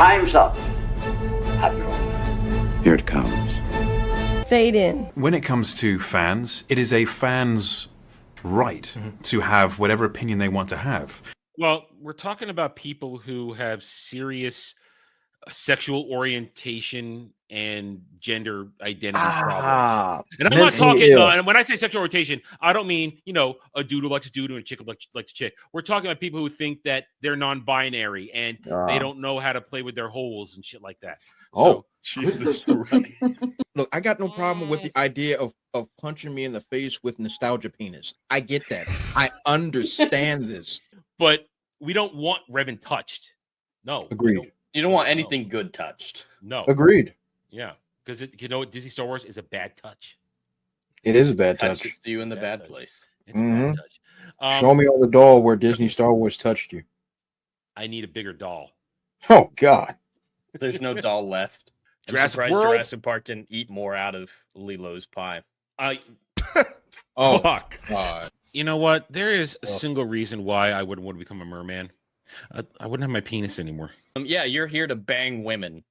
Time's up, Admiral. Here it comes. Fade in. When it comes to fans, it is a fan's right to have whatever opinion they want to have. Well, we're talking about people who have serious sexual orientation and gender identity problems. And I'm not talking, and when I say sexual orientation, I don't mean, a dude who likes a dude and a chick who likes a chick. We're talking about people who think that they're non-binary and they don't know how to play with their holes and shit like that. Oh, Jesus Christ. Look, I got no problem with the idea of punching me in the face with nostalgia penis. I get that. I understand this. But we don't want Revan touched. No. Agreed. You don't want anything good touched. No. Agreed. Yeah. Because Disney Star Wars is a bad touch. It is a bad touch. Touches you in the bad place. It's a bad touch. Show me on the doll where Disney Star Wars touched you. I need a bigger doll. Oh, God. There's no doll left. Jurassic World? Jurassic Park didn't eat more out of Lilo's pie. Oh, fuck. God. You know what? There is a single reason why I wouldn't want to become a merman. I wouldn't have my penis anymore. Yeah, you're here to bang women.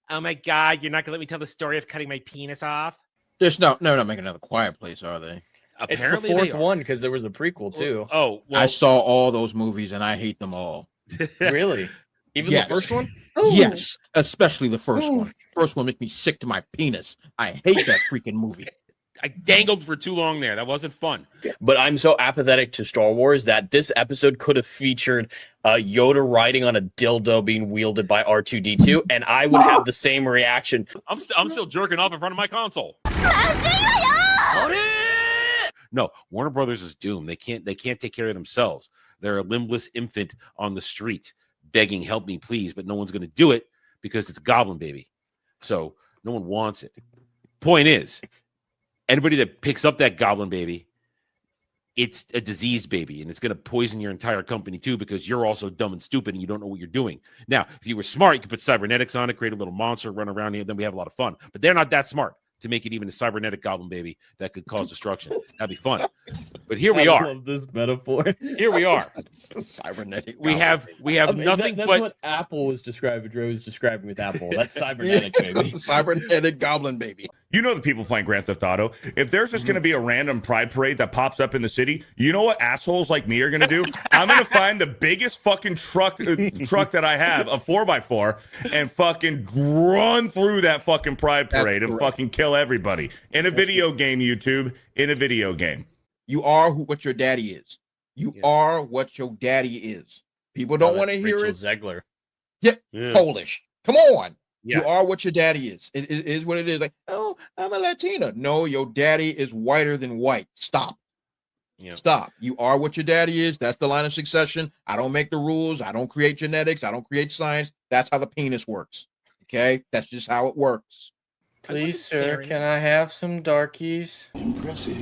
Oh my God, you're not going to let me tell the story of cutting my penis off? They're not making another Quiet Place, are they? It's the fourth one because there was a prequel too. Oh, well, I saw all those movies and I hate them all. Really? Even Yes. the first one? Yes, especially the first one. First one makes me sick to my penis. I hate that freaking movie. I dangled for too long there. That wasn't fun. But I'm so apathetic to Star Wars that this episode could have featured Yoda riding on a dildo being wielded by R2-D2, and I would have the same reaction. I'm still jerking off in front of my console. No, Warner Brothers is doomed. They can't take care of themselves. They're a limbless infant on the street begging, help me, please, but no one's going to do it because it's a Goblin Baby. So no one wants it. Point is, anybody that picks up that Goblin Baby, it's a diseased baby, and it's going to poison your entire company too because you're also dumb and stupid and you don't know what you're doing. Now, if you were smart, you could put cybernetics on it, create a little monster, run around here, then we have a lot of fun. But they're not that smart to make it even a cybernetic Goblin Baby that could cause destruction. That'd be fun. But here we are. I love this metaphor. Here we are. Cybernetic. We have nothing that's but what Apple was describing. Drew was describing with Apple. That's cybernetic, baby. Cybernetic Goblin Baby. You know the people playing Grand Theft Auto. If there's just going to be a random pride parade that pops up in the city, you know what assholes like me are going to do? I'm going to find the biggest fucking truck that I have, a 4x4, and fucking run through that fucking pride parade and fucking kill everybody. In a video game, YouTube. In a video game. You are what your daddy is. You are what your daddy is. People don't want to hear it. Zegler. Yeah, Polish. Come on. Yeah. You are what your daddy is. It is what it is. Like, oh, I'm a Latina. No, your daddy is whiter than white. Stop. Yeah. Stop. You are what your daddy is. That's the line of succession. I don't make the rules. I don't create genetics. I don't create science. That's how the penis works. Okay? That's just how it works. Please, sir, can I have some darkies? Impressive.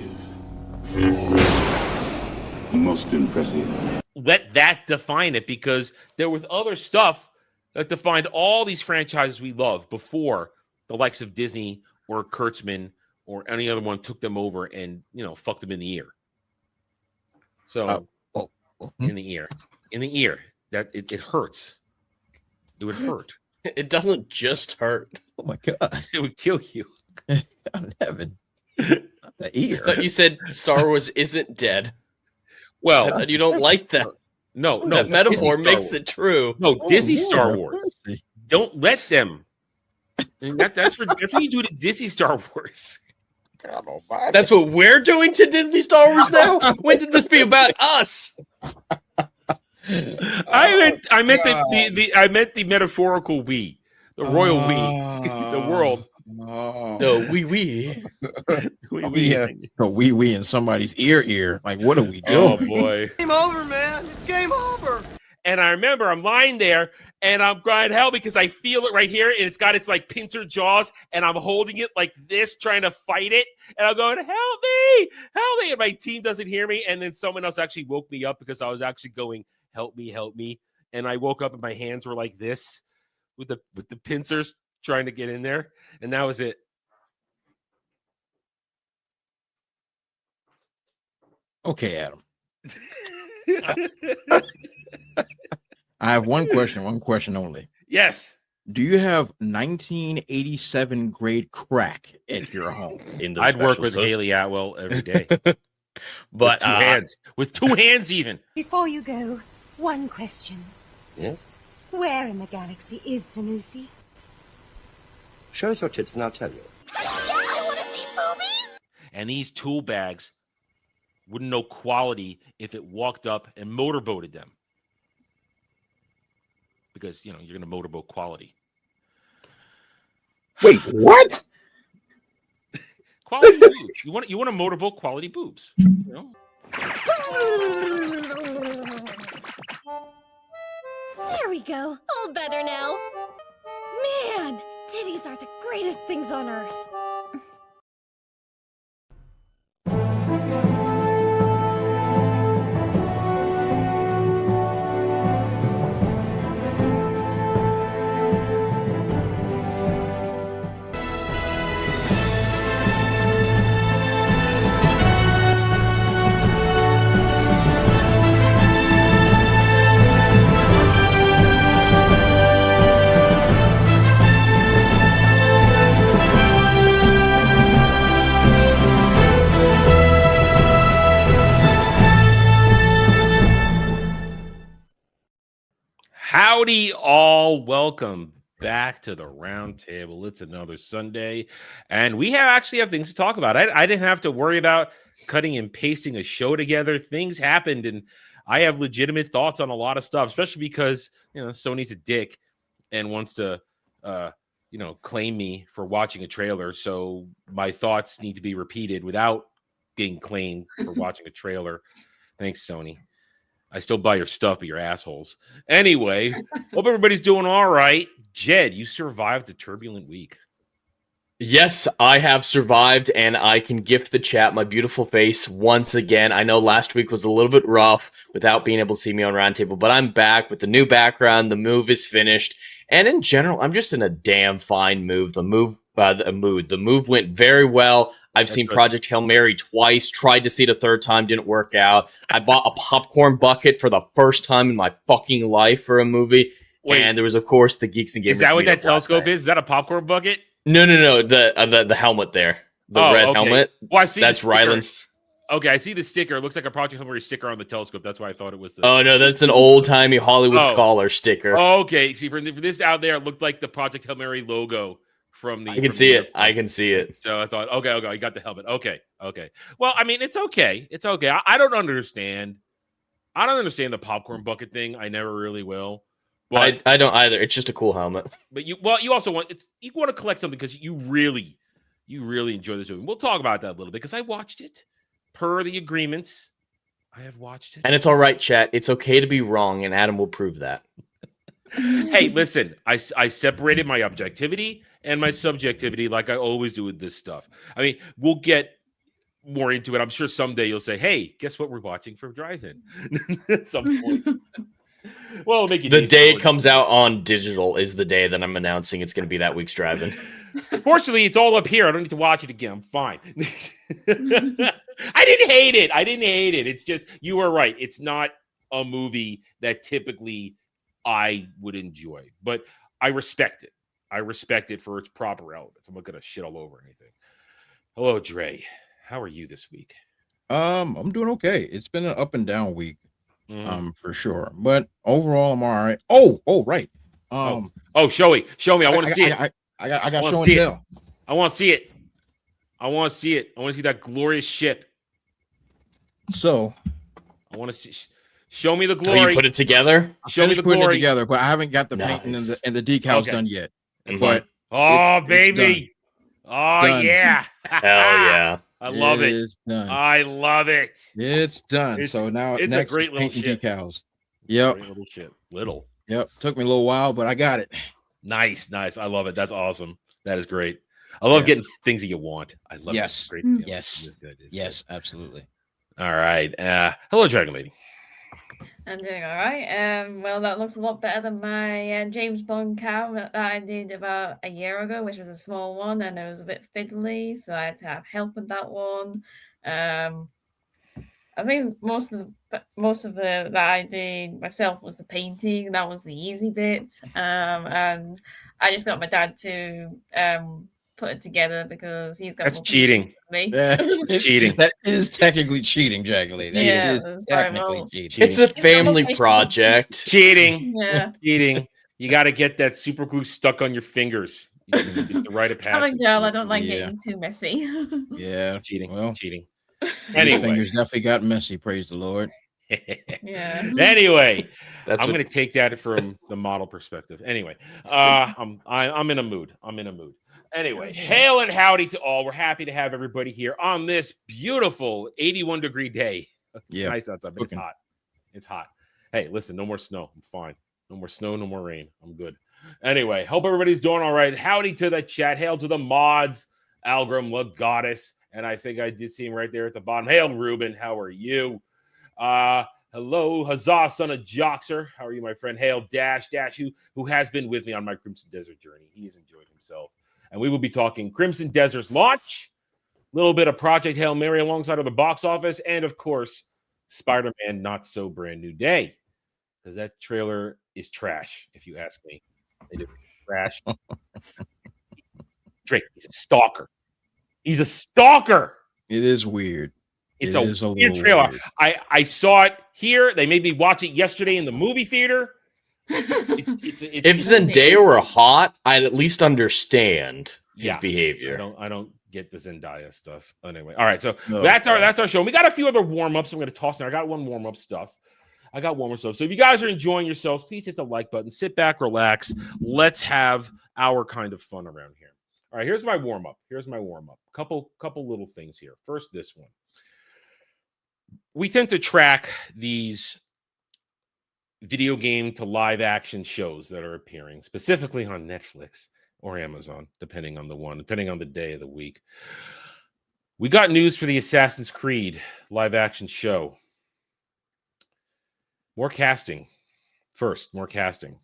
Most impressive. let that define it, because there was other stuff that defined all these franchises we love before the likes of Disney or Kurtzman or any other one took them over and, fucked them in the ear. So in the ear, that it hurts. It would hurt. It doesn't just hurt. Oh my God. It would kill you. God heaven. Not the ear. I thought you said Star Wars isn't dead. Well, and you don't like that. No. That metaphor makes it true. No, Disney Star Wars. Don't let them. And that's what you do to Disney Star Wars. That's what we're doing to Disney Star Wars now? When did this be about us? I meant the metaphorical we, the royal we, the world. No, we. No, we in somebody's ear. Like, what are we doing? Oh boy. Game over, man. It's game over. And I remember I'm lying there and I'm crying hell because I feel it right here and it's got its like pincer jaws and I'm holding it like this, trying to fight it. And I'm going, help me. And my team doesn't hear me. And then someone else actually woke me up because I was actually going, help me. And I woke up and my hands were like this with the pincers trying to get in there. And that was it. Okay, Adam. I have one question only. Yes. Do you have 1987 grade crack at your home? In those I'd work special with stores. Haley Atwell every day. But With two hands even. Before you go, one question. Yes? Where in the galaxy is Sanusi? Show us your tits and I'll tell you. And these tool bags wouldn't know quality if it walked up and motorboated them. Because, you're going to motorboat quality. Wait, what? Quality boobs. You want to motorboat quality boobs. There we go. All better now. Man, titties are the greatest things on earth. Howdy, all. Welcome back to the round table. It's another Sunday, and we actually have things to talk about. I didn't have to worry about cutting and pasting a show together. Things happened, and I have legitimate thoughts on a lot of stuff, especially because Sony's a dick and wants to claim me for watching a trailer. So my thoughts need to be repeated without being claimed for watching a trailer. Thanks, Sony. I still buy your stuff, but you're assholes. Anyway, hope everybody's doing all right. Jed, you survived a turbulent week. yes, I have survived, and I can gift the chat my beautiful face once again. I know last week was a little bit rough without being able to see me on Roundtable, but I'm back with the new background. The move is finished, and in general, I'm just in a damn fine mood. The move went very well. I've seen Project Hail Mary twice, tried to see it a third time, didn't work out. I bought a popcorn bucket for the first time in my fucking life for a movie. Wait. And there was, of course, the Geeks and Gamers. Is that what that meetup last telescope night. is? Is that a popcorn bucket? No, the helmet there. The red helmet. Well, I see That's the sticker. Ryland's. Okay, I see the sticker. It looks like a Project Hail Mary sticker on the telescope. That's why I thought it was the... Oh, no, that's an old-timey Hollywood Scholar sticker. Okay, see, for this out there, it looked like the Project Hail Mary logo from the... I can see it. I can see it. So I thought, okay, you got the helmet. Okay. Well, I mean, it's okay. I don't understand. I don't understand the popcorn bucket thing. I never really will. But I don't either. It's just a cool helmet. But you also want to collect something because you really enjoy this movie. We'll talk about that a little bit because I watched it per the agreements. I have watched it, and it's all right, chat. It's okay to be wrong, and Adam will prove that. Hey, listen, I separated my objectivity and my subjectivity like I always do with this stuff. I mean, we'll get more into it. I'm sure someday you'll say, "Hey, guess what we're watching for drive-in?" At some point. Well, it'll make it the day it comes out on digital is the day that I'm announcing it's going to be that week's drive-in. Fortunately, it's all up here. I don't need to watch it again. I'm fine. I didn't hate it. It's just, you were right. It's not a movie that typically I would enjoy, but I respect it. I respect it for its proper elements. I'm not going to shit all over anything. Hello, Dre. How are you this week? I'm doing okay. It's been an up and down week, for sure. But overall, I'm all right. Oh, right. Show me. I want to see it. I got show and tell. I want to see it. I want to see that glorious ship. So, I want to see. Show me the glory. Oh, you put it together? Show me the putting glory. it together, but I haven't got the painting and the decals done yet. But baby. Oh, yeah. Hell yeah. I love it. It's done. I love it. It's done. So now it's next a great is little painting ship. decals. Yep. Great little ship. Little. Yep. Took me a little while, but I got it. Nice. I love it. That's awesome. That is great. I love getting things that you want. I love Yes. it. Great feeling. Yes. It's good. Yes, absolutely. All right. Hello, Dragon Lady. I'm doing all right. Well, that looks a lot better than my James Bond cow that I did about a year ago, which was a small one, and it was a bit fiddly, so I had to have help with that one. I think most of the that I did myself was the painting. That was the easy bit. And I just got my dad to put it together because he's got That's more patience cheating. than me. Yeah, It's cheating. That is technically cheating, Jacqueline. That Yeah, is sorry, technically well, cheating. It's a He's got more family patience than me. project. Cheating. Yeah. Cheating. You got to get that super glue stuck on your fingers. It's the rite of I'm a passage. girl. I don't like Yeah. getting too messy. Yeah. Cheating. Well, Cheating. these Anyway. fingers definitely got messy. Praise the Lord. Yeah. Anyway, That's I'm what- going to take that from the model perspective. Anyway, I'm in a mood. I'm in a mood. Anyway, hail and howdy to all. We're happy to have everybody here on this beautiful 81-degree day. It's Yeah. nice outside, but it's hot. It's hot. Hey, listen, no more snow. I'm fine. No more snow, no more rain. I'm good. Anyway, hope everybody's doing all right. Howdy to the chat. Hail to the mods. Algrim, La Goddess. And I think I did see him right there at the bottom. Hail, Ruben. How are you? Hello, Huzzah, son of Joxer. How are you, my friend? Hail, Dash, who has been with me on my Crimson Desert journey. He has enjoyed himself. And we will be talking Crimson Desert's launch, a little bit of Project Hail Mary alongside of the box office, and of course, Spider-Man Not So Brand New Day. Because that trailer is trash, if you ask me. It is trash. Drake, he's a stalker. He's a stalker. It is weird. It's It a is a weird little trailer. weird. I saw it here. They made me watch it yesterday in the movie theater. If Zendaya were hot, I'd at least understand his behavior. I don't get the Zendaya stuff. Anyway, all right. So No, that's our show. We got a few other warm-ups. I'm going to toss in. I got one warm-up stuff. I got warm-up stuff. So if you guys are enjoying yourselves, please hit the like button. Sit back, relax. Let's have our kind of fun around here. All right, here's my warm-up. Couple little things here. First, this one. We tend to track these video game to live action shows that are appearing, specifically on Netflix or Amazon, depending on the day of the week. We got news for the Assassin's Creed live action show. More casting. More casting.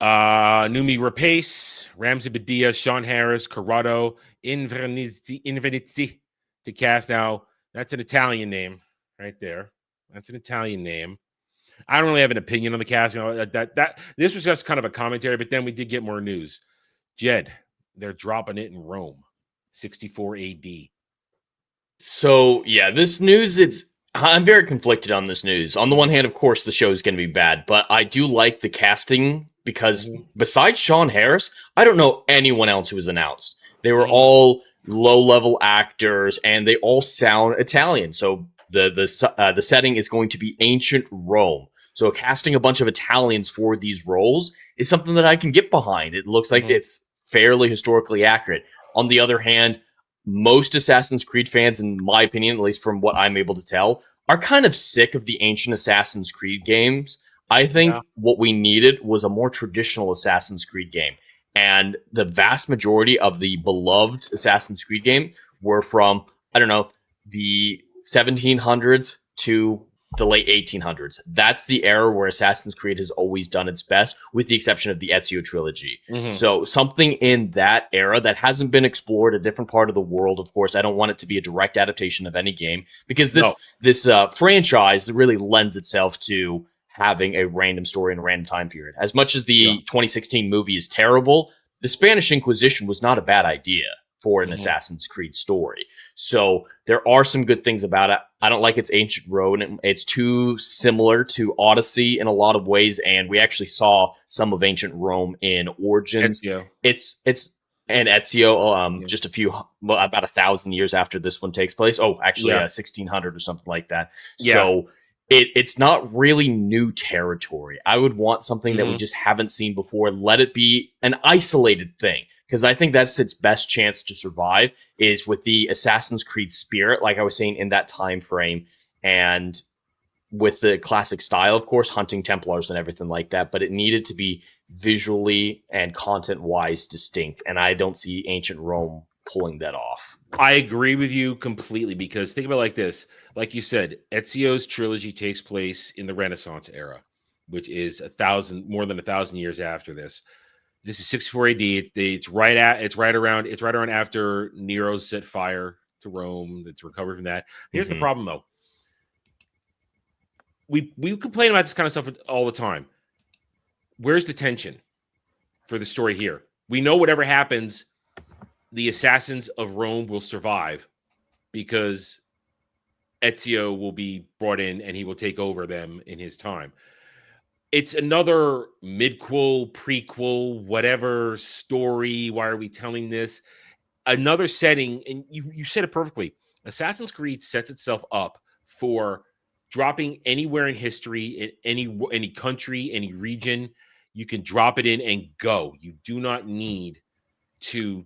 Numi Rapace, Ramsey Badia, Sean Harris, Corrado Invernizzi to cast. Now, that's an Italian name right there. That's an Italian name. I don't really have an opinion on the casting. This was just kind of a commentary, but then we did get more news. Jed, they're dropping it in Rome, 64 AD. So, yeah, this news, I'm very conflicted on this news. On the one hand, of course, the show is going to be bad, but I do like the casting because besides Sean Harris, I don't know anyone else who was announced. They were all low-level actors, and they all sound Italian. So the setting is going to be ancient Rome. So casting a bunch of Italians for these roles is something that I can get behind. It looks like it's fairly historically accurate. On the other hand, most Assassin's Creed fans, in my opinion, at least from what I'm able to tell, are kind of sick of the ancient Assassin's Creed games. I think what we needed was a more traditional Assassin's Creed game. And the vast majority of the beloved Assassin's Creed game were from, I don't know, the 1700s to the late 1800s. That's the era where Assassin's Creed has always done its best, with the exception of the Ezio trilogy. So something in that era that hasn't been explored, a different part of the world. Of course, I don't want it to be a direct adaptation of any game, because this franchise really lends itself to having a random story in a random time period. As much as the 2016 movie is terrible, the Spanish Inquisition was not a bad idea for an Assassin's Creed story. So there are some good things about it. I don't like its ancient Rome. It's too similar to Odyssey in a lot of ways, and we actually saw some of ancient Rome in Origins. It's and Ezio, just about 1,000 years after this one takes place. 1600 or something like that. So it's not really new territory. I would want something that we just haven't seen before. Let it be an isolated thing, because I think that's its best chance to survive, is with the Assassin's Creed spirit, like I was saying, in that time frame, and with the classic style, of course, hunting Templars and everything like that. But it needed to be visually and content-wise distinct, and I don't see ancient Rome pulling that off. I agree with you completely, because think about it like this. Like you said, Ezio's trilogy takes place in the Renaissance era, which is more than 1,000 years after this. This is 64 AD. It's right around after Nero set fire to Rome. That's recovered from that. Here's the Mhm. problem, though. We complain about this kind of stuff all the time. Where's the tension for the story here? We know whatever happens, the assassins of Rome will survive because Ezio will be brought in and he will take over them in his time. It's another midquel, prequel, whatever story. Why are we telling this? Another setting, and you said it perfectly. Assassin's Creed sets itself up for dropping anywhere in history, in any country, any region. You can drop it in and go. You do not need to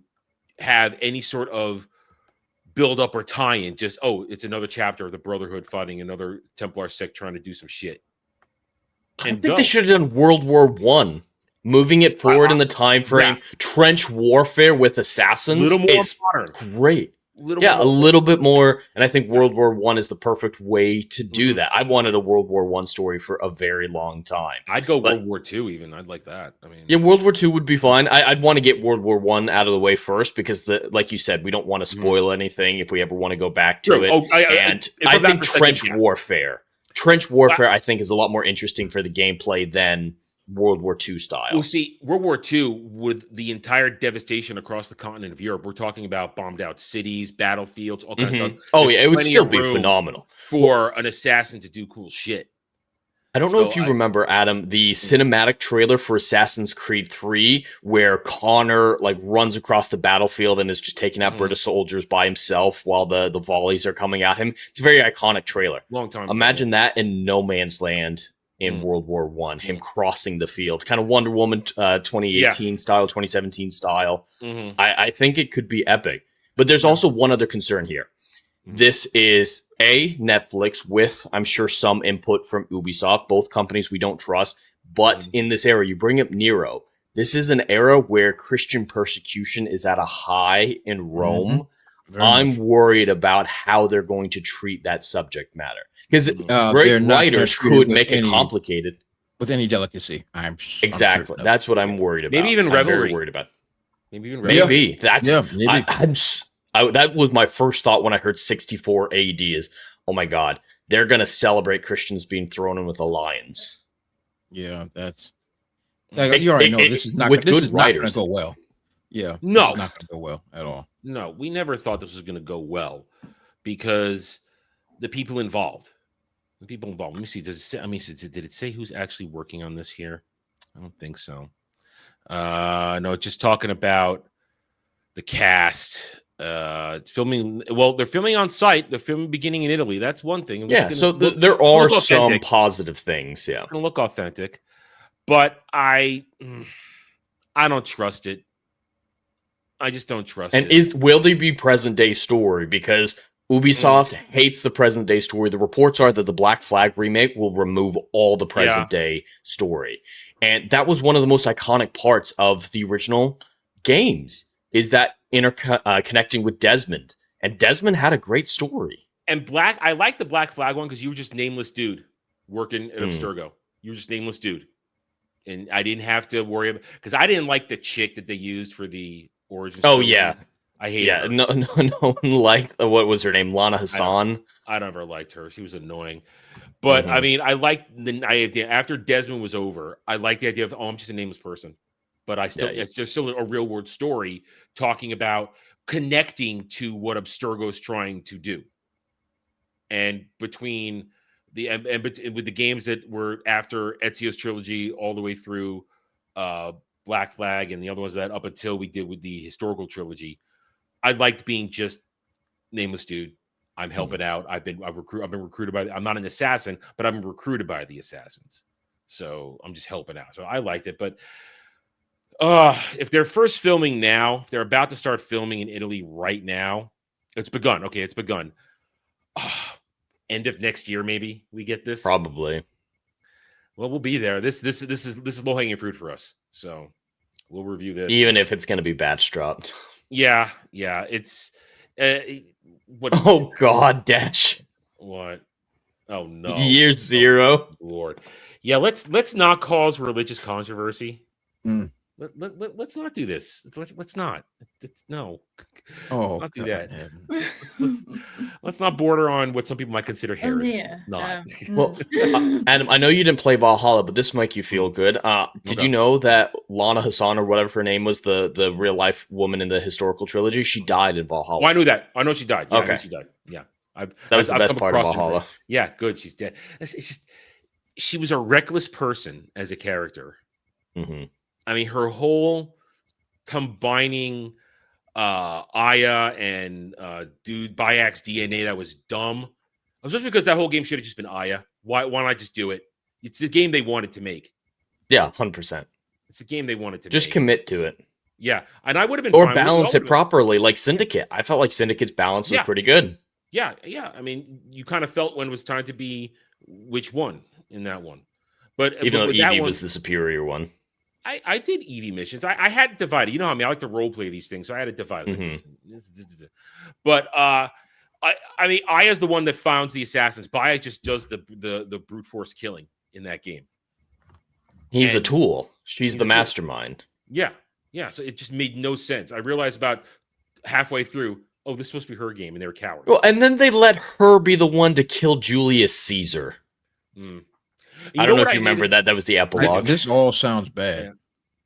have any sort of build up or tie in. Just, oh, it's another chapter of the Brotherhood fighting another Templar sect trying to do some shit. I think they should have done World War One, moving it forward in the time frame. Yeah. Trench warfare with assassins Little more is modern. great. A little bit more, and I think World War One is the perfect way to do that. I wanted a World War One story for a very long time. I'd go World War Two even. I'd like that. I mean, yeah, World War Two would be fine. I'd want to get World War One out of the way first because, like you said, we don't want to spoil anything if we ever want to go back to it. Oh, I think trench warfare. Trench warfare, I think, is a lot more interesting for the gameplay than World War II style. Well, see, World War II, with the entire devastation across the continent of Europe, we're talking about bombed out cities, battlefields, all kinds of stuff. Oh, There's yeah, it would plenty still of be room phenomenal. for an assassin to do cool shit. I don't know if you remember, Adam, the cinematic trailer for Assassin's Creed 3, where Connor runs across the battlefield and is just taking out British soldiers by himself while the volleys are coming at him. It's a very iconic trailer. Long time. Imagine that in No Man's Land in World War One, him crossing the field, kind of Wonder Woman 2018 style, 2017 style. I think it could be epic. But there's also one other concern here. This is Netflix with, I'm sure, some input from Ubisoft, both companies we don't trust. But in this era, you bring up Nero. This is an era where Christian persecution is at a high in Rome. I'm worried about how they're going to treat that subject matter. Because great writers could make it complicated. With any delicacy. Exactly. That's what I'm worried about. Maybe even Revelry. I'm very worried about. Maybe even Revelry. Maybe. That was my first thought when I heard 64 AD is, oh my God, they're going to celebrate Christians being thrown in with the lions. Yeah, that's... you already know this is not going to go well. Yeah. No. It's not going to go well at all. No, we never thought this was going to go well because the people involved. Let me see. Does it say? Did it say who's actually working on this here? I don't think so. No, just talking about the cast. Filming. Well, they're filming on site. They're filming beginning in Italy. That's one thing. There are some positive things. Yeah, it's gonna look authentic, but I don't trust it. I just don't trust it. And will they be present day story? Because Ubisoft hates the present day story. The reports are that the Black Flag remake will remove all the present day story. And that was one of the most iconic parts of the original games, is that connecting with Desmond. And Desmond had a great story. And I like the Black Flag one because you were just nameless dude working at Abstergo. You were just nameless dude. And I didn't have to worry about, because I didn't like the chick that they used for the origin story. Oh, yeah. I hate her. No one liked, what was her name? Lana Hassan? I never liked her. She was annoying. But I mean, I liked the idea after Desmond was over. I liked the idea of, I'm just a nameless person. But it's just still a real world story talking about connecting to what Abstergo is trying to do. And between with the games that were after Ezio's trilogy all the way through Black Flag and the other ones that up until we did with the historical trilogy, I liked being just nameless dude. I'm helping out. I've been recruited by. I'm not an assassin, but I'm recruited by the assassins. So I'm just helping out. So I liked it. But if they're first filming now, if they're about to start filming in Italy right now, it's begun. Okay, it's begun. End of next year, maybe we get this. Probably. Well, we'll be there. This is low hanging fruit for us. So we'll review this, even if it's going to be batch dropped. Yeah. It's what? Oh God, Dash. What? Oh no. Year zero. Oh, Lord. Yeah. Let's not cause religious controversy. Let's not do this. Let's not. No. Oh, let's not do that. man. Let's not border on what some people might consider heresy. Yeah. Not. Well, Adam, I know you didn't play Valhalla, but this will make you feel good. Did Okay. you know that Lana Hassan, or whatever her name was, the real life woman in the historical trilogy, she died in Valhalla? Oh, I knew that. I know she died. Yeah, I Okay. knew she died. Yeah. That was the best come part of across Valhalla. Yeah, good. She's dead. It's just she was a reckless person as a character. Mm-hmm. I mean, her whole combining Aya and dude Bayak's DNA, that was dumb. It was just because that whole game should have just been Aya. Why not just do it? It's the game they wanted to make. Yeah, 100%. It's a game they wanted to Just make. commit to it. Yeah, and I would have been Or fine. balance it properly, like Syndicate. I felt like Syndicate's balance was Yeah. pretty good. Yeah. I mean, you kind of felt when it was time to be which one in that one. But Even though with that Eevee one, was the superior one. I did Eevee missions. I had it divided. You know how I mean? I like to role play these things, so I had it divided. But I mean, Aya's the one that founds the assassins. Aya just does the brute force killing in that game. He's a And tool. She's he's the a tool. mastermind. Yeah. So it just made no sense. I realized about halfway through, oh, this is supposed to be her game, and they were cowards. Well, and then they let her be the one to kill Julius Caesar. I don't know if you remember that. That was the epilogue. This all sounds bad. Yeah.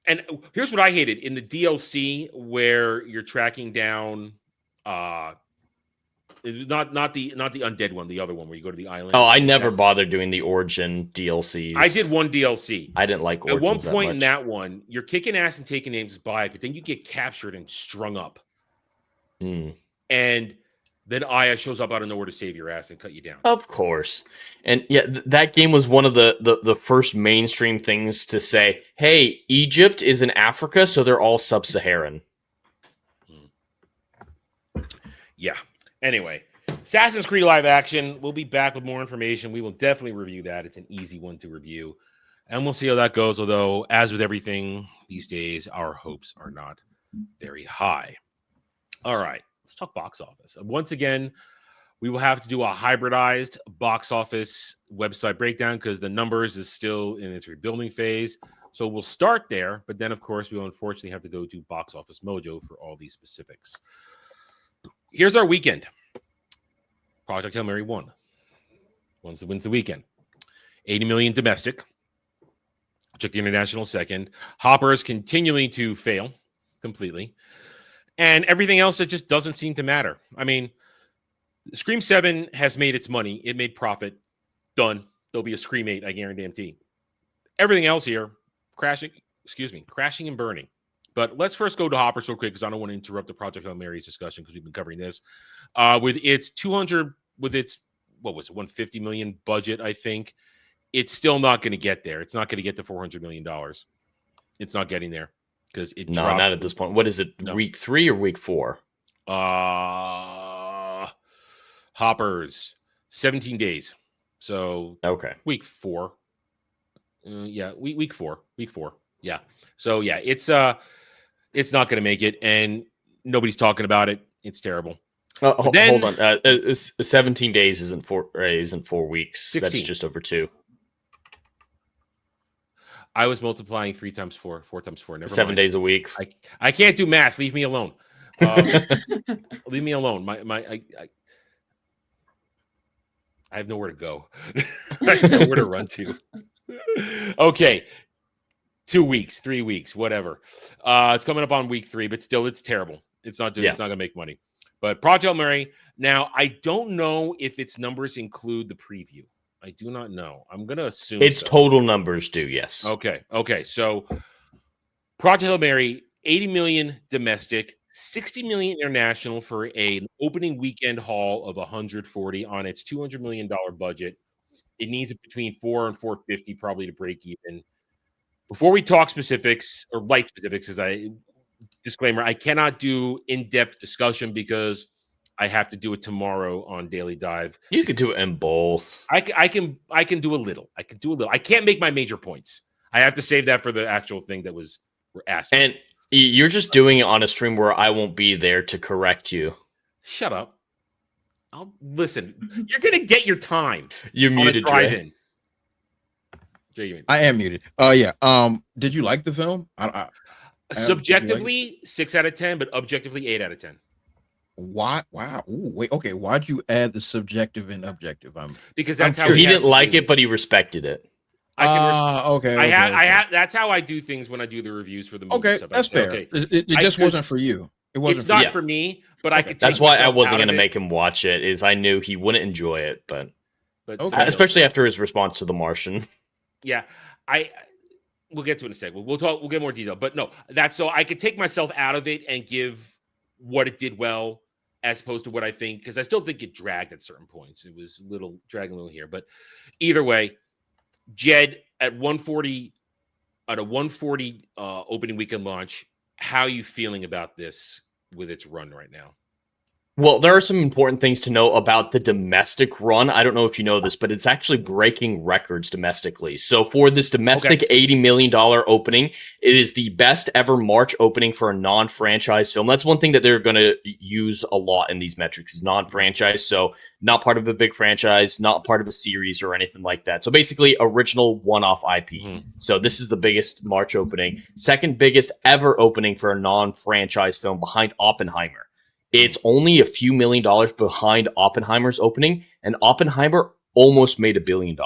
And here's what I hated in the DLC, where you're tracking down not the undead one, the other one where you go to the island. Oh, I never bothered doing the Origin DLCs. I did one DLC. I didn't like Origins At one point that in that one, you're kicking ass and taking names by, but then you get captured and strung up. And then Aya shows up out of nowhere to save your ass and cut you down. Of course. And yeah, that game was one of the first mainstream things to say, hey, Egypt is in Africa, so they're all sub-Saharan. Yeah. Anyway, Assassin's Creed live action. We'll be back with more information. We will definitely review that. It's an easy one to review. And we'll see how that goes. Although, as with everything these days, our hopes are not very high. All right. Let's talk box office. Once again, we will have to do a hybridized box office website breakdown because the numbers is still in its rebuilding phase. So we'll start there, but then, of course, we will unfortunately have to go to Box Office Mojo for all these specifics. Here's our weekend. Project Hail Mary wins the weekend. 80 million domestic. Check the international second. Hopper is continuing to fail completely. And everything else that just doesn't seem to matter. I mean, Scream 7 has made its money. It made profit. Done. There'll be a Scream 8, I guarantee. Everything else here, crashing and burning. But let's first go to Hopper so quick because I don't want to interrupt the Project Hail Mary's discussion because we've been covering this. With its 150 million budget, I think, it's still not going to get there. It's not going to get to $400 million. It's not getting there. Because it dropped. Not at this point. What is it? No. Week 3 or week 4? Hoppers 17 days. So okay, week 4. Week 4. Yeah. So yeah, it's not going to make it, and nobody's talking about it. It's terrible. Hold on. 17 days isn't 4 weeks. 16. That's just over 2. I was multiplying 3 times 4, 4 times 4. Never 7 mind. days a week. I can't do math. Leave me alone. Leave me alone. I have nowhere to go. I have nowhere to run to. Okay. 2 weeks, 3 weeks, whatever. It's coming up on week 3, but still, it's terrible. It's not It's not going to make money. But Project Hail Mary. Now, I don't know if its numbers include the preview. I do not know. I'm going to assume its total numbers do, yes. Okay. So Project Hail Mary, 80 million domestic, 60 million international for an opening weekend haul of 140 on its $200 million budget. It needs between 4 and 450 probably to break even. Before we talk specifics or light specifics, disclaimer, I cannot do in-depth discussion because I have to do it tomorrow on Daily Dive. You could do it in both. I can do a little. I can't make my major points. I have to save that for the actual thing that we're asked. And you're just doing it on a stream where I won't be there to correct you. Shut up. I'll listen. You're gonna get your time. You're muted, Dre. I am muted. Yeah. Did you like the film? Subjectively, 6 out of 10, but objectively, 8 out of 10. Why? Wow. Ooh, wait. Okay. Why'd you add the subjective and objective? Because that's how he we have didn't to like do it, this. but he respected it. Okay. I have. That's how I do things when I do the reviews for the movie. Okay, stuff. that's fair. Okay. It just wasn't for you. It wasn't. It's not you. for me, but I could. That's take why I myself wasn't out going to of it. make him watch it. Is I knew he wouldn't enjoy it, but Okay. especially after his response to The Martian. Yeah, we'll get to it in a second. We'll talk. We'll get more detail. But no, that's so I could take myself out of it and give what it did well, as opposed to what I think, because I still think it dragged at certain points. It was dragging a little here, but either way, Jed at 140 at a 140 opening weekend launch. How are you feeling about this with its run right now? Well, there are some important things to know about the domestic run. I don't know if you know this, but it's actually breaking records domestically. So for this domestic $80 million opening, it is the best ever March opening for a non-franchise film. That's one thing that they're going to use a lot in these metrics, is non-franchise. So not part of a big franchise, not part of a series or anything like that. So basically original one-off IP. So this is the biggest March opening. Second biggest ever opening for a non-franchise film behind Oppenheimer. It's only a few $1 million behind Oppenheimer's opening, and Oppenheimer almost made $1 billion.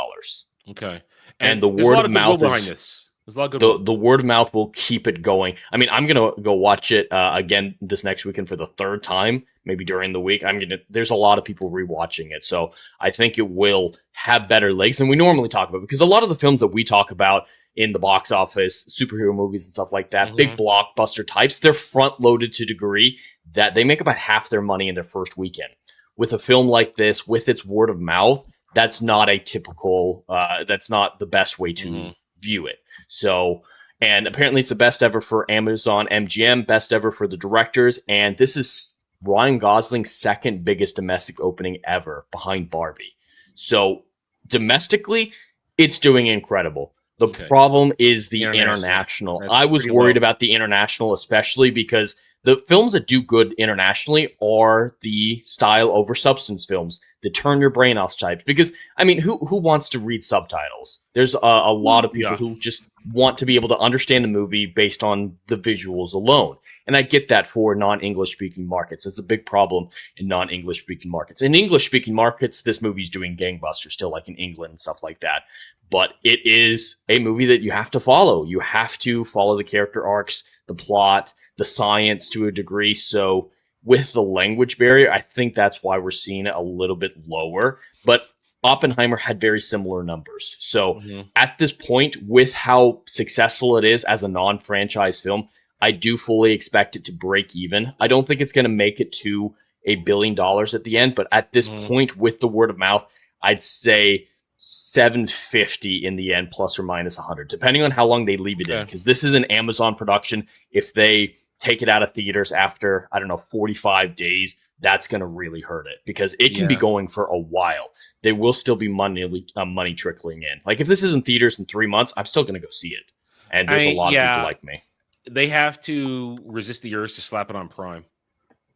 Okay, and the there's word a lot of mouth behind is this. There's a lot of good. The word of mouth will keep it going. I mean, I'm gonna go watch it again this next weekend for the third time, maybe during the week. There's a lot of people rewatching it, so I think it will have better legs than we normally talk about, because a lot of the films that we talk about in the box office, superhero movies and stuff like that, big blockbuster types, they're front loaded to a degree that they make about half their money in their first weekend. With a film like this, with its word of mouth, that's not a typical, that's not the best way to view it. So, and apparently it's the best ever for Amazon MGM, best ever for the directors, and this is Ryan Gosling's second biggest domestic opening ever, behind Barbie. So, domestically, it's doing incredible. The problem is the international. I was worried about the international, especially because the films that do good internationally are the style over substance films, the turn your brain off types. Because, I mean, who wants to read subtitles? There's a lot of people who just want to be able to understand the movie based on the visuals alone. And I get that for non-English speaking markets. It's a big problem in non-English speaking markets. In English speaking markets, this movie's doing gangbusters still, like in England and stuff like that. But it is a movie that you have to follow. You have to follow the character arcs, the plot, the science to a degree. So with the language barrier, I think that's why we're seeing it a little bit lower. But Oppenheimer had very similar numbers. So at this point, with how successful it is as a non-franchise film, I do fully expect it to break even. I don't think it's going to make it to $1 billion at the end. But at this point, with the word of mouth, I'd say 750 in the end, plus or minus 100, depending on how long they leave it in, because this is an Amazon production. If they take it out of theaters after, I don't know, 45 days, that's going to really hurt it, because it can be going for a while. There will still be money trickling in. Like, if this is in theaters in 3 months, I'm still going to go see it. And there's a lot of people like me. They have to resist the urge to slap it on Prime.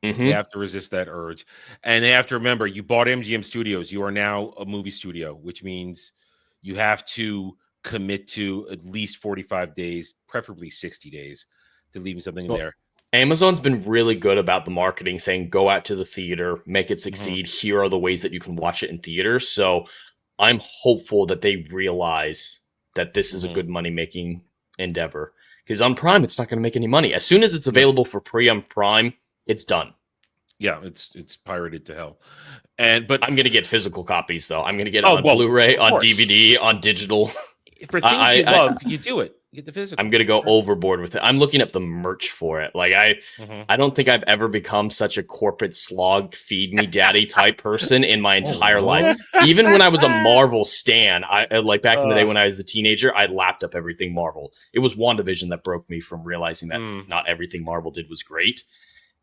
They have to resist that urge. And they have to remember, you bought MGM Studios. You are now a movie studio, which means you have to commit to at least 45 days, preferably 60 days, to leaving something in there. Amazon's been really good about the marketing, saying go out to the theater, make it succeed. Here are the ways that you can watch it in theaters. So I'm hopeful that they realize that this is a good money-making endeavor. Because on Prime, it's not going to make any money. As soon as it's available for free on Prime, it's done. Yeah, it's pirated to hell. But I'm going to get physical copies, though. I'm going to get it on Blu-ray, on DVD, on digital. For things you love, you do it. You get the physical. I'm going to go overboard with it. I'm looking up the merch for it. Like, I don't think I've ever become such a corporate slog, feed me daddy type person in my entire life. Even when I was a Marvel stan, I like back in the day when I was a teenager, I lapped up everything Marvel. It was WandaVision that broke me from realizing that not everything Marvel did was great.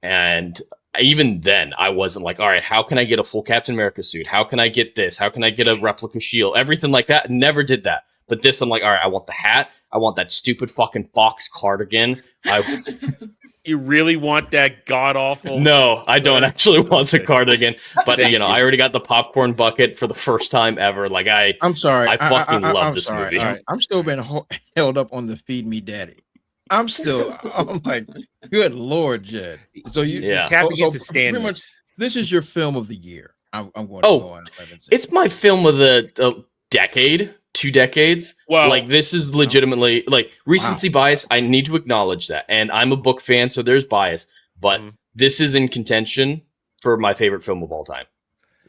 And even then, I wasn't like, all right, how can I get a full Captain America suit? How can I get this? How can I get a replica shield? Everything like that. Never did that. But this, I'm like, all right, I want the hat. I want that stupid fucking Fox cardigan. You really want that god-awful... No, I don't actually want the cardigan. But, I already got the popcorn bucket for the first time ever. Like, I'm sorry. I fucking love this movie. I'm still been held up on the Feed Me Daddy. I'm still. I'm like, good Lord, Jed. So you, He's tapping into pretty much, Stannis. this is your film of the year. I'm going to Oh, go on 11. It's my film of the decade, 2 decades. Well, like this is legitimately like recency bias. I need to acknowledge that, and I'm a book fan, so there's bias. But this is in contention for my favorite film of all time.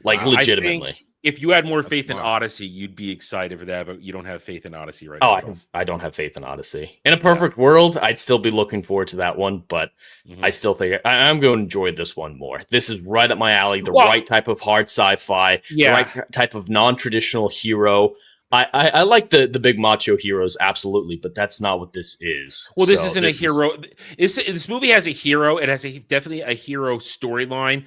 Like legitimately. I think if you had more faith in Odyssey, you'd be excited for that, but you don't have faith in Odyssey right now. now. I don't have faith in Odyssey. In a perfect world, I'd still be looking forward to that one, but I still think I'm going to enjoy this one more. This is right up my alley, the right type of hard sci-fi, the right type of non-traditional hero. I like the big macho heroes, absolutely, but that's not what this is. Well, this isn't a hero. This movie has a hero. It has definitely a hero storyline.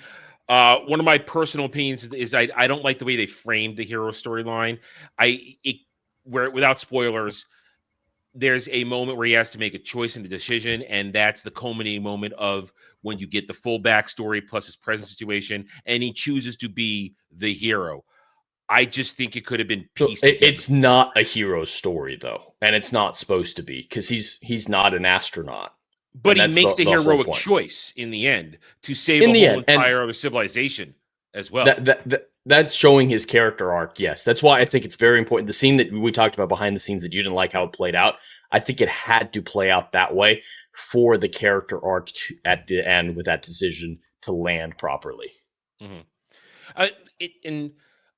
One of my personal opinions is I don't like the way they framed the hero storyline. Where without spoilers, there's a moment where he has to make a choice and a decision, and that's the culminating moment of when you get the full backstory plus his present situation, and he chooses to be the hero. I just think it could have been pieced together. It's not a hero story though, and it's not supposed to be because he's not an astronaut. But he makes a heroic choice in the end to save a whole entire other civilization as well. That's showing his character arc, yes. That's why I think it's very important. The scene that we talked about behind the scenes that you didn't like how it played out, I think it had to play out that way for the character arc at the end with that decision to land properly. And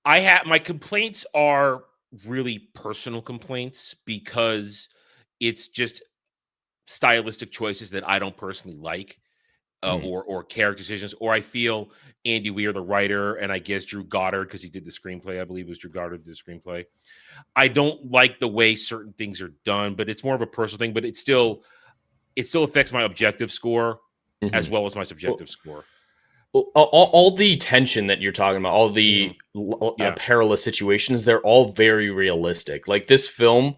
I have my complaints are really personal complaints because it's just stylistic choices that I don't personally like, or character decisions, or I feel Andy Weir, the writer, and I guess Drew Goddard, because he did the screenplay, I believe it was Drew Goddard did the screenplay. I don't like the way certain things are done, but it's more of a personal thing, but it still affects my objective score as well as my subjective score. All the tension that you're talking about, all the perilous situations, they're all very realistic. Like this film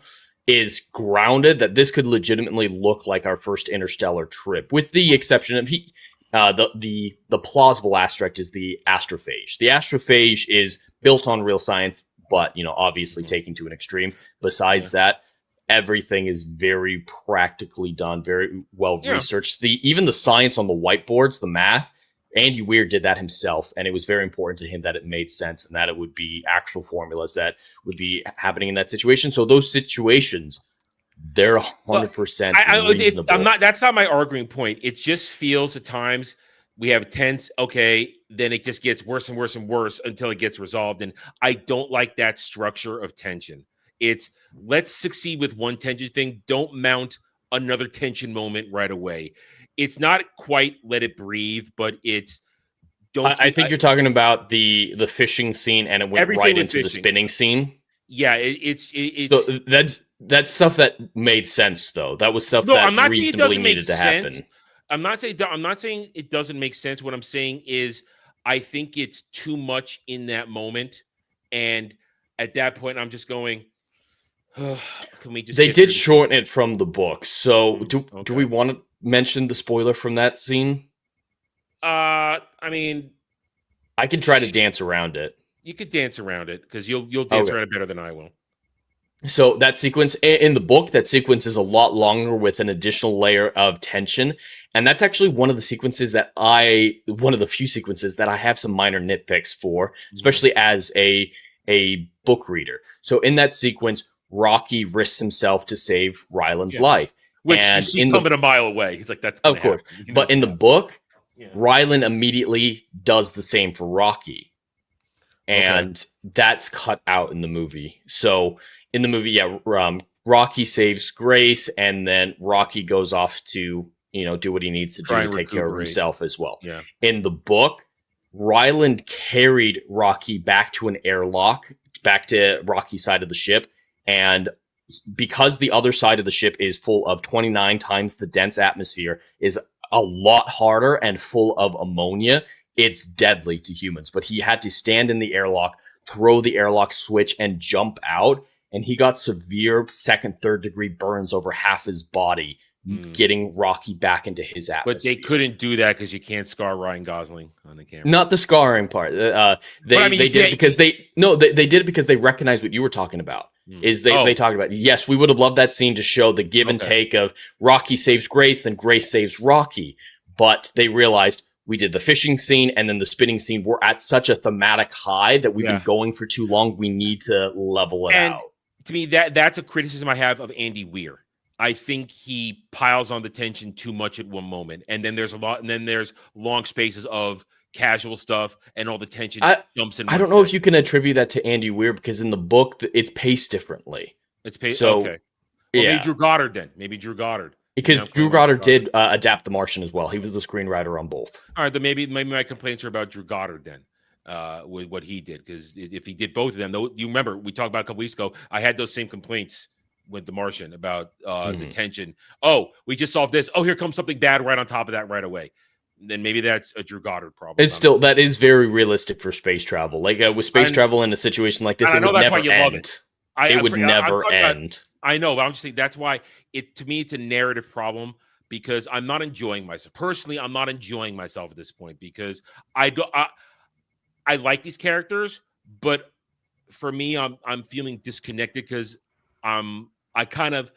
is grounded that this could legitimately look like our first interstellar trip, with the exception of the plausible aspect is the astrophage. The astrophage is built on real science, but obviously taken to an extreme. Besides that, everything is very practically done, very well researched. Even the science on the whiteboards, the math, Andy Weir did that himself, and it was very important to him that it made sense and that it would be actual formulas that would be happening in that situation. So those situations, they're 100% reasonable. That's not my arguing point. It just feels at times we have tense, okay, then it just gets worse and worse and worse until it gets resolved. And I don't like that structure of tension. It's let's succeed with one tension thing. Don't mount another tension moment right away. It's not quite let it breathe, but it's I think you're talking about the fishing scene, and it went right into the spinning scene. Yeah, it's so that's stuff that made sense though. That was stuff that reasonably needed to happen. I'm not saying it doesn't make sense. What I'm saying is I think it's too much in that moment, and at that point, I'm just going. Can we just? They did shorten it from the book, so do we want to mention the spoiler from that scene? I mean, I can try to dance around it. You could dance around it because you'll dance around it better than I will. So that sequence in the book, that sequence is a lot longer with an additional layer of tension, and that's actually one of the sequences one of the few sequences that I have some minor nitpicks for, especially as a book reader. So in that sequence, Rocky risks himself to save Ryland's life. Which you see coming a mile away. He's like, that's of course. But in the book, Ryland immediately does the same for Rocky. And that's cut out in the movie. So in the movie, Rocky saves Grace, and then Rocky goes off to, do what he needs to do to take care of himself as well. Yeah. In the book, Ryland carried Rocky back to an airlock, back to Rocky's side of the ship, and because the other side of the ship is full of 29 times the dense atmosphere, is a lot harder and full of ammonia, it's deadly to humans. But he had to stand in the airlock, throw the airlock switch, and jump out. And he got severe second, third degree burns over half his body getting Rocky back into his atmosphere. But they couldn't do that because you can't scar Ryan Gosling on the camera. Not the scarring part. They did it because they did it because they recognized what you were talking about. They talked about, yes, we would have loved that scene to show the give and take of Rocky saves Grace, then Grace saves Rocky. But they realized we did the fishing scene and then the spinning scene. We're at such a thematic high that we've been going for too long. We need to level it out. To me, that's a criticism I have of Andy Weir. I think he piles on the tension too much at one moment, and then there's long spaces of casual stuff, and all the tension jumps in. I don't know if you can attribute that to Andy Weir because in the book it's paced differently. It's paced so. Okay. Well, maybe Drew Goddard then. Maybe Drew Goddard. Because Drew Goddard did adapt The Martian as well. He was the screenwriter on both. All right, then maybe my complaints are about Drew Goddard then, with what he did. Because if he did both of them, though, you remember we talked about a couple weeks ago. I had those same complaints with The Martian about the tension. Oh, we just solved this. Oh, here comes something bad right on top of that right away. Then maybe that's a Drew Goddard problem. It's still that is very realistic for space travel. Like with space travel in a situation like this, it would never end. It would never end. I know, but I'm just saying that's why to me it's a narrative problem because I'm not enjoying myself. Personally, I'm not enjoying myself at this point because I like these characters, but for me, I'm feeling disconnected because I kind of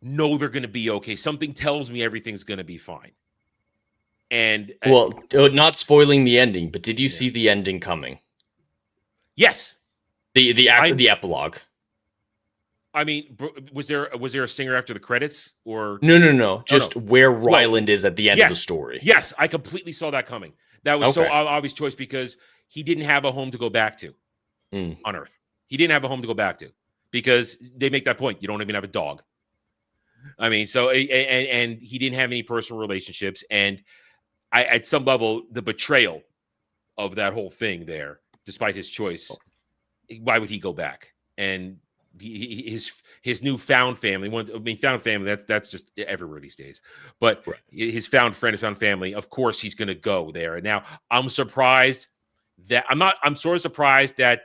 know they're going to be okay. Something tells me everything's going to be fine. And not spoiling the ending, but did you see the ending coming? Yes. The epilogue. I mean, was there a stinger after the credits or no? Just where Ryland is at the end of the story. Yes, I completely saw that coming. That was so obvious choice because he didn't have a home to go back to on Earth. He didn't have a home to go back to because they make that point. You don't even have a dog. I mean, so and he didn't have any personal relationships, and at some level, the betrayal of that whole thing there, despite his choice, why would he go back? And his newfound family. Found family. That's just everywhere these days. But his found friend, his found family. Of course, he's going to go there. And now I'm surprised that I'm sort of surprised that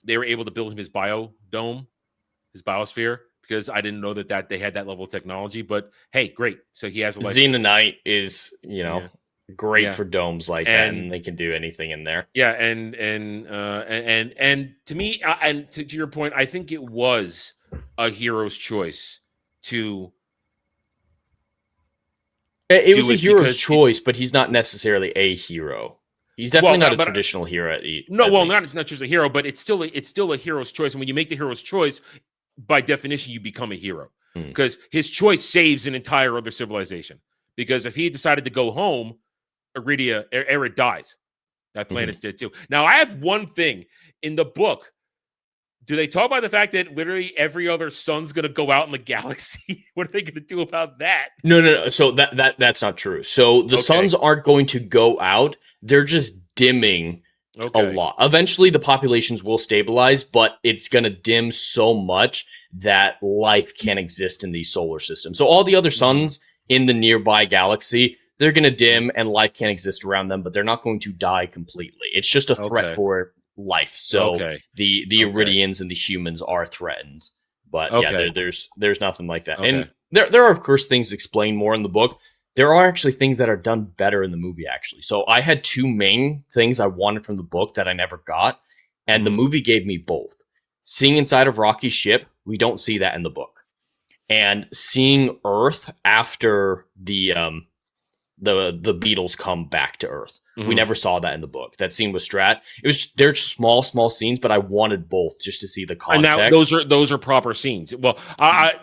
they were able to build him his biodome, his biosphere, because I didn't know that they had that level of technology. But hey, great. So he has a Xenonite is great for domes like that, and they can do anything in there. Yeah, and to me, and to your point, I think it was a hero's choice to. It was a hero's choice, but he's not necessarily a hero. He's definitely not a traditional hero. Not just a hero, but it's still a hero's choice. And when you make the hero's choice, by definition, you become a hero because his choice saves an entire other civilization. Because if he decided to go home, Erid dies. That planet's dead too. Now, I have one thing in the book. Do they talk about the fact that literally every other sun's going to go out in the galaxy? What are they going to do about that? No. So that's not true. So the suns aren't going to go out. They're just dimming a lot. Eventually, the populations will stabilize, but it's going to dim so much that life can't exist in these solar systems. So all the other suns in the nearby galaxy, they're going to dim and life can't exist around them, but they're not going to die completely. It's just a threat for life. So the Iridians and the humans are threatened. But there's nothing like that. And there are, of course, things explained more in the book. There are actually things that are done better in the movie, actually. So I had two main things I wanted from the book that I never got, and the movie gave me both. Seeing inside of Rocky's ship, we don't see that in the book. And seeing Earth after the Beatles come back to Earth. We never saw that in the book. That scene with Strat. They're small scenes, but I wanted both just to see the context. And now those are proper scenes. Well, I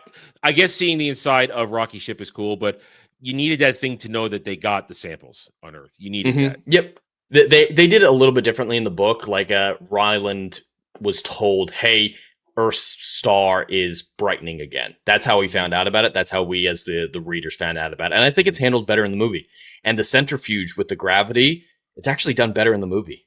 guess seeing the inside of Rocky's ship is cool, but you needed that thing to know that they got the samples on Earth. You needed that. Yep. They did it a little bit differently in the book. Like Ryland was told, hey, Earth's star is brightening again. That's how we found out about it. That's how we as the readers found out about it. And I think it's handled better in the movie. And the centrifuge with the gravity, it's actually done better in the movie.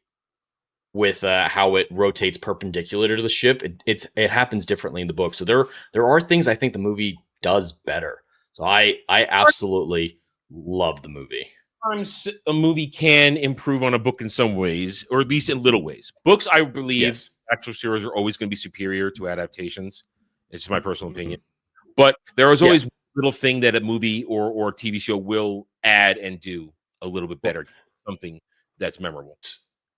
With how it rotates perpendicular to the ship. It happens differently in the book. So there are things I think the movie does better. So I absolutely love the movie. Sometimes a movie can improve on a book in some ways, or at least in little ways. Books, I believe, actual series are always going to be superior to adaptations. It's just my personal opinion. But there is always little thing that a movie or TV show will add and do a little bit better, something that's memorable.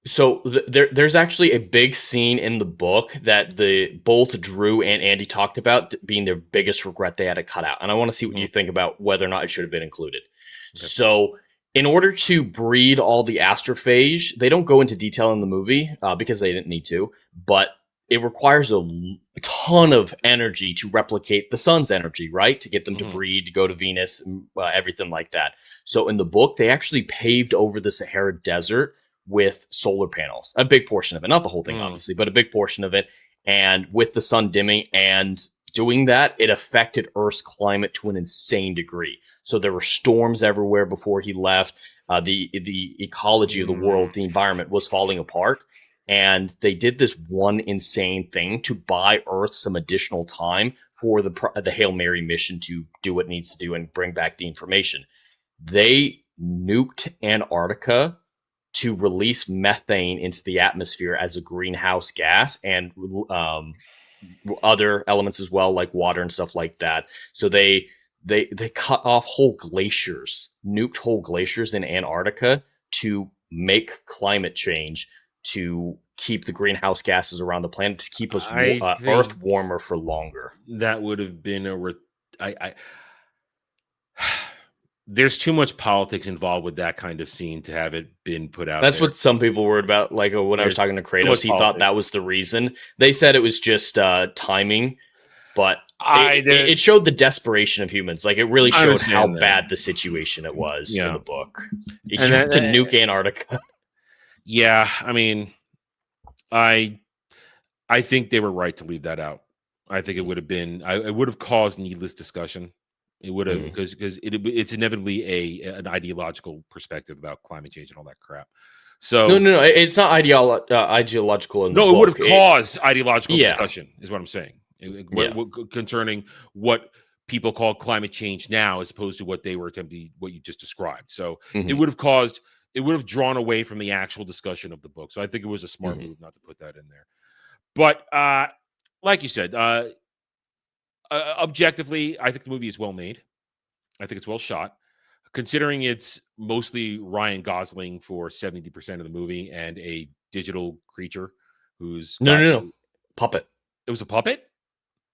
So there's actually a big scene in the book that both Drew and Andy talked about being their biggest regret they had to cut out. And I want to see what you think about whether or not it should have been included. Okay. So in order to breed all the astrophage, they don't go into detail in the movie because they didn't need to, but it requires a ton of energy to replicate the sun's energy, right? To get them to breed, to go to Venus, everything like that. So in the book, they actually paved over the Sahara Desert with solar panels, a big portion of it, not the whole thing, obviously, but a big portion of it. And with the sun dimming and doing that, it affected Earth's climate to an insane degree. So there were storms everywhere before he left. The ecology of the world, the environment was falling apart. And they did this one insane thing to buy Earth some additional time for the Hail Mary mission to do what it needs to do and bring back the information. They nuked Antarctica to release methane into the atmosphere as a greenhouse gas and other elements as well, like water and stuff like that. So they cut off whole glaciers, nuked whole glaciers in Antarctica to make climate change, to keep the greenhouse gases around the planet, to keep us Earth warmer for longer. That would have been there's too much politics involved with that kind of scene to have it been put out. That's there. what some people were about. Like when I was talking to Kratos, he thought that was the reason. They said it was just timing, but it showed the desperation of humans. Like it really showed how bad the situation it was in the book. To nuke Antarctica. Yeah, I mean, I think they were right to leave that out. I think it would have been. It would have caused needless discussion. It would have because it's inevitably an ideological perspective about climate change and all that crap. So no, it's not ideological. In the book. It would have caused ideological discussion, is what I'm saying. Concerning what people call climate change now, as opposed to what they were attempting, what you just described. So it would have drawn away from the actual discussion of the book. So I think it was a smart move not to put that in there. But like you said. Objectively, I think the movie is well made. I think it's well shot. Considering it's mostly Ryan Gosling for 70% of the movie and a digital creature who's... No. Puppet. It was a puppet?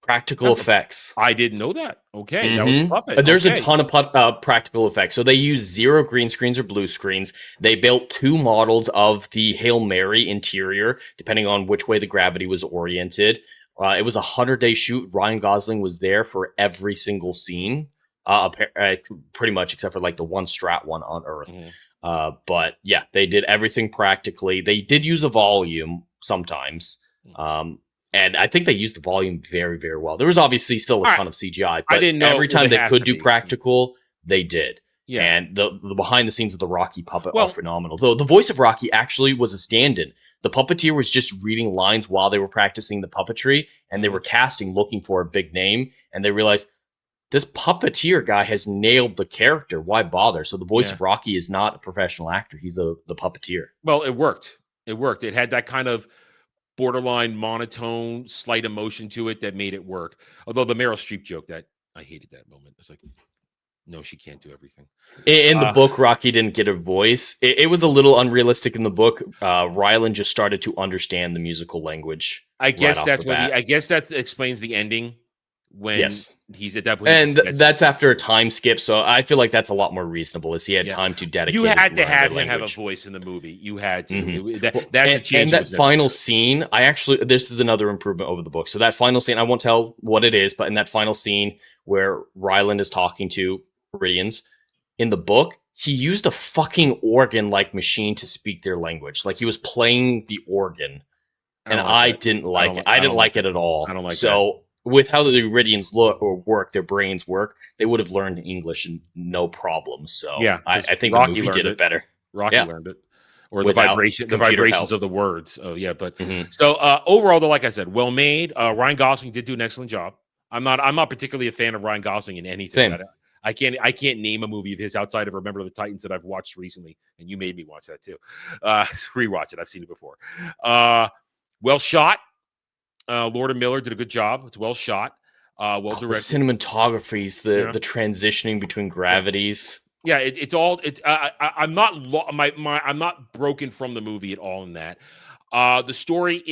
Practical effects. I didn't know that. Okay, that was a puppet. There's a ton of practical effects. So they use 0 green screens or blue screens. They built 2 models of the Hail Mary interior, depending on which way the gravity was oriented. It was a 100-day shoot. Ryan Gosling was there for every single scene, pretty much except for like the one strat one on Earth. But yeah, they did everything practically. They did use a volume sometimes, and I think they used the volume very, very well. There was obviously still a ton of CGI, but every time they could do practical, they did. Yeah. And the behind the scenes of the Rocky puppet are phenomenal. Though the voice of Rocky actually was a stand-in. The puppeteer was just reading lines while they were practicing the puppetry, and they were casting looking for a big name, and they realized this puppeteer guy has nailed the character. Why bother? So the voice of Rocky is not a professional actor. He's the puppeteer. Well, it worked. It had that kind of borderline monotone, slight emotion to it that made it work. Although the Meryl Streep joke, that I hated that moment. It's like... No, she can't do everything. In the book, Rocky didn't get a voice. It was a little unrealistic in the book. Ryland just started to understand the musical language. I guess that's what. I guess that explains the ending when he's at that point. And that's after a time skip, so I feel like that's a lot more reasonable. As he had time to dedicate. You had to have him have a voice in the movie. You had to. That's a change. And that final scene, this is another improvement over the book. So that final scene, I won't tell what it is, but in that final scene where Ryland is talking to Meridians, in the book, he used a fucking organ-like machine to speak their language. Like he was playing the organ, and I didn't like it. I didn't like it at all. I don't like it. So with how the Iridians look or work, their brains work, they would have learned English and no problem. So yeah, I think Rocky the movie did it better. Rocky learned it. Or the vibrations of the words. Oh yeah, but so overall, though, like I said, well made. Ryan Gosling did do an excellent job. I'm not particularly a fan of Ryan Gosling in anything. Same. I can't name a movie of his outside of Remember the Titans that I've watched recently, and you made me watch that too. Rewatch it. I've seen it before. Well shot. Lord and Miller did a good job. It's well shot. Well The directed. cinematographies, the transitioning between gravities. Yeah, it's all. I'm not I'm not broken from the movie at all in that. The story,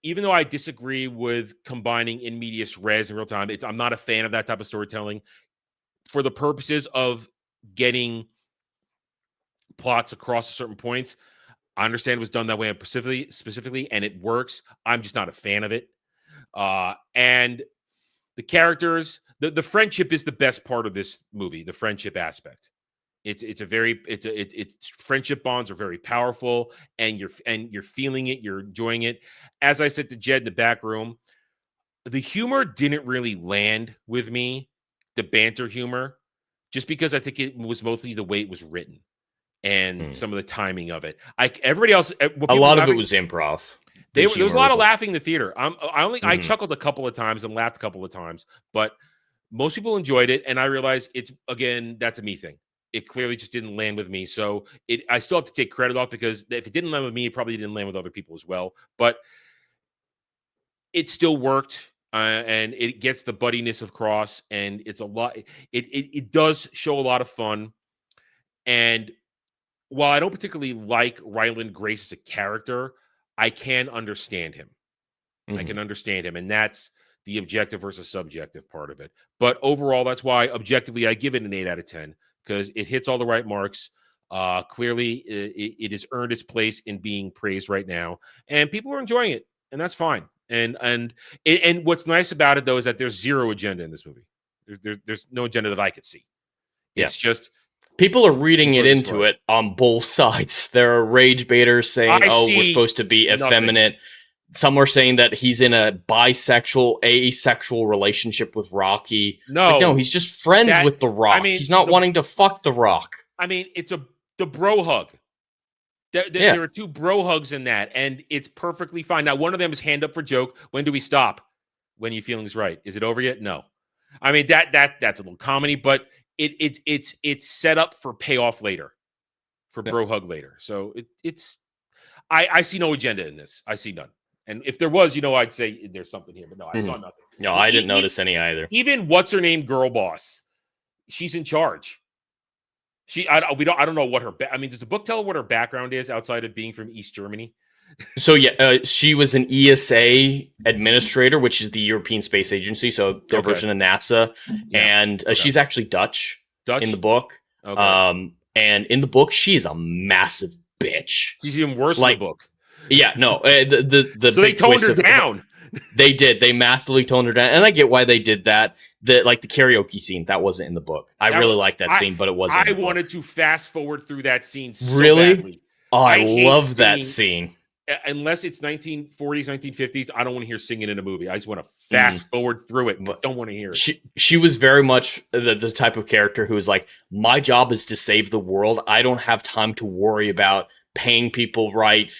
even though I disagree with combining in medias res in real time, I'm not a fan of that type of storytelling. For the purposes of getting plots across certain points, I understand it was done that way specifically, and it works. I'm just not a fan of it. And the characters, the friendship is the best part of this movie. The friendship aspect. It's friendship bonds are very powerful, and you're feeling it, you're enjoying it. As I said to Jed in the back room, the humor didn't really land with me, the banter humor, just because I think it was mostly the way it was written and some of the timing of it. Everybody else, a lot of it was improv. There was a lot of laughing in the theater. I chuckled a couple of times and laughed a couple of times, but most people enjoyed it, and I realized that's a me thing. It clearly just didn't land with me. So I still have to take credit off, because if it didn't land with me, it probably didn't land with other people as well. But it still worked, and it gets the buddiness across, and it's a lot. It does show a lot of fun. And while I don't particularly like Ryland Grace as a character, I can understand him. I can understand him, and that's the objective versus subjective part of it. But overall, that's why objectively I give it an 8 out of 10. Because it hits all the right marks. Clearly, it has earned its place in being praised right now, and people are enjoying it, and that's fine. And what's nice about it, though, is that there's zero agenda in this movie. There's no agenda that I could see. It's just people are reading it into it on both sides. There are rage baiters saying, we're supposed to be effeminate. Some are saying that he's in a bisexual, asexual relationship with Rocky. No, he's just friends with The Rock. He's not wanting to fuck The Rock. I mean, it's the bro hug. There are two bro hugs in that, and it's perfectly fine. Now, one of them is hand up for joke. When do we stop? When your feeling's right. Is it over yet? No. I mean, that's a little comedy, but it's set up for payoff later, for bro hug later. So I see no agenda in this. I see none. And if there was, I'd say there's something here, but no, I saw nothing. No, I didn't notice any either. Even what's her name, girl boss, she's in charge. I don't know what her. Does the book tell what her background is outside of being from East Germany? So she was an ESA administrator, which is the European Space Agency, so their version of NASA, and she's actually Dutch in the book. Okay. And in the book, she is a massive bitch. She's even worse in the book. Yeah, no. So they toned her down. They did. They massively toned her down, and I get why they did that. The karaoke scene that wasn't in the book. I really liked that scene, but it wasn't. I wanted to fast forward through that scene. So really? Badly. Oh, I love that scene. Unless it's 1940s, 1950s, I don't want to hear singing in a movie. I just want to fast forward through it, but don't want to hear it. She was very much the type of character who was like, my job is to save the world. I don't have time to worry about paying people right,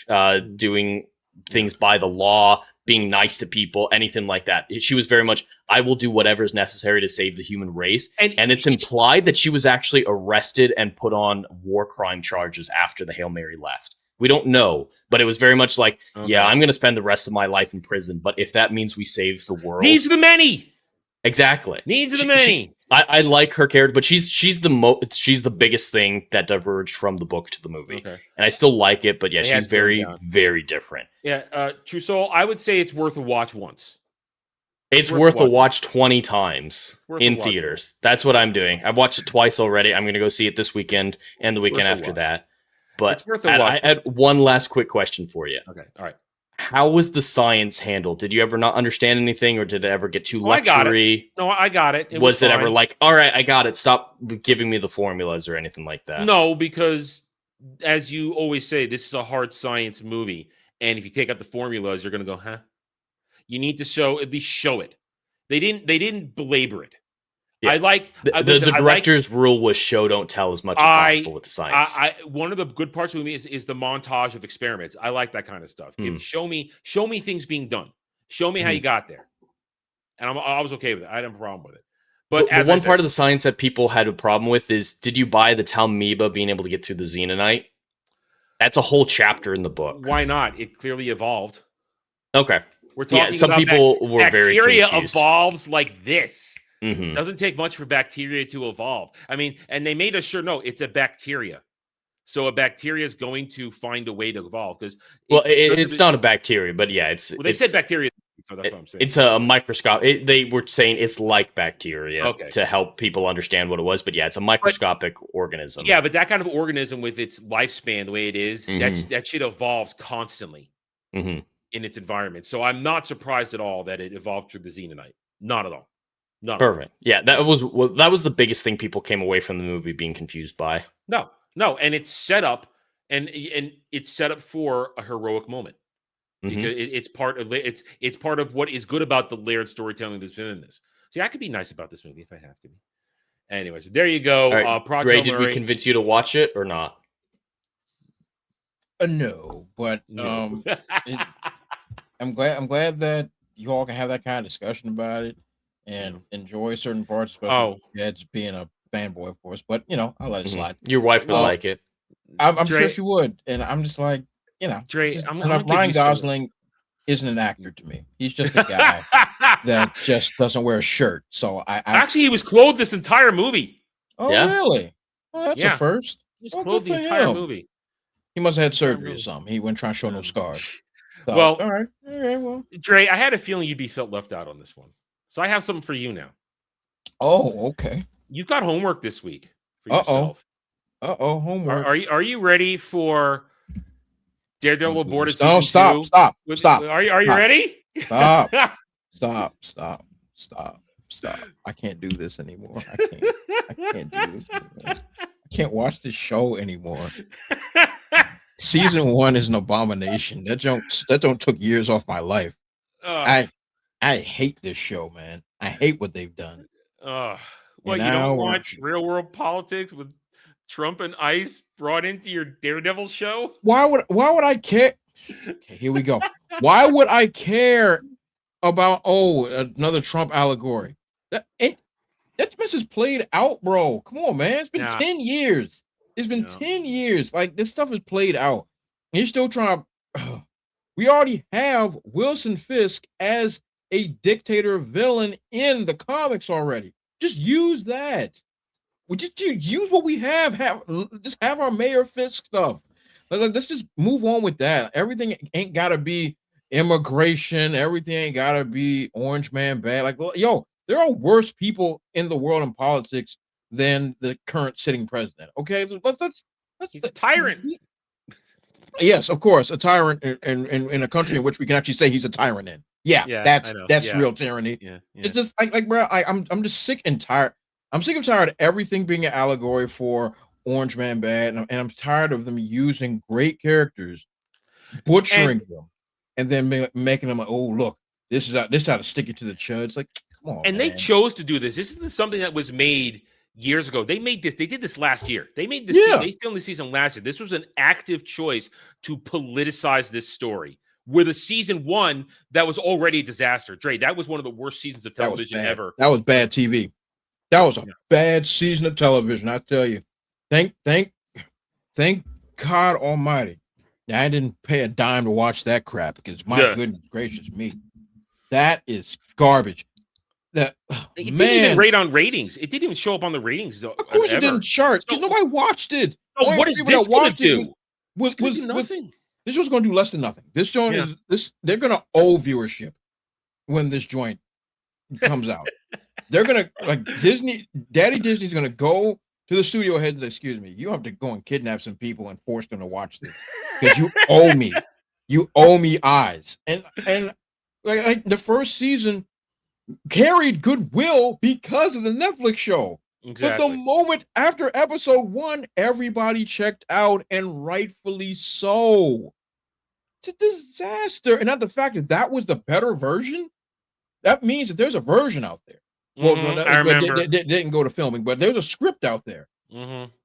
doing things by the law, being nice to people, anything like that. She was very much, I will do whatever is necessary to save the human race. And it's implied that she was actually arrested and put on war crime charges after the Hail Mary left. We don't know, but it was very much like, yeah, I'm going to spend the rest of my life in prison, but if that means we save the world. Needs of the many. Exactly. Needs of the many. I like her character, but she's the biggest thing that diverged from the book to the movie. Okay. And I still like it, but yeah, she's very, very different. Yeah, True Soul, I would say it's worth a watch once. It's worth a watch 20 times in theaters. That's what I'm doing. I've watched it twice already. I'm going to go see it this weekend and the weekend after that. But it's worth a watch. I had one last quick question for you. Okay, all right. How was the science handled? Did you ever not understand anything, or did it ever get too lectury? I got it. No, I got it. Was it ever like, all right, I got it, stop giving me the formulas or anything like that? No, because as you always say, this is a hard science movie. And if you take out the formulas, you're going to go, huh? You need to at least show it. They didn't belabor it. Yeah. I like the director's rule was show, don't tell as much as possible with the science. One of the good parts of me is the montage of experiments. I like that kind of stuff. Show me things being done. Show me how you got there. And I was okay with it. I didn't have a problem with it. But the one part of the science that people had a problem with is, did you buy the Talmiba being able to get through the Xenonite? That's a whole chapter in the book. Why not? It clearly evolved. Okay. We're talking some about people were very bacteria confused. evolves like this. Mhm. Doesn't take much for bacteria to evolve. I mean, and they made us sure no, it's a bacteria. So a bacteria is going to find a way to evolve because it's not a bacteria, but yeah, it's well, they said bacteria, so that's what I'm saying. It's a microscope. They were saying it's like bacteria Okay. to help people understand what it was, but yeah, it's a microscopic organism. Yeah, but that kind of organism with its lifespan the way it is, that shit evolves constantly in its environment. So I'm not surprised at all that it evolved through the Xenonite. Not at all. Perfect. Yeah, that was the biggest thing people came away from the movie being confused by. No, and it's set up, and it's set up for a heroic moment because it's part of what is good about the layered storytelling that's in this. See, I could be nice about this movie if I have to be. Anyways, there you go. Right. Ray, did we convince you to watch it or not? No, but No. I'm glad that you all can have that kind of discussion about it and enjoy certain parts, especially Ed's being a fanboy, of course. But I'll let it slide. Your wife would like it. I'm sure she would, and I'm just like, Dre, Ryan Gosling isn't an actor to me. He's just a guy that just doesn't wear a shirt. So I actually he was clothed this entire movie. Oh, really? Well, that's a first. He was clothed the entire movie. He must have had surgery or something. He wasn't trying to show no scars. So, well, all right. Well, Dre, I had a feeling you'd be felt left out on this one, so I have something for you now. Oh, okay. You've got homework this week for yourself. Homework. Are you ready for Daredevil aborted season 2? Stop. Are you ready? Stop. I can't do this anymore. I can't do this anymore. I can't watch this show anymore. Season 1 is an abomination. That don't took years off my life. I hate this show, man. I hate what they've done. Well, you don't watch real world politics with Trump and ICE brought into your Daredevil show? Why would I care? Okay, here we go. Why would I care about another Trump allegory? That mess is played out, bro. Come on, man. It's been 10 years. It's been 10 years. Like, this stuff is played out. And you're still trying to... we already have Wilson Fisk as a dictator villain in the comics already. Just use that. We just use what we have. Just have our Mayor Fisk stuff. Let's just move on with that. Everything ain't got to be immigration. Everything ain't got to be Orange Man bad. Like, yo, there are worse people in the world in politics than the current sitting president. Okay, let's he's a tyrant. Yes, of course, a tyrant in a country in which we can actually say he's a tyrant in. Yeah, that's real tyranny. Yeah. It's just like bro, I'm just sick and tired. I'm sick and tired of everything being an allegory for Orange Man bad, and I'm tired of them using great characters, butchering them, and then making them like, oh look, this is how to stick it to the chuds. Like, come on. And man. they chose to do this. This isn't something that was made years ago. They made this. They did this last year. They made this. Yeah. They filmed the season last year. This was an active choice to politicize this story. With a season 1 that was already a disaster. Dre, that was one of the worst seasons of television ever. That was bad TV. That was a bad season of television. I tell you. Thank God Almighty. I didn't pay a dime to watch that crap because my goodness gracious me, that is garbage. It didn't even rate on ratings. It didn't even show up on the ratings. Of course, it didn't chart because nobody watched it. Oh, what is this going to do? Was nothing. This was going to do less than nothing. This joint is this. They're going to owe viewership when this joint comes out. They're going to Daddy Disney's going to go to the studio heads and say, excuse me, you have to go and kidnap some people and force them to watch this because you owe me. You owe me eyes. And like the first season carried goodwill because of the Netflix show. Exactly. But the moment after episode 1, everybody checked out, and rightfully so. It's a disaster. And not the fact that was the better version. That means that there's a version out there. Well, I remember. They didn't go to filming, but there's a script out there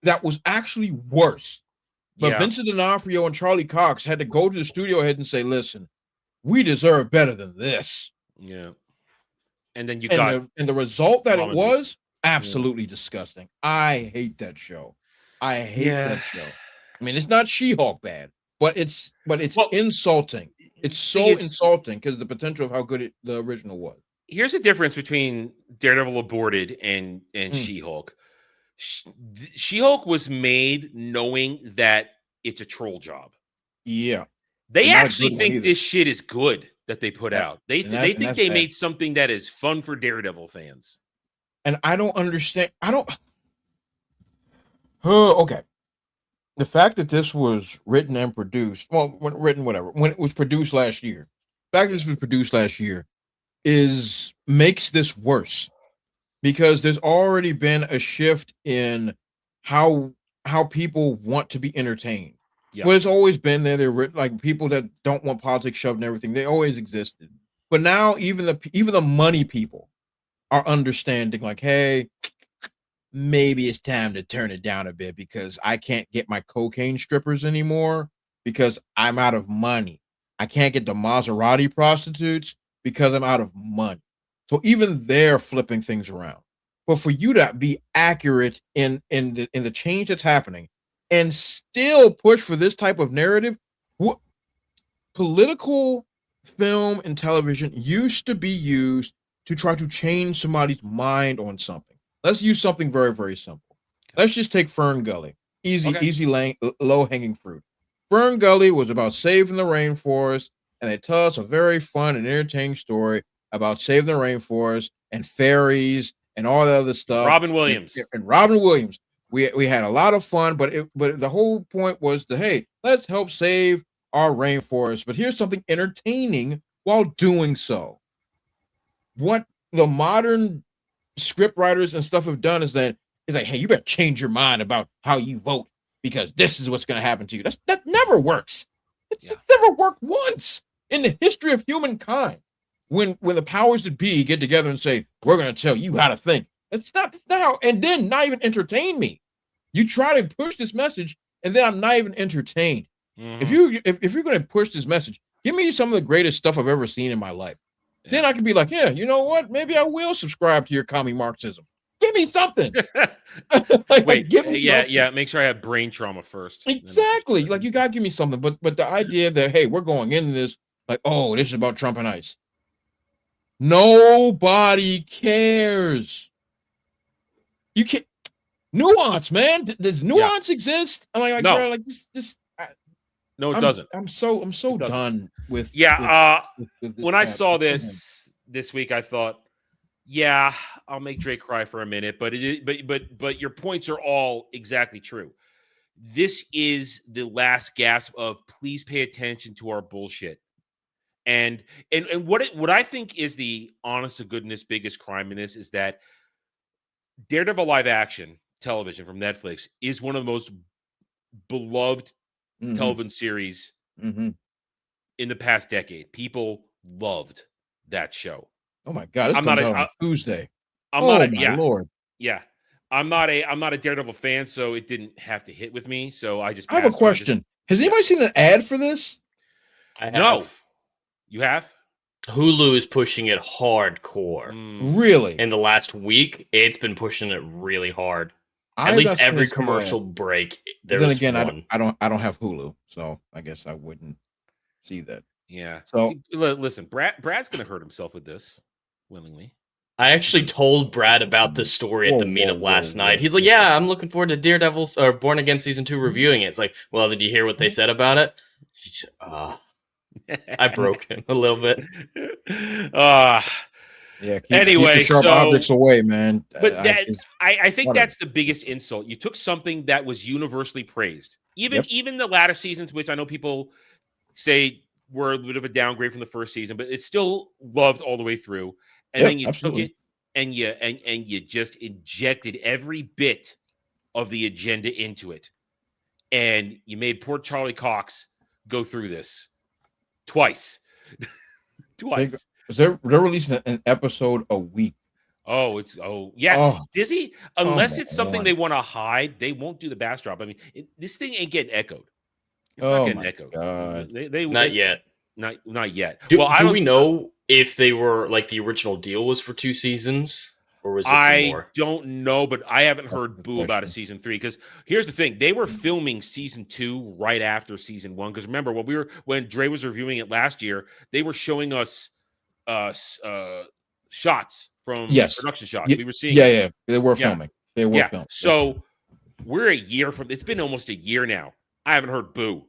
that was actually worse. But Vincent D'Onofrio and Charlie Cox had to go to the studio head and say, listen, we deserve better than this. Yeah. And then the result that it was absolutely disgusting. I hate that show. I mean, it's not She-Hulk bad. but it's Well, insulting. It's so thing is- insulting because the potential of how good the original was. Here's the difference between Daredevil Aborted and Mm. She-Hulk. She-Hulk was made knowing that it's a troll job. Yeah. They And not a actually good one think either. this shit is good that they put Yeah. out. They And that- they and think that's they bad. made something that is fun for Daredevil fans. And I don't understand. Okay. The fact that this was written and produced, when it was produced last year, the fact that this was produced last year makes this worse because there's already been a shift in how people want to be entertained. Yeah. Well, it's always been there. They're like people that don't want politics shoved in everything. They always existed. But now even the money people are understanding, like, hey, maybe it's time to turn it down a bit because I can't get my cocaine strippers anymore because I'm out of money. I can't get the Maserati prostitutes because I'm out of money. So even they're flipping things around. But for you to be accurate in the change that's happening and still push for this type of narrative, political film and television used to be used to try to change somebody's mind on something. Let's use something very, very simple. Let's just take Fern Gully. Easy, low-hanging fruit. Fern Gully was about saving the rainforest, and they tell us a very fun and entertaining story about saving the rainforest and fairies and all that other stuff. Robin Williams. And Robin Williams. We had a lot of fun, but the whole point was hey, let's help save our rainforest. But here's something entertaining while doing so. What the modern script writers and stuff have done is that it's like, hey, you better change your mind about how you vote because this is what's going to happen to you. That never works. It never worked once in the history of humankind. When the powers that be get together and say, we're going to tell you how to think. That's not how, and then not even entertain me. You try to push this message, and then I'm not even entertained. Mhm. If you're going to push this message, give me some of the greatest stuff I've ever seen in my life. Yeah. Then I can be like, yeah, you know what? Maybe I will subscribe to your commie Marxism. Give me something. Wait, give me something. yeah. Make sure I have brain trauma first. Exactly. Like you gotta give me something. But the idea that hey, we're going into this like, oh, this is about Trump and ICE. Nobody cares. You can't nuance, man. Does nuance exist? I'm like, No. bro, like this. No, it doesn't. I'm so It doesn't. done with. Yeah. with When I that. saw this week, I thought, yeah, I'll make Drake cry for a minute, but but your points are all exactly true. This is the last gasp of please pay attention to our bullshit. And what I think is the honest to goodness biggest crime in this is that Daredevil live action television from Netflix is one of the most beloved television series in the past decade. People loved that show. Oh my god! This I'm comes not out on Tuesday. Lord! Yeah. I'm not a Daredevil fan, so it didn't have to hit with me. So I just I have a passed on. question. Has anybody seen an ad for this? I have. No. You have? Hulu is pushing it hardcore. Really? In the last week, it's been pushing it really hard. I've At least not seen every this commercial ad. break, But there's then again, one. I don't have Hulu, so I guess I wouldn't see that. Yeah. So Listen, Brad's going to hurt himself with this willingly. I actually told Brad about this story at the meetup last night. He's like, "Yeah, I'm looking forward to Daredevil's or Born Again season 2 reviewing it." It's like, "Well, did you hear what they said about it?" I broke him a little bit. yeah. Anyway, keep the sharp objects away, man. But I think that's the biggest insult. You took something that was universally praised, even the latter seasons, which I know people say were a bit of a downgrade from the first season, but it's still loved all the way through. And then you took it and you just injected every bit of the agenda into it, and you made poor Charlie Cox go through this twice. They're releasing an episode a week. Dizzy. Unless it's something they want to hide, they won't do the bass drop. I mean, this thing ain't getting echoed. It's not getting echoed. God. Not yet. Not yet. Do we know if they were like the original deal was for 2 seasons, or was it for I more? don't know, but I haven't heard good boo about a question. season 3 because here's the thing: they were filming season 2 right after season 1. Because remember when Dre was reviewing it last year, they were showing us shots from production shots. We were seeing it. Yeah. They were filming. They were filming. So we're a year from. It's been almost a year now. I haven't heard boo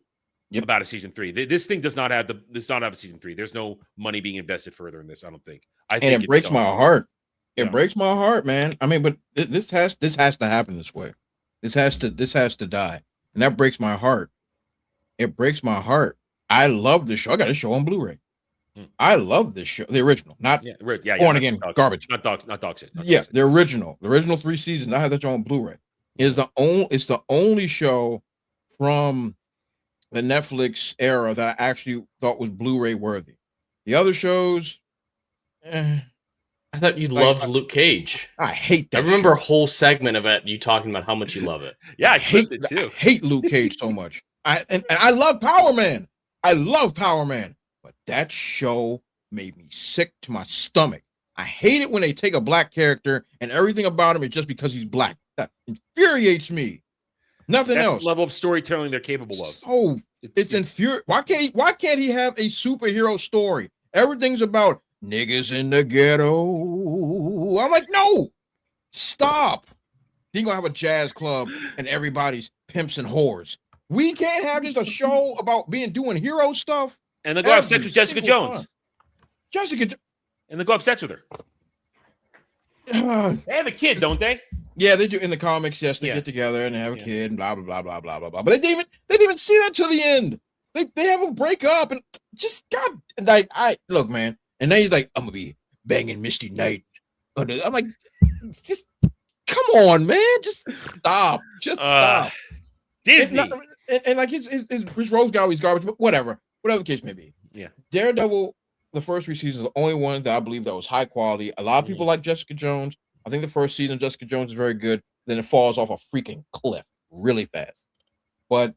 about a season 3. This thing does not have a season 3. There's no money being invested further in this. I don't think. I think it breaks my heart. It Yeah. breaks my heart, man. I mean, but this has to happen this way. This has to die, and that breaks my heart. It breaks my heart. I love this show. I got a show on Blu-ray. I love this show, the original, not born again garbage. Not dog shit. The original 3 seasons. I have that show on Blu-ray. It's the only show from the Netflix era that I actually thought was Blu-ray worthy. The other shows, I thought you loved Luke Cage. I hate that. I remember a whole segment of it, you talking about how much you love it. Yeah, I hate it too. I hate Luke Cage so much. And I love Power Man. I love Power Man. But that show made me sick to my stomach. I hate it when they take a black character and everything about him is just because he's black. That infuriates me. Nothing That's else. the level of storytelling they're capable of. So it's infuriating. Why can't he have a superhero story? Everything's about niggas in the ghetto. I'm like, no, stop. He's gonna have a jazz club and everybody's pimps and whores. We can't have just a show about doing hero stuff. And they'll go have sex with Jessica Jones. And they'll go have sex with her. They have a kid, don't they? Yeah, they do in the comics. Yes, they get together and they have a kid and blah blah blah blah blah blah blah. But they didn't even see that till the end. They have them break up and just God. And I look, man. And then he's like, I'm gonna be banging Misty Knight. I'm like, just come on, man. Just stop. Just stop. Disney. And like his Rose Gallery's garbage, but whatever the case may be. Yeah. Daredevil, the first 3 seasons, the only one that I believe that was high quality. A lot of people like Jessica Jones. I think the first season of Jessica Jones is very good. Then it falls off a freaking cliff really fast. But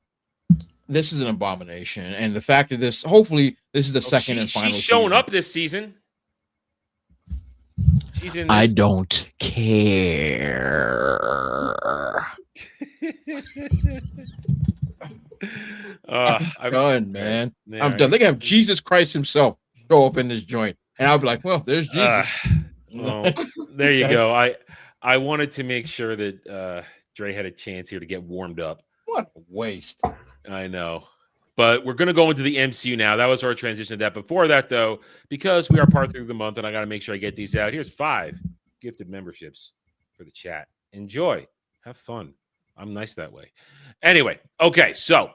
this is an abomination. And the fact of this, hopefully, this is the second and final. She's showing up this season. She's in this. I don't care. I'm done, man. I'm done. They can have Jesus Christ himself show up in this joint. And I'll be like, well, there's Jesus. Well, there you go. I wanted to make sure that Dre had a chance here to get warmed up. What a waste. I know. But we're going to go into the MCU now. That was our transition to that. Before that, though, because we are part through the month and I got to make sure I get these out, here's 5 gifted memberships for the chat. Enjoy. Have fun. I'm nice that way. Anyway, okay, so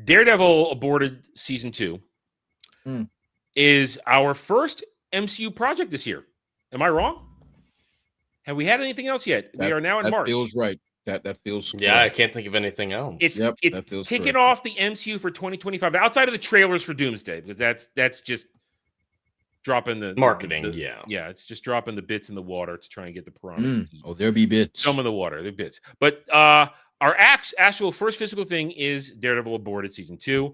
Daredevil aborted season 2 is our first MCU project this year. Am I wrong? Have we had anything else yet? We are now in March. That feels right. That feels yeah. correct. I can't think of anything else. It's kicking off the MCU for 2025 outside of the trailers for Doomsday, because that's just dropping the marketing. Yeah, it's just dropping the bits in the water to try and get the piranhas. Oh, there'll be bits. Some of the water, they're bits. But our actual first physical thing is Daredevil aborted season 2,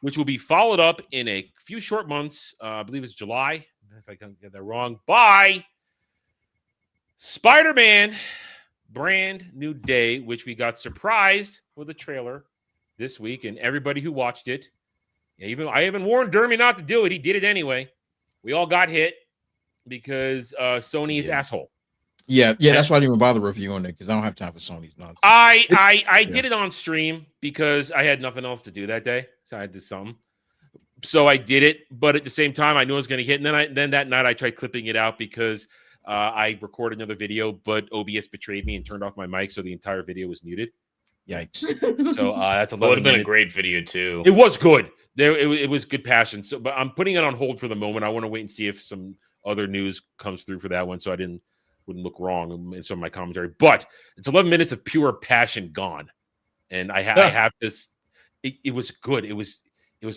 which will be followed up in a few short months. I believe it's July, if I can't get that wrong, by Spider-Man Brand New Day, which we got surprised with a trailer this week, and everybody who watched it, I even warned Dermy not to do it. He did it anyway. We all got hit because Sony is asshole. Yeah, that's why I didn't even bother reviewing it, because I don't have time for Sony's nonsense. I did it on stream because I had nothing else to do that day, so I had to do something. So I did it, but at the same time, I knew I was going to hit. And then that night, I tried clipping it out because I recorded another video, but OBS betrayed me and turned off my mic, so the entire video was muted. Yikes! So that's 11 would have been minutes. a great video too. It was good. It was good passion. So, but I'm putting it on hold for the moment. I want to wait and see if some other news comes through for that one, so I wouldn't look wrong in some of my commentary. But it's 11 minutes of pure passion gone, and I have this. It was good. It was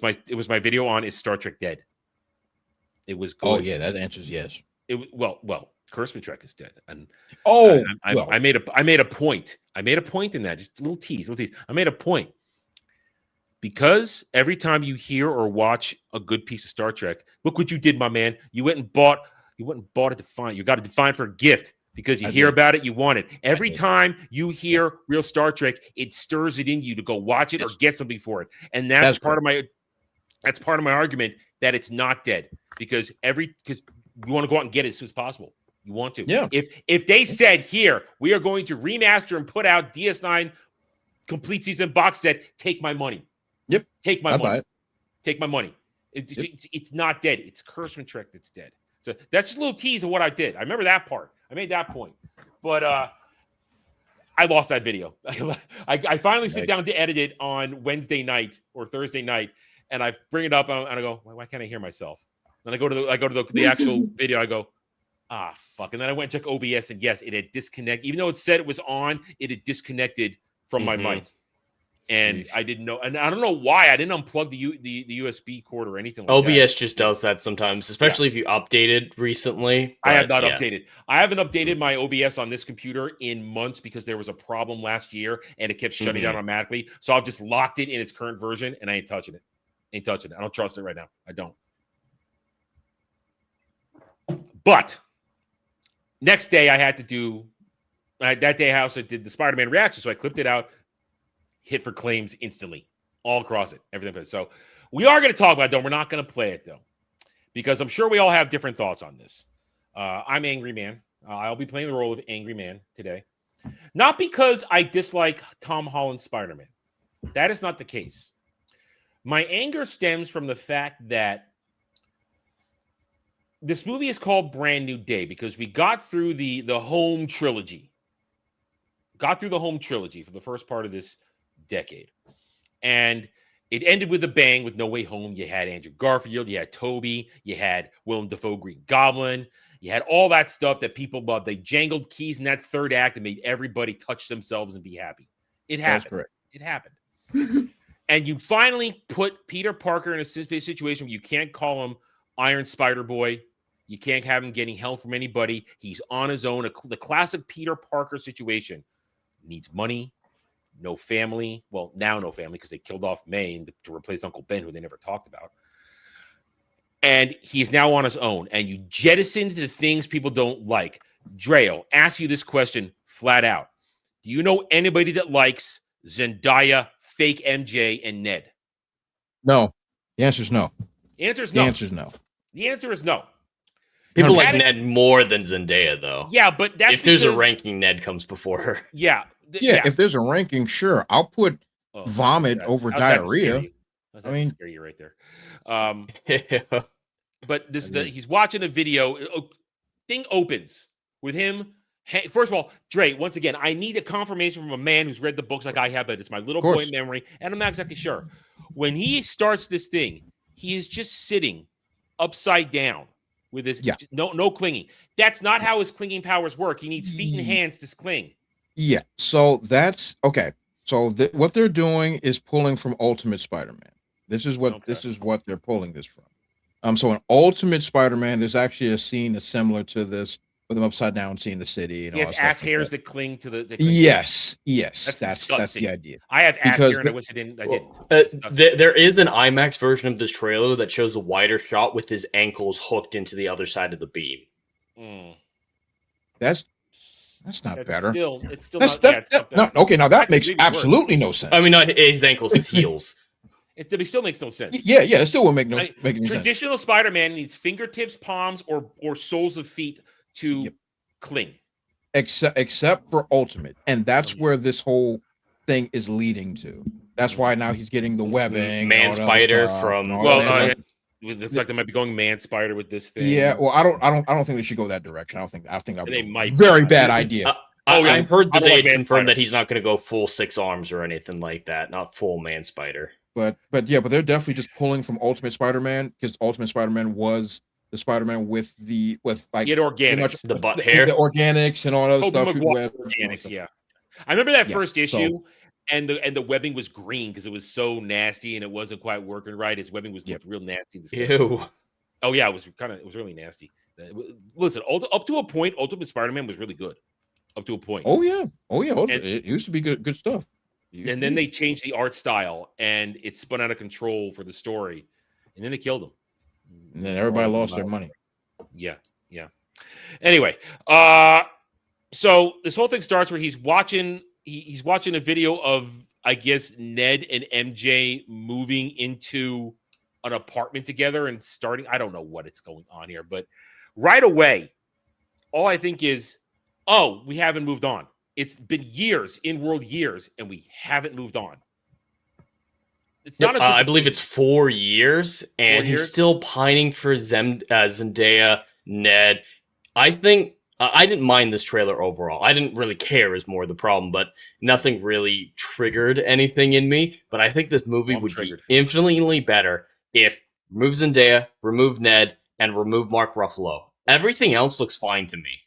my video on Is Star Trek Dead? It was good. Oh yeah, that answers yes. Well, Kurtzman Trek is dead, and I made a point. I made a point in that, just a little tease. I made a point because every time you hear or watch a good piece of Star Trek, look what you did, my man. You went and bought a Defiant. You got a Defiant for a gift because you hear about it, you want it. Every time you hear real Star Trek, it stirs it in you to go watch it or get something for it. And that's part of my argument that it's not dead because you want to go out and get it as soon as possible. You want to. Yeah. If they said, here, we are going to remaster and put out DS9 complete season box set, take my money. Yep. Take my I'd money. buy it. Take my money. It's not dead. It's Kurtzman Trek that's dead. So that's just a little tease of what I did. I remember that part. I made that point. But I lost that video. I finally sit down to edit it on Wednesday night or Thursday night, and I bring it up and I go, why can't I hear myself? Then I go to the actual video. I go, fuck. And then I went and checked OBS, and yes, it had disconnected. Even though it said it was on, it had disconnected from my mic. And I didn't know, and I don't know why I didn't unplug the USB cord or anything like that. OBS just does that sometimes, especially if you updated recently. I have not updated. I haven't updated my OBS on this computer in months because there was a problem last year and it kept shutting down automatically. So I've just locked it in its current version and I ain't touching it. I don't trust it right now. I don't. But next day I had to do that day I also did the Spider-Man reaction. So I clipped it out. Hit for claims instantly, all across it, everything. So we are going to talk about it, though. We're not going to play it, though, because I'm sure we all have different thoughts on this. I'm Angry Man. I'll be playing the role of Angry Man today. Not because I dislike Tom Holland's Spider-Man. That is not the case. My anger stems from the fact that this movie is called Brand New Day because we got through the home trilogy. Got through the home trilogy for the first part of this decade. And it ended with a bang with No Way Home. You had Andrew Garfield, you had Toby, you had Willem Dafoe Green Goblin, you had all that stuff that people loved. They jangled keys in that third act and made everybody touch themselves and be happy. It happened. That's correct. It happened. And you finally put Peter Parker in a situation where you can't call him Iron Spider Boy. You can't have him getting help from anybody. He's on his own. The classic Peter Parker situation. Needs money. No family. Well, now no family because they killed off May to replace Uncle Ben, who they never talked about. And he's now on his own. And you jettisoned the things people don't like. Dre, ask you this question flat out. Do you know anybody that likes Zendaya, fake MJ, and Ned? No. The answer is no. The answer is no. The answer is no. The answer is no. People like Ned more than Zendaya, though. Yeah, but that's if there's a ranking, Ned comes before her. Yeah. Yeah, if there's a ranking, sure. I'll put vomit over diarrhea. I mean, scare you right there. But he's watching a video. Thing opens with him. First of all, Dre, once again, I need a confirmation from a man who's read the books like I have, but it's my little boy memory, and I'm not exactly sure. When he starts this thing, he is just sitting upside down with his no clinging. That's not how his clinging powers work. He needs feet and hands to cling. Yeah, so that's okay. So what they're doing is pulling from Ultimate Spider-Man. This is what they're pulling this from. So in Ultimate Spider-Man, there's actually a scene that's similar to this with him upside down seeing the city. And he has all ass hairs that cling to the. Yes. That's the idea. I have ass hair, and I wish I didn't. There is an IMAX version of this trailer that shows a wider shot with his ankles hooked into the other side of the beam. That's not better. It's still not better. No, okay, now that makes absolutely no sense. I mean, not his ankles, his heels. It still makes no sense. Yeah, it still won't make any sense. Traditional Spider-Man needs fingertips, palms, or soles of feet to cling. Except for Ultimate, and that's where this whole thing is leading to. That's why now he's getting the webbing, Man Spider from. It looks like they might be going Man Spider with this thing. Yeah, well, I don't think they should go that direction. I think they might. Very bad idea. I heard that they confirmed that he's not going to go full 6 arms or anything like that, not full Man Spider. But they're definitely just pulling from Ultimate Spider-Man because Ultimate Spider-Man was the Spider-Man with he had organics, the butt hair, the organics, and all that stuff. Organics, yeah. I remember that first issue. And the webbing was green because it was so nasty and it wasn't quite working right. His webbing was real nasty. Ew. Oh yeah, it was really nasty. Listen, up to a point, Ultimate Spider-Man was really good. Up to a point. Oh yeah. It used to be good stuff. And then they changed the art style, and it spun out of control for the story. And then they killed him. And then everybody lost their money. Yeah. Anyway, so this whole thing starts where he's watching a video of, I guess, Ned and MJ moving into an apartment together and starting. I don't know what it's going on here, but right away, all I think is, oh, we haven't moved on. It's been years, in-world years, and we haven't moved on. It's not. I believe it's 4 years, and 4 years? he's still pining for Zendaya, Ned. I think I didn't mind this trailer overall. I didn't really care is more the problem, but nothing really triggered anything in me. But I think this movie would be infinitely better if remove Zendaya, remove Ned, and remove Mark Ruffalo. Everything else looks fine to me.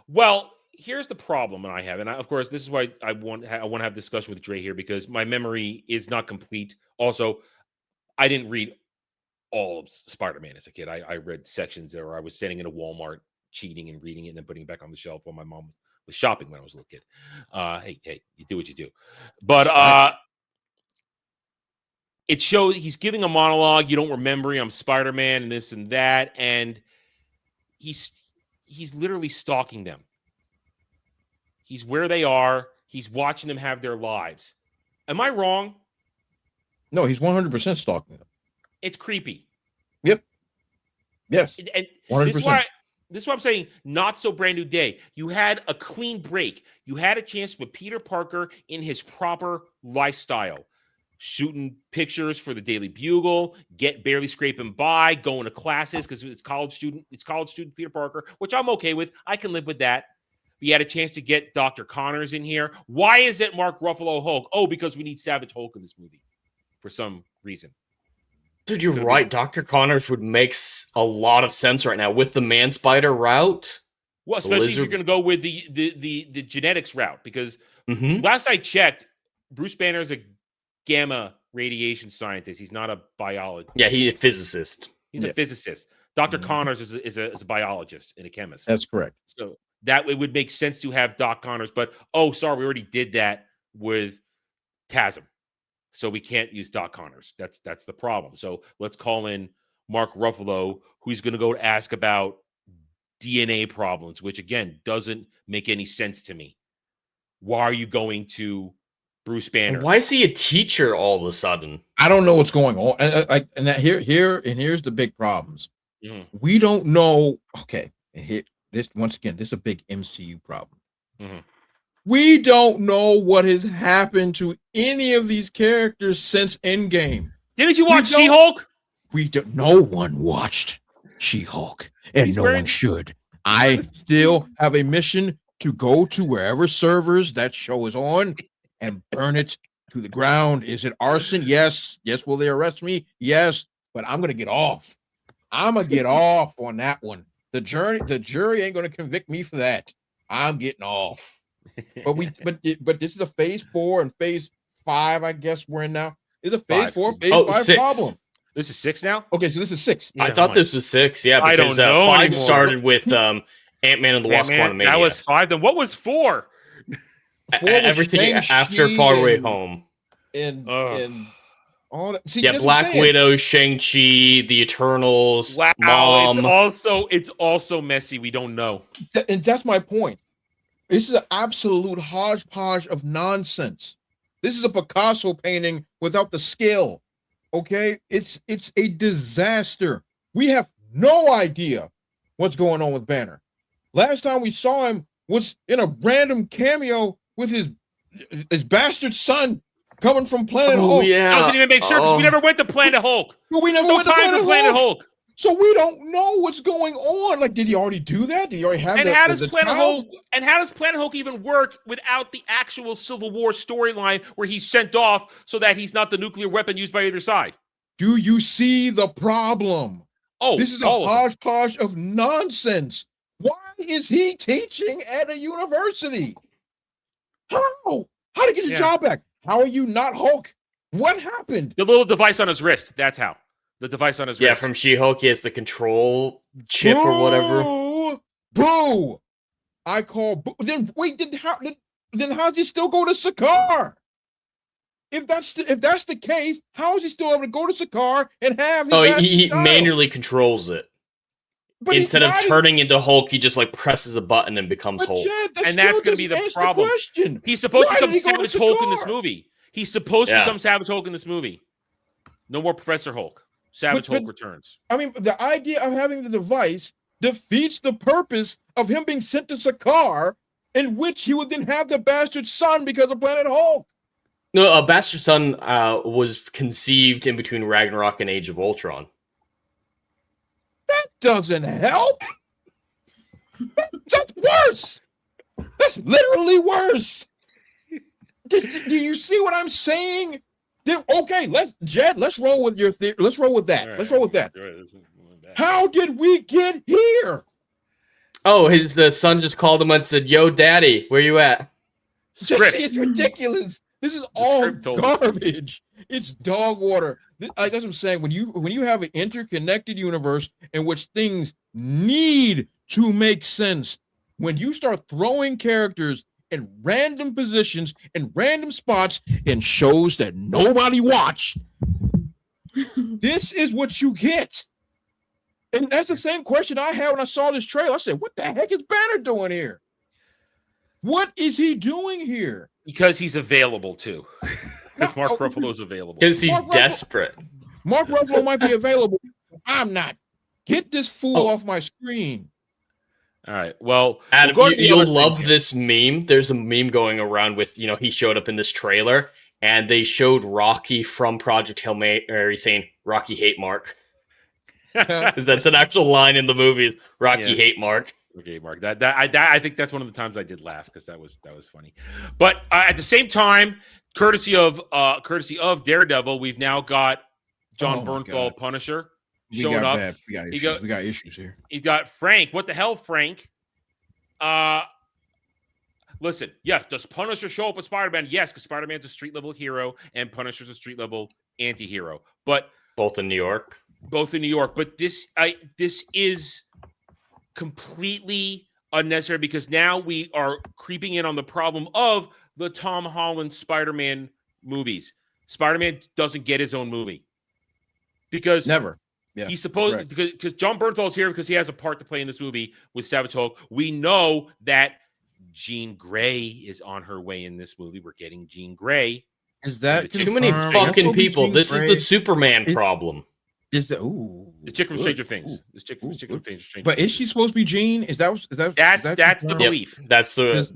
Well, here's the problem that I have, and of course, this is why I want to have a discussion with Dre here, because my memory is not complete. Also, I didn't read all of Spider-Man as a kid. I read sections, or I was standing in a Walmart cheating and reading it and then putting it back on the shelf while my mom was shopping when I was a little kid. Hey, you do what you do. But it shows he's giving a monologue. You don't remember I'm Spider-Man and this and that, and he's literally stalking them. He's where they are. He's watching them have their lives. Am I wrong? No, he's 100% stalking them. It's creepy. Yep. Yes. And 100%. this is why I'm saying not so brand new day. You had a clean break. You had a chance with Peter Parker in his proper lifestyle. Shooting pictures for the Daily Bugle, barely scraping by, going to classes because it's college student Peter Parker, which I'm okay with. I can live with that. We had a chance to get Dr. Connors in here. Why is it Mark Ruffalo Hulk? Oh, because we need Savage Hulk in this movie for some reason. Dude, you're right. Dr. Connors would make a lot of sense right now with the Man Spider route. Well, especially if you're going to go with the genetics route, because last I checked, Bruce Banner is a gamma radiation scientist. He's not a biologist. Yeah, he's a physicist. He's a physicist. Dr. Connors is a biologist and a chemist. That's correct. So that it would make sense to have Doc Connors, but sorry, we already did that with TASM. So we can't use Doc Connors. That's the problem. So let's call in Mark Ruffalo, who's going to go to ask about DNA problems, which again doesn't make any sense to me. Why are you going to Bruce Banner? Why is he a teacher all of a sudden? I don't know what's going on. And here's the big problems. We don't know. Okay, this once again, this is a big MCU problem. We don't know what has happened to any of these characters since Endgame. Didn't you watch She-Hulk? We don't. No one watched She-Hulk, and no one should. I still have a mission to go to wherever servers that show is on and burn it to the ground. Is it arson? Yes. Yes. Will they arrest me? Yes. But I'm gonna get off. I'm gonna get off on that one. The jury ain't gonna convict me for that. I'm getting off. But this is a phase 4 and phase 5, I guess we're in now. Is a phase 4, phase 5 6. problem. This is 6 now? Okay, so this is 6. I thought this was 6, yeah, because I don't know 5 anymore. started with Ant-Man and the Wasp: Quantumania. That was 5. Then what was 4? Everything after Far Away Home. And all that. See, yeah, Black Widow, Shang-Chi, the Eternals, wow, Mom. It's also messy. We don't know. And that's my point. This is an absolute hodgepodge of nonsense. This is a Picasso painting without the skill. Okay? It's a disaster. We have no idea what's going on with Banner. Last time we saw him was in a random cameo with his bastard son coming from Planet Hulk. Yeah. Doesn't even make sure because we never went to Planet Hulk. Well, we never no went to time for Planet Hulk. So we don't know what's going on. Like, did he already do that? Did he already have and that? How does Planet Hulk even work without the actual Civil War storyline where he's sent off so that he's not the nuclear weapon used by either side? Do you see the problem? Oh, this is a hodgepodge of nonsense. Why is he teaching at a university? How? How to get your job back? How are you not Hulk? What happened? The little device on his wrist. That's how. The device on his wrist. Yeah, from She-Hulk, he has the control chip or whatever. Boo! I call. Then wait. Then how does he still go to Sakaar? if that's the case, how is he still able to go to Sakaar and have his Oh, bastard he style? manually controls it. But Instead of why did- turning into Hulk, he just like presses a button and becomes but Hulk. Jed, that And still that's going to be doesn't the answer problem. question. He's supposed Why to did become he go to Savage Hulk in this Sakaar? movie. He's supposed to Yeah. become Savage Hulk in this movie. No more Professor Hulk. Savage But- Hulk returns. I mean, the idea of having the device defeats the purpose of him being sent to Sakaar, in which he would then have the bastard son because of Planet Hulk. No, Bastard Son was conceived in between Ragnarok and Age of Ultron. That doesn't help. That's worse. That's literally worse. Do you see what I'm saying? Okay, let's roll with your theory. Let's roll with that. Let's roll with that. How did we get here? Oh, his son just called him and said, "Yo, Daddy, where you at?" Script. It's ridiculous. This is all script told us. garbage. It's dog water. That's what I'm saying. When you have an interconnected universe in which things need to make sense, when you start throwing characters in random positions in random spots in shows that nobody watched, this is what you get. And that's the same question I had when I saw this trailer. I said, "What the heck is Banner doing here? What is he doing here?" Because he's available too. Because Mark No. Ruffalo's available. Because he's Mark Ruffalo- desperate. Mark Ruffalo might be available. I'm not. Get this fool off my screen. All right. Well, Adam, we'll go to the you'll other thing love here. this meme. There's a meme going around with, he showed up in this trailer and they showed Rocky from Project Hail Mary saying, "Rocky hate Mark." Because that's an actual line in the movie is Rocky Yeah. hate Mark. Okay, Mark. I think that's one of the times I did laugh because that was funny. But at the same time, courtesy of Daredevil, we've now got John Oh my Bernthal, God. Punisher, We showing up. We got He issues. go- We got issues here. You got Frank. What the hell, Frank? Listen, yes, does Punisher show up with Spider-Man? Yes, because Spider-Man's a street-level hero and Punisher's a street-level anti-hero. But Both in New York. both in New York. But this is completely unnecessary because now we are creeping in on the problem of the Tom Holland Spider-Man movies. Spider-Man doesn't get his own movie because Never. Yeah. he's supposed correct. because John Bernthal's here because he has a part to play in this movie with Savage Hulk. We know that Jean Grey is on her way in this movie. We're getting Jean Grey. Is that Too many confirmed? fucking That's what people. Jean This is Grey- the Superman Is- problem. Is that ooh? The chick from good. Stranger Things. Ooh. This chick from Ooh, Stranger good. Things. But is she supposed to be Jean? Is that That's the confirmed? belief. That's the. Is-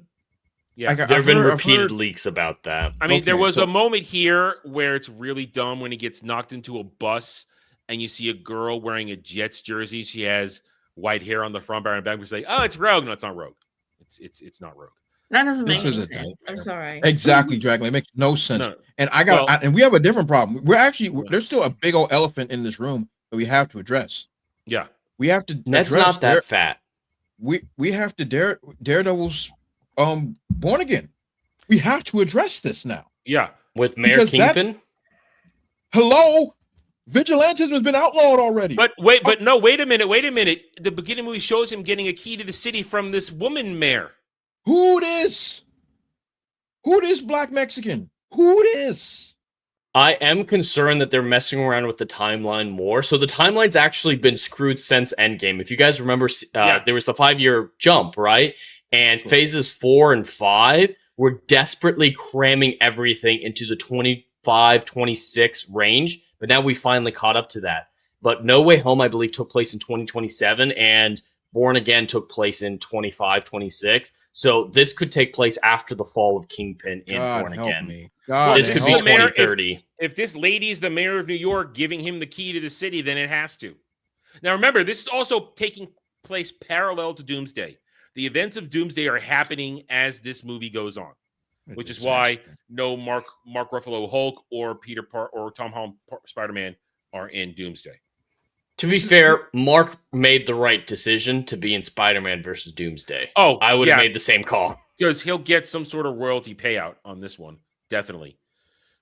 Yeah. There have been I've repeated heard- leaks about that. I mean, there Okay, was so- a moment here where it's really dumb when he gets knocked into a bus and you see a girl wearing a Jets jersey. She has white hair on the front bar and back. We say, "Oh, it's Rogue." No, it's not Rogue. It's not Rogue. That doesn't This make is any a sense. I'm nightmare. sorry. Exactly, Dragon. It makes no sense. No. And Well- and we have a different problem. There's still a big old elephant in this room that we have to address. Yeah. We have to. Ned's address not that fat. we have to Daredevil's Born Again. We have to address this now. Yeah. With Mayor Because that- Kingpin? Hello, vigilantism has been outlawed already. But no, wait a minute. The beginning movie shows him getting a key to the city from this woman mayor. Who this? Who this black Mexican? Who this? I am concerned that they're messing around with the timeline more. So the timeline's actually been screwed since Endgame. If you guys remember, there was the 5-year jump, right? And phases 4 and 5 were desperately cramming everything into the 25, 26 range. But now we finally caught up to that. But No Way Home, I believe, took place in 2027, and Born Again took place in 25, 26. So this could take place after the fall of Kingpin in God Born help Again. me. God This could be help me. 2030. If this lady's the mayor of New York giving him the key to the city, then it has to. Now remember, this is also taking place parallel to Doomsday. The events of Doomsday are happening as this movie goes on, which is why no Mark Ruffalo Hulk or or Tom Holland Spider-Man are in Doomsday. To be fair, Mark made the right decision to be in Spider-Man versus Doomsday. Oh, I would yeah. have made the same call. Because he'll get some sort of royalty payout on this one, definitely.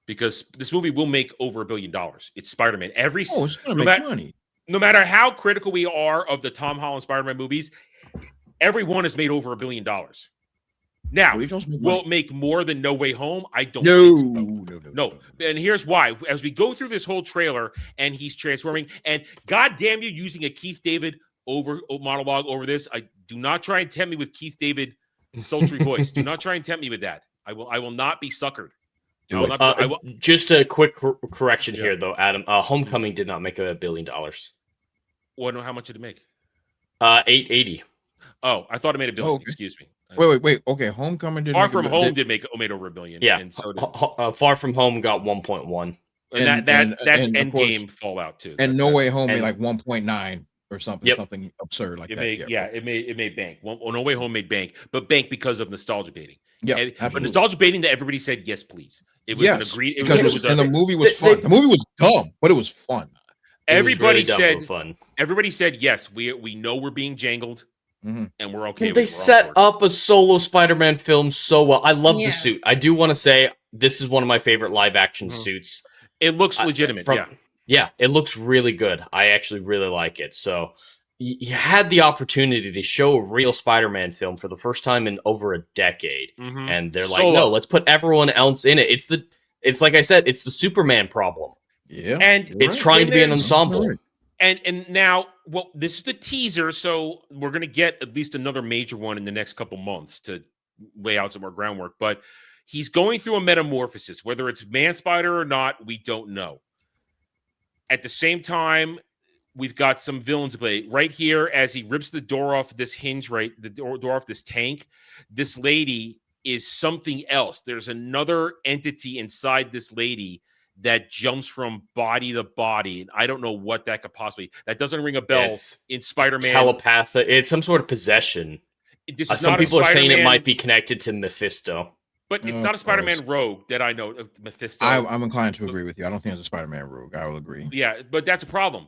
Because this movie will make over $1 billion. It's Spider-Man. It's gonna no make mat- money. No matter how critical we are of the Tom Holland Spider-Man movies, every one has made over $1 billion. Now, Originals make will money. it make more than No Way Home? I don't No, think so. No. And here's why. As we go through this whole trailer and he's transforming, and God damn you, using a Keith David monologue over this. I do not try and tempt me with Keith David sultry voice. Do not try and tempt me with that. I will not be suckered. Just a quick correction here, though, Adam. Homecoming did not make $1 billion. Well, how much did it make? 880. Oh, I thought it made $1 billion. Okay. Excuse me. Wait. Okay, Homecoming did. Far From Home made over $1 billion. Yeah, and so did Far From Home got 1.1. And that's and Endgame Fallout too. And No Way Home made like 1.9 or something, Yep. something absurd like it that. made, it made bank. No Way Home made bank, but bank because of nostalgia baiting. Yeah, but nostalgia baiting that everybody said yes, please. It was an agreed. And the movie was fun. The movie was dumb, but it was fun. Everybody It was really dumb said but fun. Everybody said yes. We know we're being jangled, and we're okay. And they set up a solo Spider-Man film so well. I love the suit. I do want to say this is one of my favorite live-action suits. It looks legitimate. Yeah, it looks really good. I actually really like it. So you had the opportunity to show a real Spider-Man film for the first time in over a decade, and they're like, "No, let's put everyone else in it." It's like I said, it's the Superman problem. Yeah, and it's trying to be an ensemble. And now, well, this is the teaser, so we're gonna get at least another major one in the next couple months to lay out some more groundwork. But he's going through a metamorphosis, whether it's Man Spider or not, we don't know. At the same time, we've got some villains play right here as he rips the door off this hinge, the door off this tank. This lady is something else. There's another entity inside this lady that jumps from body to body. And I don't know what that could possibly. That doesn't ring a bell in Spider-Man. Telepathic. It's some sort of possession. Some people are saying it might be connected to Mephisto. But it's not a Spider-Man rogue that I know of Mephisto. I'm inclined to agree with you. I don't think it's a Spider-Man rogue. I will agree. Yeah, but that's a problem.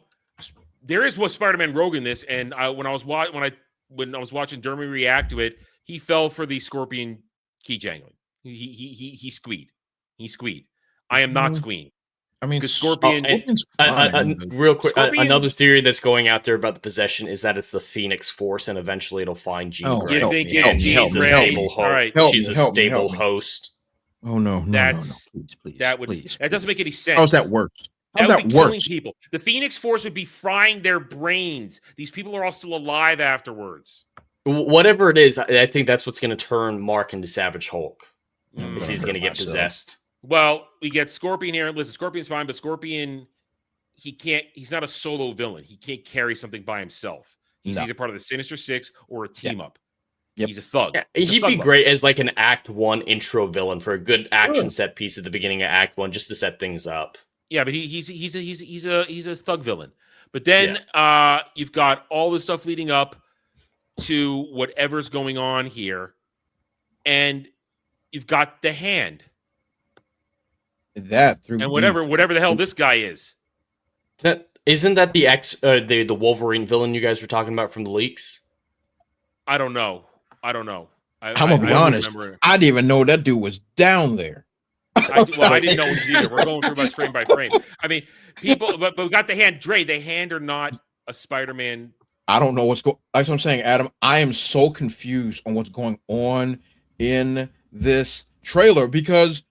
There is what Spider-Man rogue in this, and when I was watching Jeremy react to it, he fell for the Scorpion key jangling. He squeed. He squeed. I am not squeeing. I mean, because Scorpion. Real quick, another theory that's going out there about the possession is that it's the Phoenix Force, and eventually it'll find Jean Grey. You think it's She's a stable host. All right. She's a stable host. Oh no, please, that doesn't make any sense. How's that work? How's that would be work? killing people. The Phoenix Force would be frying their brains. These people are all still alive afterwards. Whatever it is, I think that's what's going to turn Mark into Savage Hulk. Is he's going to get possessed. Well, we get Scorpion here. Listen, Scorpion's fine, but Scorpion, he's not a solo villain. He can't carry something by himself. He's either part of the Sinister Six or a team up. Yep. He's a thug. Yeah, he'd be great as like an Act 1 intro villain for a good action set piece at the beginning of Act 1 just to set things up. Yeah, but he's a thug villain. But then you've got all this stuff leading up to whatever's going on here, and you've got the Hand. And whatever the hell this guy is. Isn't that the Wolverine villain you guys were talking about from the leaks? I don't know. I'm gonna be honest. I didn't even know that dude was down there. I didn't know it either. We're going through much frame by frame. I mean, people, but we got the Hand. Dre, the Hand are not a Spider-Man. I don't know what's going. That's what I'm saying, Adam. I am so confused on what's going on in this trailer because.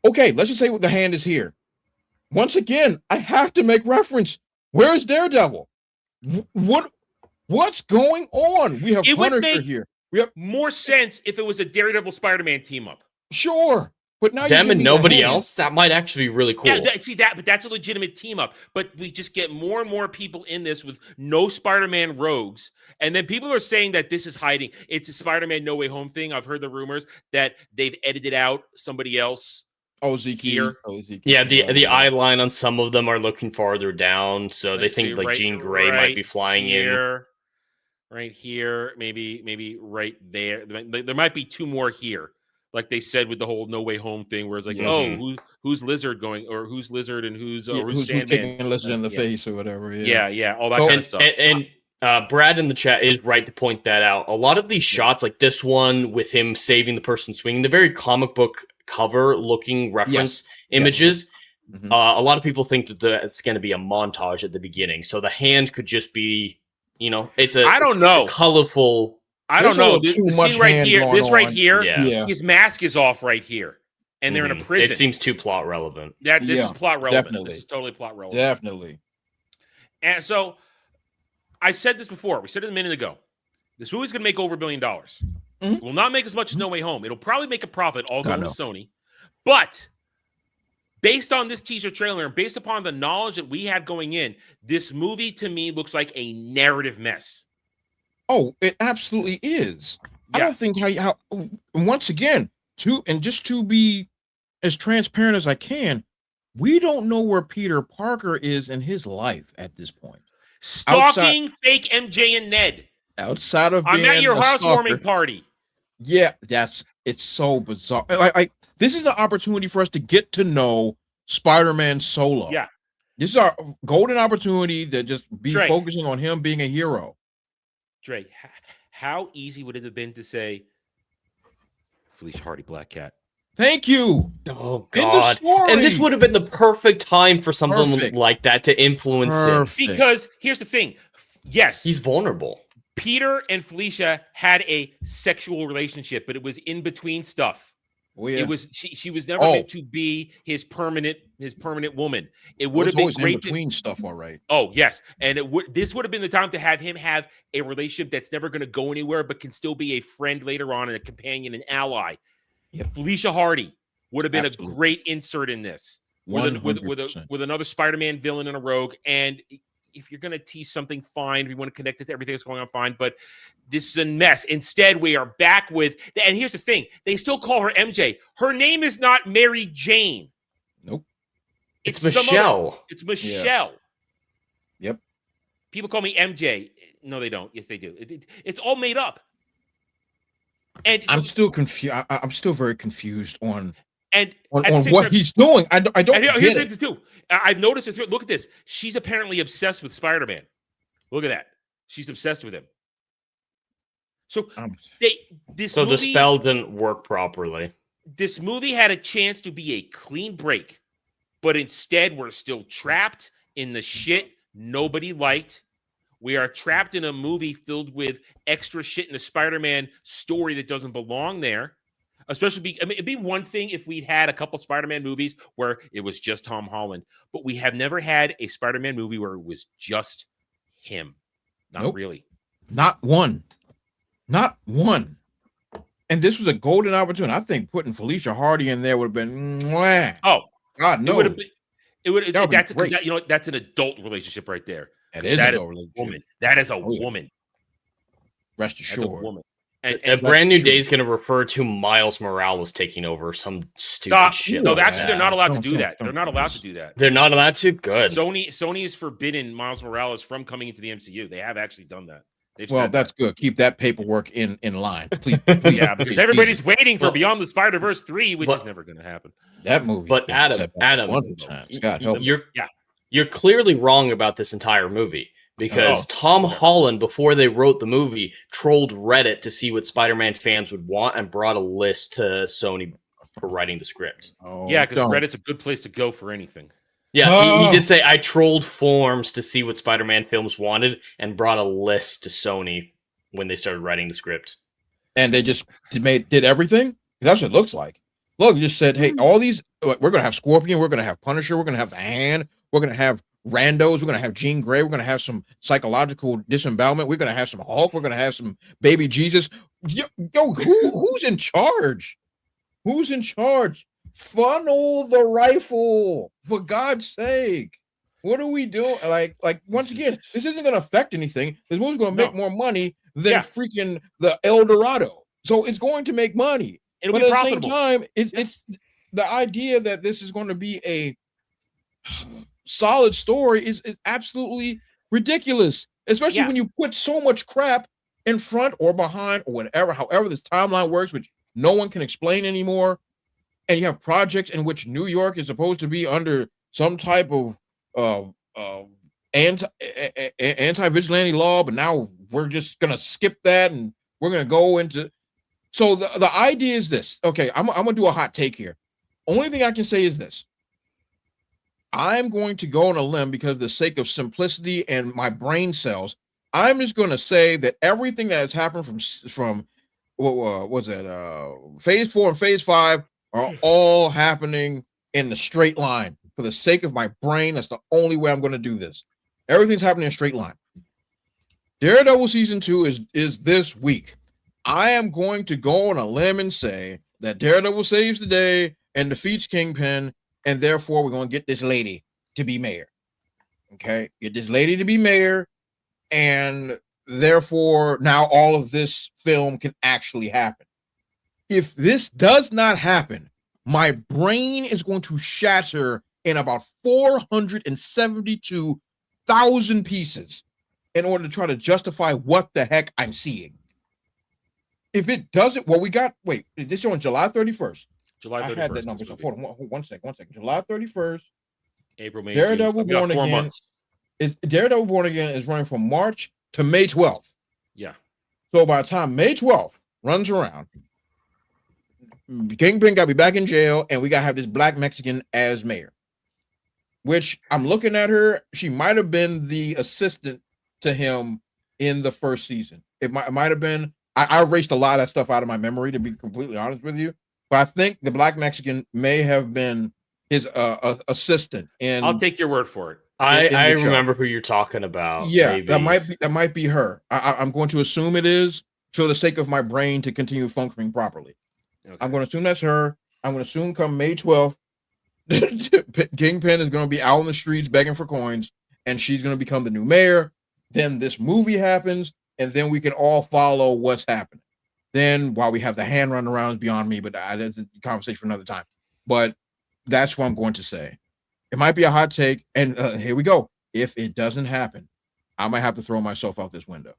Okay, let's just say the Hand is here. Once again, I have to make reference. Where is Daredevil? What's going on? We have Punisher here. We have more sense if it was a Daredevil Spider-Man team up. Sure, but now them and nobody else. That might actually be really cool. Yeah, but that's a legitimate team up. But we just get more and more people in this with no Spider-Man rogues, and then people are saying that this is hiding. It's a Spider-Man No Way Home thing. I've heard the rumors that they've edited out somebody else. Zeke here. Yeah, the eye line on some of them are looking farther down, so they think like Jean Grey might be flying in. Right here, maybe right there. There might be two more here, like they said with the whole No Way Home thing, where it's like, who's Lizard going, or who's Lizard and who's Sandman kicking Lizard in the face or whatever. Yeah, all that kind of stuff. And Brad in the chat is right to point that out. A lot of these shots, like this one with him saving the person swinging, the very comic book cover looking reference images. A lot of people think that it's going to be a montage at the beginning, so the Hand could just be, it's a I don't know colorful I There's don't a know. little too The much scene right hand here, going this right on. here, Yeah. his mask is off right here, and they're in a Mhm. prison. It seems too plot relevant. This Yeah, is plot relevant. definitely. This is totally plot relevant. Definitely. And so, I've said this before. We said it a minute ago. This movie's going to make over $1 billion. It will not make as much as No Way Home. It'll probably make a profit, all going to Sony. But based on this teaser trailer and based upon the knowledge that we had going in, this movie to me looks like a narrative mess. Oh, it absolutely is. I Yeah. don't think how once again, to be as transparent as I can, we don't know where Peter Parker is in his life at this point. Stalking fake MJ and Ned. Outside of I'm being at your a housewarming stalker. party. Yeah, it's so bizarre. Like this is the opportunity for us to get to know Spider-Man Solo. Yeah. This is our golden opportunity to just be Dre. focusing on him being a hero. Dre, how easy would it have been to say Felicia Hardy, Black Cat? Thank you. Oh In the God! story. And this would have been the perfect time for something Perfect. like that to influence him. Because here's the thing. Yes, He's vulnerable. Peter and Felicia had a sexual relationship, but it was in between stuff. Oh, yeah. It was she was never meant to be his permanent woman. It would have been always great in between stuff, all right. Oh, yes. And this would have been the time to have him have a relationship that's never going to go anywhere, but can still be a friend later on and a companion and ally. Yep. Felicia Hardy would have been Absolutely. a great insert in this with 100%. another Spider-Man villain and a rogue. And if you're going to tease something, fine. If you want to connect it to everything that's going on, fine. But this is a mess. Instead, we are back with, and here's the thing. They still call her MJ. Her name is not Mary Jane. Nope. It's some Michelle. other- it's Michelle. Yep. People call me MJ. No, they don't. Yes, they do. It's all made up. And I'm still confused. I'm still very confused on and on at the same what time- he's doing. I don't and here's get the it. thing too. I've noticed it. Look at this. She's apparently obsessed with Spider-Man. Look at that. She's obsessed with him. So this So movie, the spell didn't work properly. this movie had a chance to be a clean break, but instead we're still trapped in the shit nobody liked. We are trapped in a movie filled with extra shit in the Spider-Man story that doesn't belong there. Especially, it'd be one thing if we'd had a couple Spider-Man movies where it was just Tom Holland, but we have never had a Spider-Man movie where it was just him. Not really. Not one. Not one. And this was a golden opportunity. I think putting Felicia Hardy in there would have been mwah. Oh, God it knows. would have been. It would. That would be That's because great. that's an adult relationship right there. That is That an is adult a relationship. woman. That is a Oh, yeah. woman. Rest That's assured. a woman. And A brand new day is going to refer to Miles Morales taking over some stupid stop. shit. No, like actually, they're that. not allowed to Don't- do don't- that. They're don't not do allowed this. to do that. They're not allowed to. Good. Sony has forbidden Miles Morales from coming into the MCU. They have actually done that. They've Well, said that's good. Keep that paperwork in line. Please, that. please, Yeah, because please, everybody's please. waiting for Well, Beyond the Spider-Verse 3, which but- is never going to happen. That movie. But Adam, God help me. you're clearly wrong about this entire movie because Oh, Tom Holland, before they wrote the movie, trolled Reddit to see what Spider-Man fans would want and brought a list to Sony for writing the script. Oh, Yeah, because don't. Reddit's a good place to go for anything. Yeah, he Oh. did say I trolled forums to see what Spider-Man films wanted and brought a list to Sony when they started writing the script. And they just did everything. That's what it looks like. Look, you just said, hey, all these. We're gonna have Scorpion. We're gonna have Punisher. We're gonna have the Hand. We're gonna have randos. We're gonna have Jean Grey. We're gonna have some psychological disembowelment. We're gonna have some Hulk. We're gonna have some baby Jesus. Yo, who's in charge? Who's in charge? Funnel the rifle, for God's sake. What are we doing? Like once again, this isn't gonna affect anything. This movie's gonna make more money than freaking the El Dorado. So it's going to make money. It'll but be at profitable. the same time, it's the idea that this is going to be a solid story is absolutely ridiculous, especially when you put so much crap in front or behind or whatever, however this timeline works, which no one can explain anymore. And you have projects in which New York is supposed to be under some type of anti-vigilante law, but now we're just gonna skip that and we're gonna go into. So the idea is this. Okay, I'm gonna do a hot take here. Only thing I can say is this. I'm going to go on a limb because of the sake of simplicity and my brain cells. I'm just going to say that everything that has happened from what was that? Phase 4 and Phase 5 are all happening in the straight line. For the sake of my brain, that's the only way I'm going to do this. Everything's happening in a straight line. Daredevil season 2 is this week. I am going to go on a limb and say that Daredevil saves the day and defeats Kingpin, and therefore we're going to get this lady to be mayor. Okay, get this lady to be mayor, and therefore now all of this film can actually happen. If this does not happen, my brain is going to shatter in about 472,000 pieces in order to try to justify what the heck I'm seeing. If it doesn't, well, this is on July 31st. July 31st. I had that number. So hold on, one second. July 31st. April, May, Daredevil June. Born 4 Again. months. Daredevil Born Again is running from March to May 12th. Yeah. So by the time May 12th runs around, Kingpin got to be back in jail, and we got to have this black Mexican as mayor. Which I'm looking at her. She might have been the assistant to him in the first season. It might have been. I erased a lot of that stuff out of my memory, to be completely honest with you. But I think the black Mexican may have been his assistant. And I'll take your word for it. I remember who you're talking about. Yeah, maybe. that might be her. I'm going to assume it is for the sake of my brain to continue functioning properly. Okay. I'm going to assume that's her. I'm going to assume come May 12th, Kingpin is going to be out on the streets begging for coins, and she's going to become the new mayor. Then this movie happens, and then we can all follow what's happening. Then while we have the hand running around is beyond me, but that's a conversation for another time. But that's what I'm going to say. It might be a hot take, and here we go. If it doesn't happen, I might have to throw myself out this window.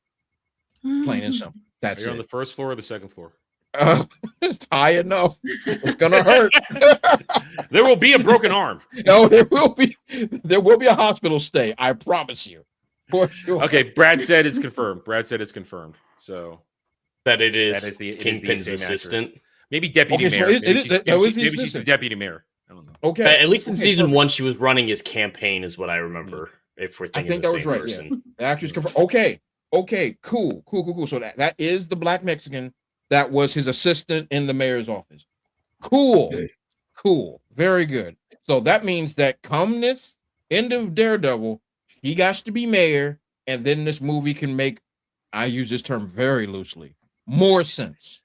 Plain and simple. That's Are you on the first floor or the second floor? It's high enough. It's gonna hurt. There will be a broken arm. No, there will be a hospital stay. I promise you, for sure. Okay, Brad said it's confirmed. So that it is the Kingpin's assistant. Maybe deputy mayor. Maybe she's the deputy mayor. I don't know. Okay. At least in season 1, she was running his campaign, is what I remember. If we're thinking, I think that was right. Yeah. The actress confirmed. Okay. Cool. So that is the black Mexican that was his assistant in the mayor's office. Cool. Very good. So that means that come this end of Daredevil, he got to be mayor, and then this movie can make, I use this term very loosely, more sense.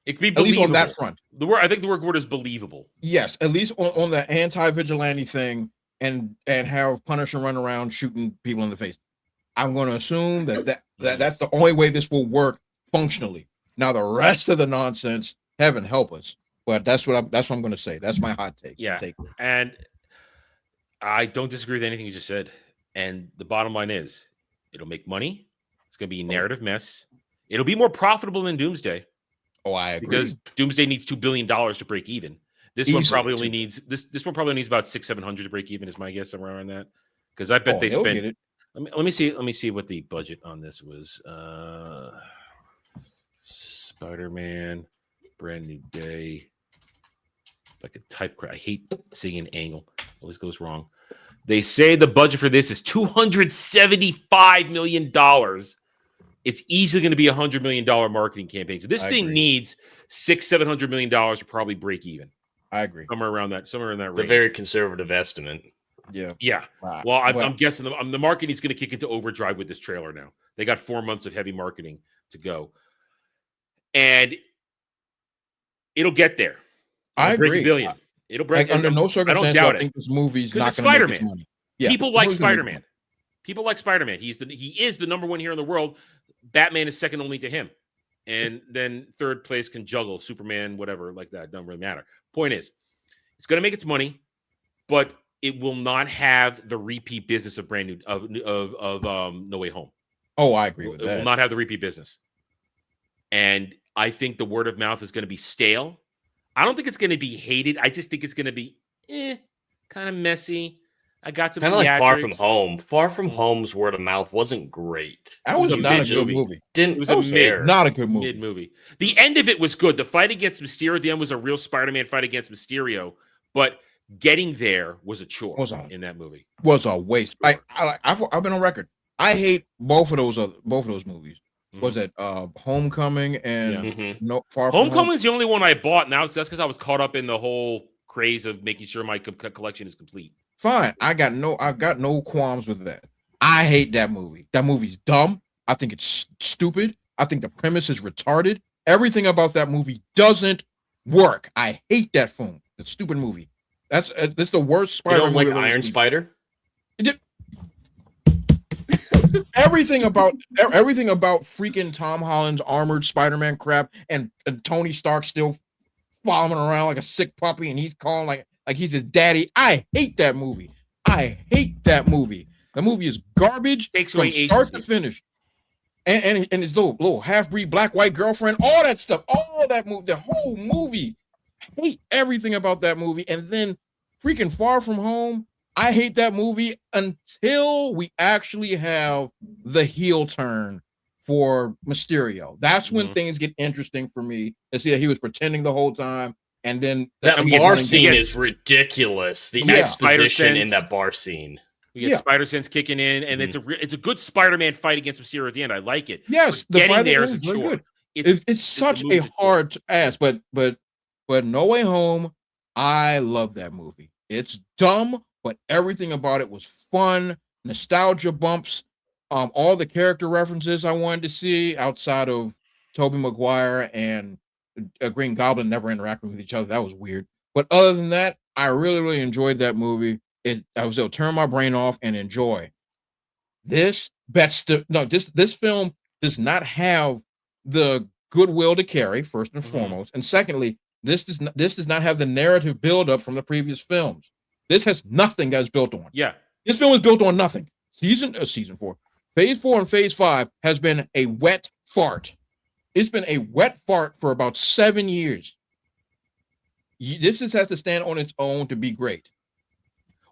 It could be believable. At least on that front. I think the word is believable. Yes, at least on the anti-vigilante thing, and have Punisher run around shooting people in the face. I'm going to assume that's the only way this will work functionally. Now the rest of the nonsense, heaven help us. But that's what I'm going to say. That's my hot take. Yeah, and I don't disagree with anything you just said. And the bottom line is, it'll make money. It's going to be a narrative mess. It'll be more profitable than Doomsday. Oh, I agree. Because Doomsday needs $2 billion to break even. This one probably only needs this one probably needs about 600-700 to break even, is my guess, somewhere around that. Because I bet they spent. Let me see what the budget on this was. Spider-Man, Brand New Day. If I could type, I hate seeing an angle. Always goes wrong. They say the budget for this is $275 million. It's easily going to be $100 million marketing campaign. So this thing needs $600-700 million to probably break even. I agree. Somewhere around that range. It's a very conservative estimate. Yeah. Well, I'm guessing the marketing is going to kick into overdrive with this trailer now. They got 4 months of heavy marketing to go, and it'll get there. I agree. Break $1 billion. It'll break. Under no circumstances, I don't doubt I think this movie's not it's going to Spider-Man. make its money. Yeah, People like Spider-Man. People like Spider-Man. He is the number one here in the world. Batman is second only to him, and then third place can juggle Superman, whatever like that. Doesn't really matter. Point is, it's going to make its money, but it will not have the repeat business of No Way Home. Oh, I agree with that. It will not have the repeat business, and I think the word of mouth is going to be stale. I don't think it's going to be hated. I just think it's going to be kind of messy. I got some kind of like Far From Home. Far From Home's word of mouth wasn't great. That was not a good movie. It was not a good movie. Mid movie. The end of it was good. The fight against Mysterio at the end was a real Spider-Man fight against Mysterio, but getting there was a chore in that movie. Was a waste. I've been on record. I hate both of those movies. Mhm. Was it Homecoming and Yeah. Mhm. No Far From Home? Homecoming's the only one I bought. Now that's because I was caught up in the whole craze of making sure my collection is complete. Fine. I've got no qualms with that. I hate that movie. That movie's dumb. I think it's stupid. I think the premise is retarded. Everything about that movie doesn't work. I hate that film. The stupid movie. That's the worst You Spider-Man don't like movie I've ever Iron seen. Spider? Everything about freaking Tom Holland's armored Spider-Man crap and Tony Stark still following around like a sick puppy and he's calling like he's his daddy. I hate that movie. I hate that movie. The movie is garbage Takes from away start to agency. finish. And his little half-breed black-white girlfriend, all that stuff, all that movie, the whole movie. I hate everything about that movie. And then freaking Far From Home, I hate that movie until we actually have the heel turn for Mysterio. That's when things get interesting for me to see that he was pretending the whole time. And then That he bar gets- scene he is gets- ridiculous. The Yeah. exposition in Spider-Sense. that bar scene. We get Yeah. Spider-Sense kicking in, and it's a good Spider-Man fight against Mysterio at the end. I like it. yes, But getting fight there is isn't very sure. good. It's It's such movie's a a chore. hard ass, but No Way Home, I love that movie. It's dumb, but everything about it was fun, nostalgia bumps, all the character references I wanted to see outside of Tobey Maguire and Green Goblin never interacting with each other. That was weird. But other than that, I really, really enjoyed that movie. I was able to turn my brain off and enjoy. This film does not have the goodwill to carry, first and foremost. And secondly, this does not have the narrative buildup from the previous films. This has nothing that's built on. Yeah. This film is built on nothing. Season 4. Phase 4 and Phase 5 has been a wet fart. It's been a wet fart for about 7 years. This just has to stand on its own to be great.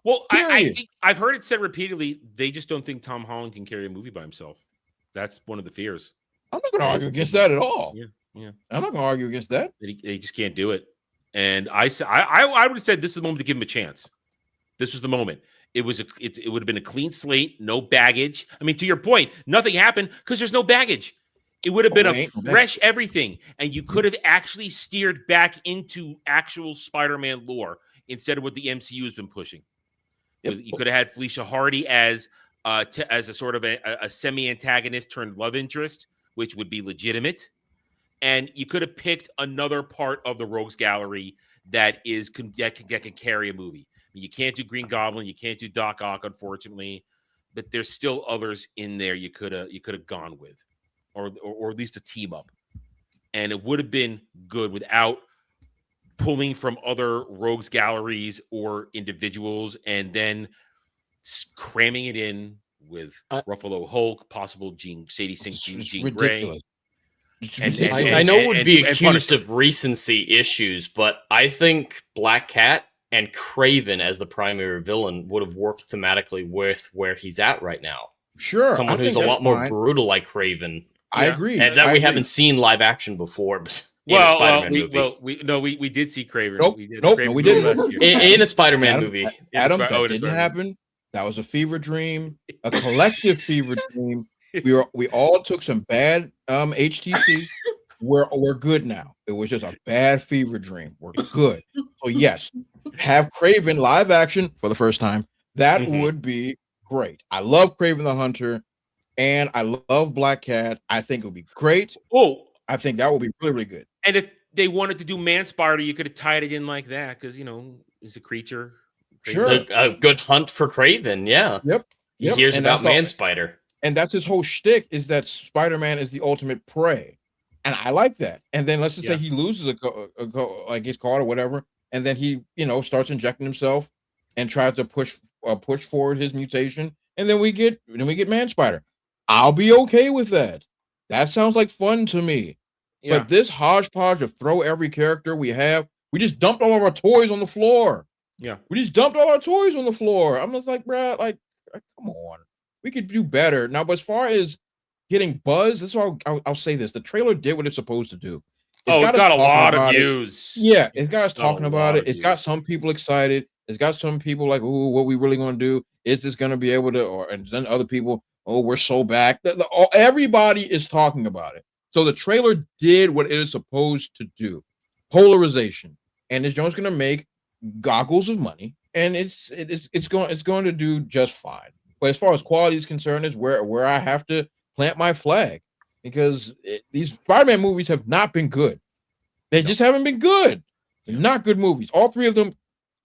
Well, I Period. think I've heard it said repeatedly. They just don't think Tom Holland can carry a movie by himself. That's one of the fears. I'm not going to argue against that at all. Yeah. I'm not going to argue against that. They just can't do it. And I would have said this is the moment to give him a chance. This was the moment. It would have been a clean slate, no baggage. I mean, to your point, nothing happened because there's no baggage. It would have been a fresh everything, and you could have actually steered back into actual Spider-Man lore instead of what the MCU has been pushing. Yep. You could have had Felicia Hardy as a sort of a semi-antagonist turned love interest, which would be legitimate. And you could have picked another part of the Rogues Gallery that can carry a movie. I mean, you can't do Green Goblin, you can't do Doc Ock, unfortunately, but there's still others in there you could have gone with, or at least a team up, and it would have been good without pulling from other Rogues Galleries or individuals and then cramming it in with Ruffalo Hulk, possible Sadie Sink, Jean Grey. I know it would be accused of recency issues, but I think Black Cat and Kraven as the primary villain would have worked thematically with where he's at right now. Sure. Someone who's a lot more brutal like Kraven. I agree. And that we haven't seen live action before. In a Spider-Man movie. We did see Kraven. Nope, we did. nope, Kraven we didn't. last year. In a Spider-Man movie. Adam, that didn't happen. That was a fever dream, a collective fever dream. We all took some bad HTC. We're good now. It was just a bad fever dream. We're good. So yes, have Kraven live action for the first time. That would be great. I love Kraven the Hunter, and I love Black Cat. I think it would be great. Oh, I think that would be really, really good. And if they wanted to do Man-Spider, you could have tied it in like that because he's a creature. Sure, a good hunt for Kraven. Yeah. Yep. He hears about Man-Spider. And that's his whole shtick, is that Spider-Man is the ultimate prey. And I like that. And then let's just say he loses like gets caught or whatever, and then he, starts injecting himself and tries to push forward his mutation, and then we get Man-Spider. I'll be okay with that. That sounds like fun to me. Yeah. But this hodgepodge of throw every character we have, we just dumped all of our toys on the floor. Yeah. We just dumped all our toys on the floor. I'm just like, bro, like, come on. We could do better. Now, but as far as getting buzz, that's why I'll say this. The trailer did what it's supposed to do. It got a lot of views. Yeah, it's got us talking about it. It's got some people excited. It's got some people like, ooh, what we really going to do? Is this going to be able to, and then other people, Oh, we're so back. Everybody is talking about it. So the trailer did what it is supposed to do. Polarization. And this joint's going to make goggles of money. And it's going to do just fine. But as far as quality is concerned, is where I have to plant my flag. Because these Spider-Man movies have not been good. They just haven't been good. They're not good movies. All three of them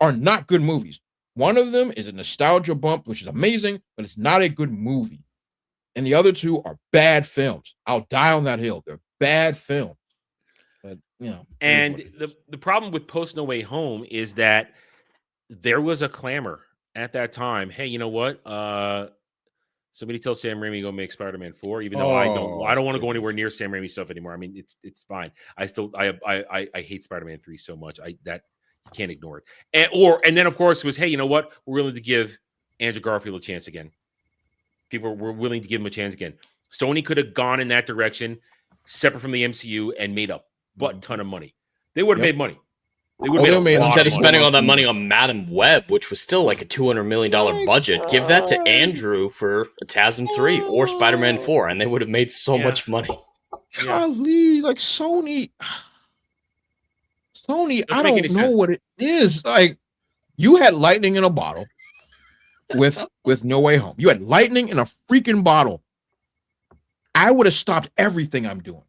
are not good movies. One of them is a nostalgia bump, which is amazing, but it's not a good movie. And the other two are bad films. I'll die on that hill. They're bad films. But, you know. And the problem with Post No Way Home is that there was a clamor at that time. Hey, you know what? Somebody tell Sam Raimi to go make Spider-Man 4, even though I don't want to go anywhere near Sam Raimi stuff anymore. I mean, it's fine. I hate Spider-Man 3 so much. You can't ignore it. And then of course it was, hey, you know what? We're willing to give Andrew Garfield a chance again. People were willing to give him a chance again. Sony could have gone in that direction, separate from the MCU, and made a butt ton of money. They would have made money. They would have made instead of spending all that money on Madam Web, which was still like a $200 million budget. Give that to Andrew for a TASM 3 or Spider-Man 4, and they would have made so much money. Golly, like Sony, I don't know what it is. Like, you had lightning in a bottle with No Way Home. You had lightning in a freaking bottle. I would have stopped everything I'm doing.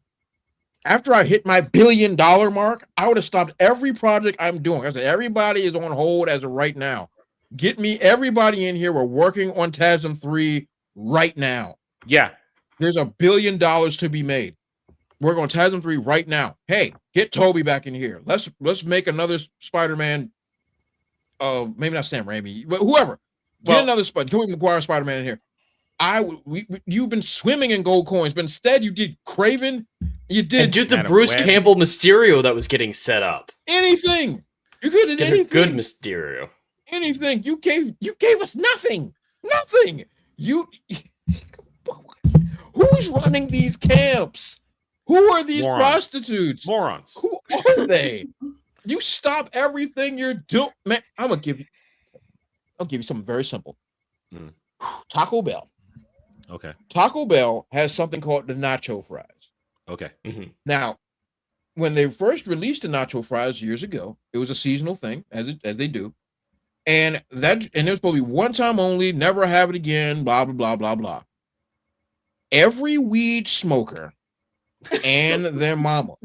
After I hit my $1 billion mark, I would have stopped every project I'm doing. I said, everybody is on hold as of right now. Get me everybody in here. We're working on TASM 3 right now. Yeah. There's $1 billion to be made. We're going to TASM 3 right now. Hey, get Toby back in here. Let's make another Spider-Man. Maybe not Sam Raimi, but whoever. Get another Tobey Maguire Spider-Man in here. You've been swimming in gold coins, but instead you did Craven. You did the Bruce Campbell Mysterio that was getting set up. Anything. You could have anything. A good Mysterio. Anything. You gave us nothing. Nothing. Who's running these camps? Who are these prostitutes? Morons. Who are they? You stop everything you're doing. Man, I'll give you something very simple. Taco Bell. Okay. Taco Bell has something called the nacho fries. Okay. Mm-hmm. Now, when they first released the nacho fries years ago, it was a seasonal thing, as they do. And it was supposed to be one time only, never have it again, blah, blah, blah, blah, blah. Every weed smoker and their mama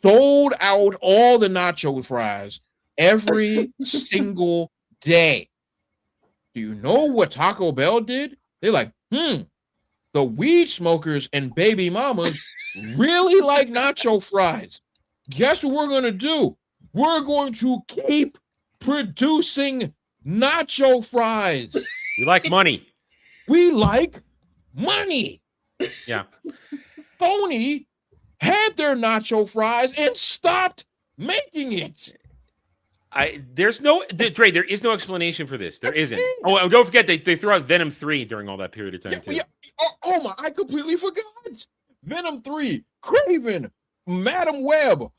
sold out all the nacho fries every single day. Do you know what Taco Bell did? They're like, the weed smokers and baby mamas really like nacho fries. Guess what we're going to do? We're going to keep producing nacho fries. We like money. We like money. Yeah. Sony had their nacho fries and stopped making it. There is no explanation for this. There isn't. Oh, and don't forget they threw out Venom 3 during all that period of time too. Yeah. Oh my! I completely forgot. Venom 3, Craven, Madam Web,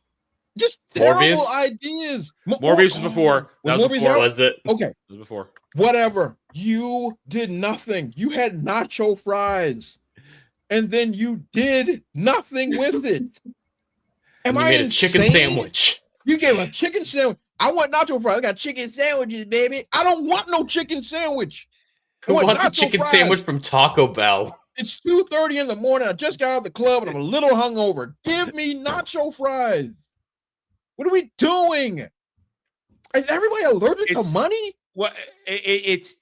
just terrible ideas. Morbius was before. That was before. Was it? Okay. It was before. Whatever. You did nothing. You had nacho fries, and then you did nothing with it. You made a chicken sandwich. You gave a chicken sandwich. I want nacho fries. I got chicken sandwiches, baby. I don't want no chicken sandwich. Who wants a chicken sandwich from Taco Bell? It's 2:30 in the morning. I just got out of the club and I'm a little hungover. Give me nacho fries. What are we doing? Is everybody allergic to money? Well, it's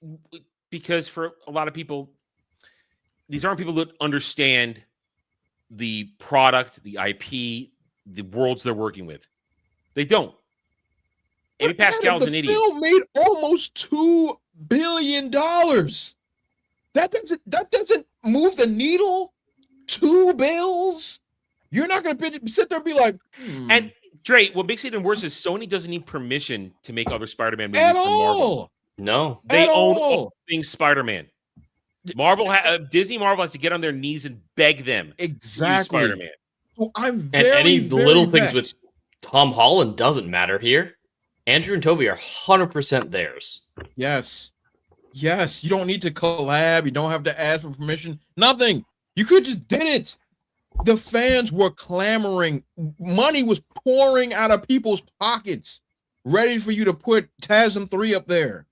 because for a lot of people, these aren't people that understand the product, the IP, the worlds they're working with. They don't. Amy Pascal's an idiot. The film made almost $2 billion. That doesn't move the needle. 2 bills. You're not going to sit there and be like. And Dre, what makes it even worse is Sony doesn't need permission to make other Spider-Man movies at from all. Marvel. No, they own all things Spider-Man. Disney Marvel has to get on their knees and beg them. Exactly. To use Spider-Man. So I'm and any little things with Tom Holland doesn't matter here. Andrew and Toby are 100% theirs. Yes. Yes, you don't need to collab. You don't have to ask for permission. Nothing. You could just did it. The fans were clamoring. Money was pouring out of people's pockets, ready for you to put TASM 3 up there.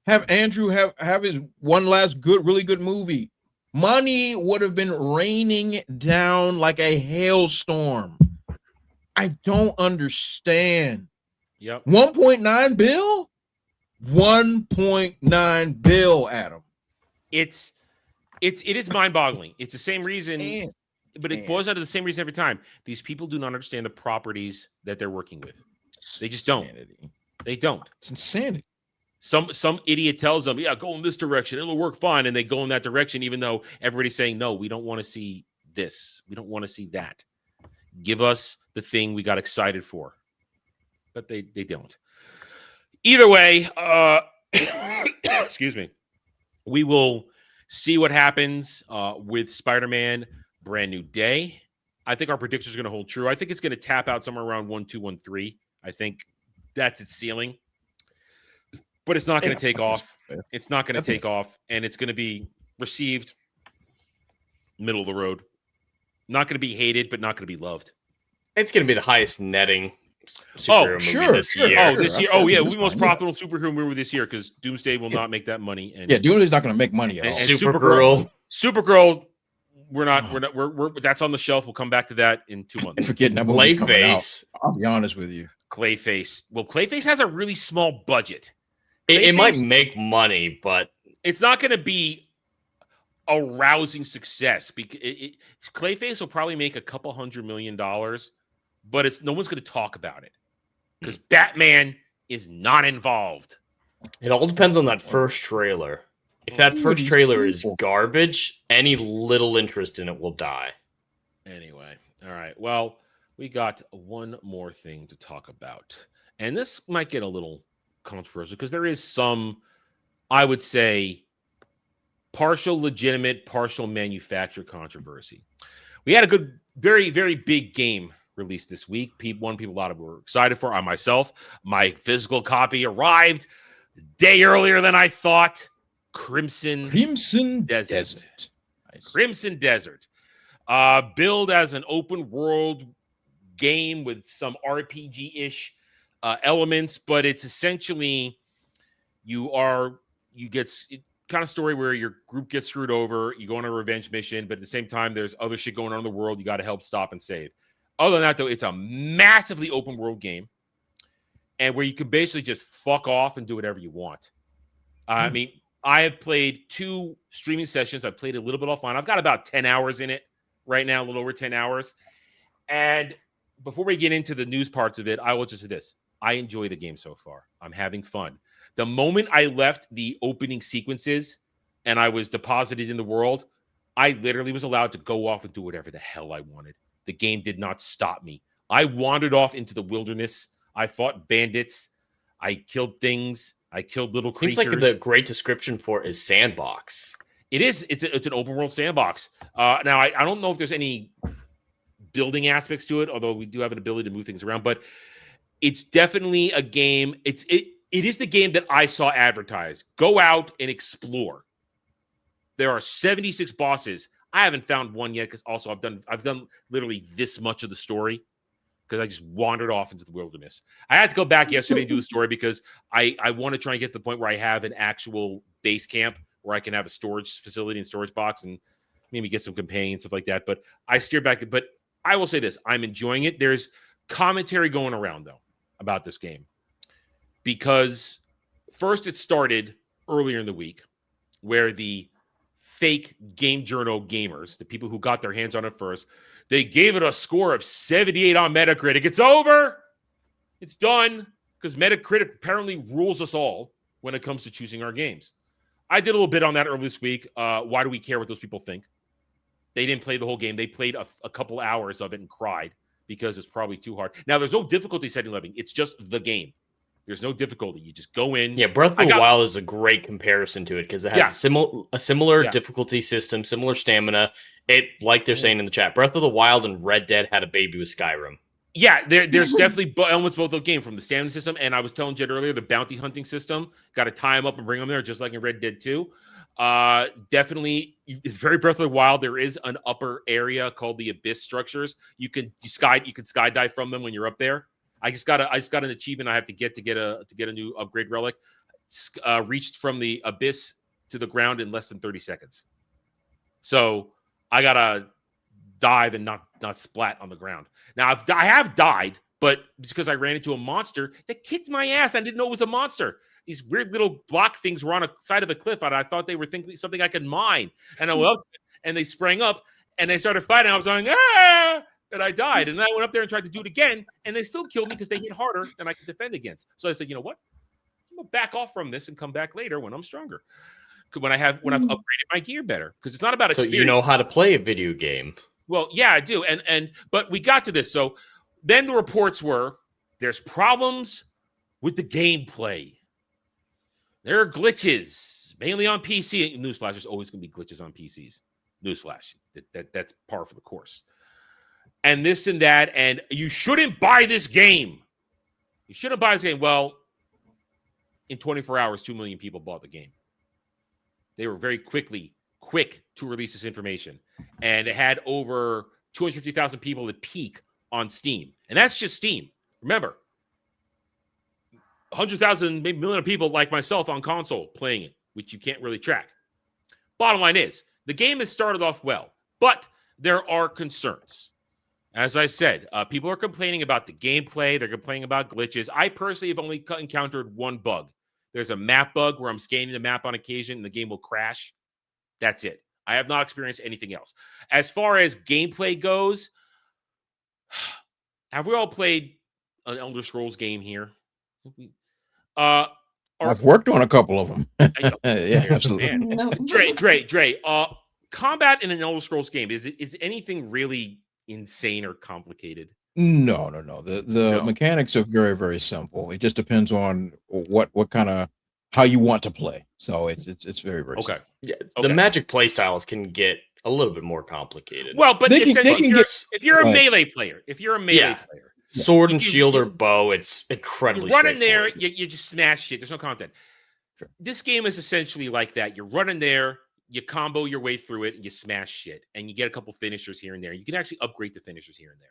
Have Andrew have his one last really good movie. Money would have been raining down like a hailstorm. I don't understand. Yep. 1.9 bill? 1.9 bill, Adam. It is mind-boggling. It's the same reason, but it boils out of the same reason every time. These people do not understand the properties that they're working with. They just don't. They don't. It's insanity. Some idiot tells them, yeah, go in this direction. It'll work fine. And they go in that direction, even though everybody's saying, no, we don't want to see this. We don't want to see that. Give us the thing we got excited for. But they don't. Either way, excuse me. We will see what happens with Spider-Man Brand New Day. I think our predictions are going to hold true. I think it's going to tap out somewhere around 1.213. I think that's its ceiling. But it's not going to take off. It's not going to take off, and it's going to be received middle of the road. Not going to be hated, but not going to be loved. It's going to be the highest netting superhero movie this year. Oh, this year. Oh, yeah, we most profitable superhero movie this year because Doomsday will not make that money. And Doomsday's not going to make money at all. Supergirl. We're that's on the shelf. We'll come back to that in 2 months. I'm forgetting that movie's coming out. I'll be honest with you. Clayface. Well, Clayface has a really small budget. It might make money, but it's not going to be a rousing success. Because Clayface will probably make a couple $100 million, but no one's going to talk about it because Batman is not involved. It all depends on that first trailer. If that first trailer is garbage, any little interest in it will die. Anyway, all right. Well, we got one more thing to talk about, and this might get a little controversial because there is some, I would say, partial legitimate, partial manufactured controversy. We had a good, very, very big game released this week. One people a lot of were excited for. I myself, my physical copy arrived a day earlier than I thought. Crimson Desert. Nice. Crimson Desert. Billed as an open world game with some RPG-ish elements, but it's essentially you get kind of story where your group gets screwed over, you go on a revenge mission, but at the same time there's other shit going on in the world you got to help stop and save. Other than that, though, it's a massively open world game and where you can basically just fuck off and do whatever you want. I mean, I have played 2 streaming sessions. I've played a little bit offline. I've got about 10 hours in it right now, a little over 10 hours. And before we get into the news parts of it, I will just say this. I enjoy the game so far. I'm having fun. The moment I left the opening sequences and I was deposited in the world, I literally was allowed to go off and do whatever the hell I wanted. The game did not stop me. I wandered off into the wilderness. I fought bandits. I killed things. I killed little creatures. Seems like the great description for it is sandbox. It is. It's an open world sandbox. Now, I don't know if there's any building aspects to it, although we do have an ability to move things around, but it's definitely a game. It is the game that I saw advertised. Go out and explore. There are 76 bosses. I haven't found one yet because also I've done literally this much of the story because I just wandered off into the wilderness. I had to go back yesterday and do the story because I want to try and get to the point where I have an actual base camp where I can have a storage facility and storage box and maybe get some companions, stuff like that. But I steered back. But I will say this. I'm enjoying it. There's commentary going around, though, about this game. Because first it started earlier in the week where the fake Game Journal gamers, the people who got their hands on it first, they gave it a score of 78 on Metacritic. It's over. It's done because Metacritic apparently rules us all when it comes to choosing our games. I did a little bit on that earlier this week. Why do we care what those people think? They didn't play the whole game. They played a couple hours of it and cried because it's probably too hard. Now, there's no difficulty setting leveling. It's just the game. There's no difficulty. You just go in. Yeah, Breath of the Wild is a great comparison to it because it has a similar difficulty system, similar stamina. It, like they're saying in the chat, Breath of the Wild and Red Dead had a baby with Skyrim. Yeah, there's definitely elements both of the game from the stamina system, and I was telling Jed earlier, the bounty hunting system. Got to tie them up and bring them there, just like in Red Dead 2. Definitely, it's very Breath of the Wild. There is an upper area called the Abyss structures. You can skydive from them when you're up there. I just got an achievement I have to get a new upgrade relic. Reached from the Abyss to the ground in less than 30 seconds. So I gotta dive and not splat on the ground. Now I have died, but it's because I ran into a monster that kicked my ass. I didn't know it was a monster. These weird little block things were on a side of a cliff, and I thought they were thinking something I could mine. And I went up, and they sprang up, and they started fighting. I was going, ah! And I died. And then I went up there and tried to do it again, and they still killed me because they hit harder than I could defend against. So I said, you know what? I'm gonna back off from this and come back later when I'm stronger. When I've upgraded my gear better, because it's not about experience. So you know how to play a video game. Well, yeah, I do. But we got to this. So then the reports were there's problems with the gameplay. There are glitches, mainly on PC. Newsflash, there's always going to be glitches on PCs. Newsflash, that's par for the course. And this and that, and you shouldn't buy this game. You shouldn't buy this game. Well, in 24 hours, 2 million people bought the game. They were very quick to release this information. And it had over 250,000 people at peak on Steam. And that's just Steam. Remember, 100,000, maybe million people like myself on console playing it, which you can't really track. Bottom line is, the game has started off well, but there are concerns. As I said, people are complaining about the gameplay. They're complaining about glitches. I personally have only encountered one bug. There's a map bug where I'm scanning the map on occasion and the game will crash. That's it. I have not experienced anything else. As far as gameplay goes, have we all played an Elder Scrolls game here? I've worked on a couple of them. Yeah, absolutely. No. Dre, combat in an Elder Scrolls game, is anything really insane or complicated? No. The mechanics are very, very simple. It just depends on what kind of how you want to play. So it's very, very okay. simple. Yeah, the magic play styles can get a little bit more complicated. Well, but if you're a right. melee player, sword and shield or bow, it's incredibly. You run in there, you just smash shit. There's no content. Sure. This game is essentially like that. You're running there, you combo your way through it, and you smash shit, and you get a couple finishers here and there. You can actually upgrade the finishers here and there.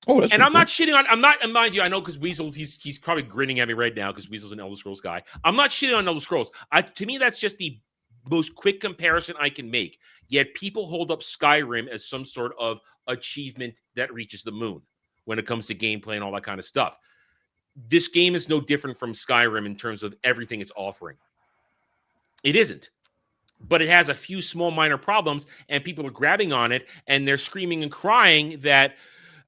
Oh, that's and I'm not shitting on. I'm not. And mind you, I know because Weasel, he's probably grinning at me right now because Weasel's an Elder Scrolls guy. I'm not shitting on Elder Scrolls. To me, that's just the most quick comparison I can make. Yet people hold up Skyrim as some sort of achievement that reaches the moon when it comes to gameplay and all that kind of stuff. This game is no different from Skyrim in terms of everything it's offering. It isn't. But it has a few small minor problems, and people are grabbing on it, and they're screaming and crying that,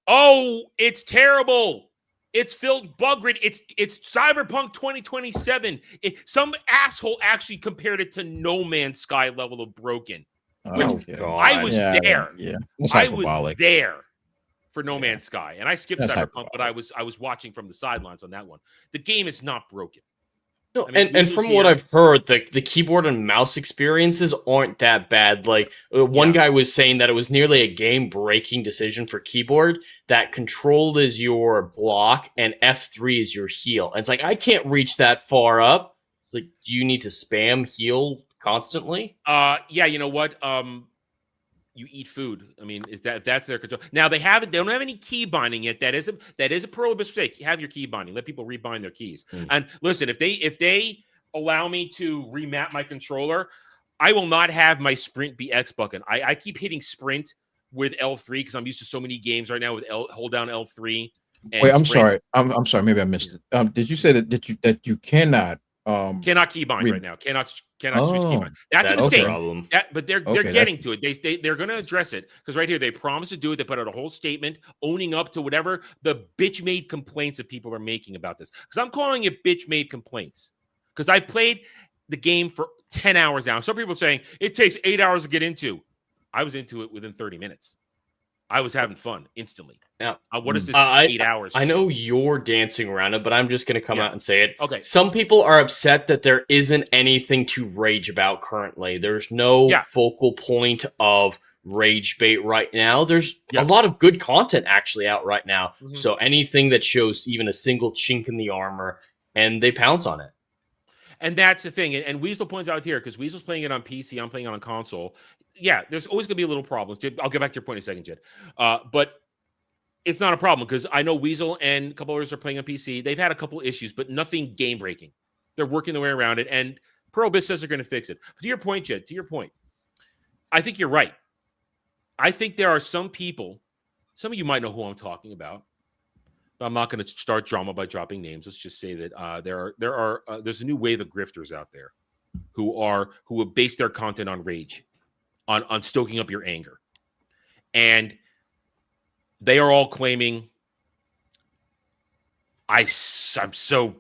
oh, it's terrible. It's filled bug-rid. It's Cyberpunk 2027. Some asshole actually compared it to No Man's Sky level of broken. Oh, I was there. Yeah. I was there for No Man's Sky. And I skipped Cyberpunk, but I was watching from the sidelines on that one. The game is not broken. No, and from what I've heard, the keyboard and mouse experiences aren't that bad. Like one guy was saying that it was nearly a game-breaking decision for keyboard that controlled is your block and F3 is your heal. And it's like, I can't reach that far up. It's like, do you need to spam heal constantly? Yeah, you know what? You eat food. I mean, if that's their control. Now they don't have any key binding yet. That is a pearl of mistake. You have your key binding. Let people rebind their keys. And listen, if they allow me to remap my controller, I will not have my sprint be X button. I keep hitting sprint with L3 because I'm used to so many games right now with hold down L3. Wait, I'm sorry. I'm sorry. Maybe I missed it. Did you say that you cannot keybind right now? Cannot switch keybind. That's a mistake. Problem. But they're getting to it. They're going to address it because right here they promised to do it. They put out a whole statement owning up to whatever the bitch-made complaints that people are making about this. Because I'm calling it bitch-made complaints because I played the game for 10 hours now. Some people are saying it takes 8 hours to get into. I was into it within 30 minutes. I was having fun instantly. Now, what is this 8 hours? I know you're dancing around it, but I'm just going to come out and say it. Okay. Some people are upset that there isn't anything to rage about currently. There's no focal point of rage bait right now. There's Yeah. a lot of good content actually out right now. Mhm. So anything that shows even a single chink in the armor, and they pounce on it. And that's the thing. And Weasel points out here, because Weasel's playing it on PC, I'm playing it on console. Yeah, there's always going to be a little problems. I'll get back to your point in a second, Jed. But it's not a problem because I know Weasel and a couple others are playing on PC. They've had a couple issues, but nothing game breaking. They're working their way around it. And Pearl Biz says they're going to fix it. But to your point, Jed, to your point, I think you're right. I think there are some people, some of you might know who I'm talking about. I'm not going to start drama by dropping names. Let's just say that there's a new wave of grifters out there who have based their content on rage, on stoking up your anger, and they are all claiming, I'm so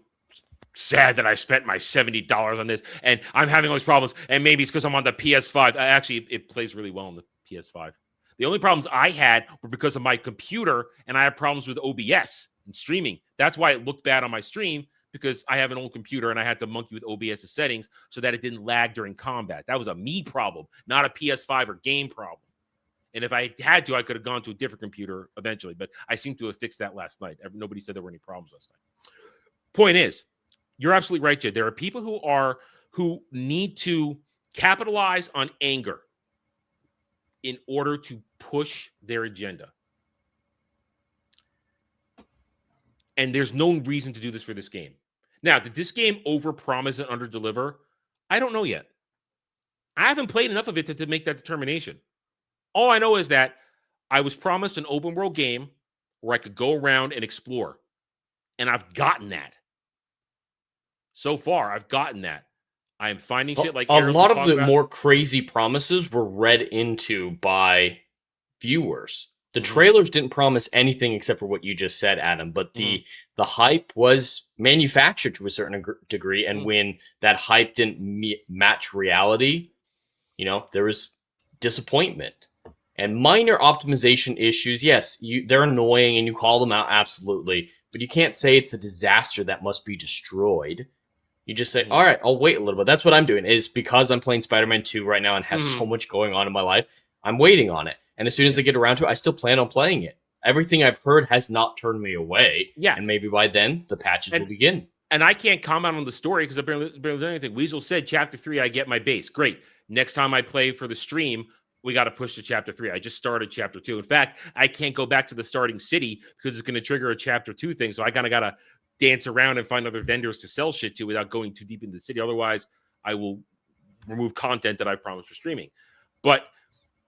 sad that I spent my $70 on this, and I'm having all these problems, and maybe it's because I'm on the PS5. Actually, it plays really well on the PS5. The only problems I had were because of my computer, and I had problems with OBS and streaming. That's why it looked bad on my stream, because I have an old computer, and I had to monkey with OBS's settings so that it didn't lag during combat. That was a me problem, not a PS5 or game problem. And if I had to, I could have gone to a different computer eventually, but I seem to have fixed that last night. Nobody said there were any problems last night. Point is, you're absolutely right, Jed. There are people who need to capitalize on anger in order to push their agenda. And there's no reason to do this for this game. Now, did this game overpromise and underdeliver? I don't know yet. I haven't played enough of it to make that determination. All I know is that I was promised an open world game where I could go around and explore. And I've gotten that. So far, I've gotten that. I am finding shit like a lot of the more crazy promises were read into by viewers. The trailers didn't promise anything except for what you just said, Adam, but the hype was manufactured to a certain degree, and when that hype didn't match reality, there was disappointment. And minor optimization issues, yes, they're annoying and you call them out, absolutely, but you can't say it's a disaster that must be destroyed. You just say, all right, I'll wait a little bit. That's what I'm doing, is because I'm playing Spider-Man 2 right now and have so much going on in my life, I'm waiting on it. And as soon as I get around to it, I still plan on playing it. Everything I've heard has not turned me away. Yeah. And maybe by then, the patches will begin. And I can't comment on the story because I barely done anything. Weasel said, Chapter 3, I get my base. Great. Next time I play for the stream, we got to push to Chapter 3. I just started Chapter 2. In fact, I can't go back to the starting city because it's going to trigger a Chapter 2 thing. So I kind of got to dance around and find other vendors to sell shit to without going too deep into the city. Otherwise, I will remove content that I promised for streaming. But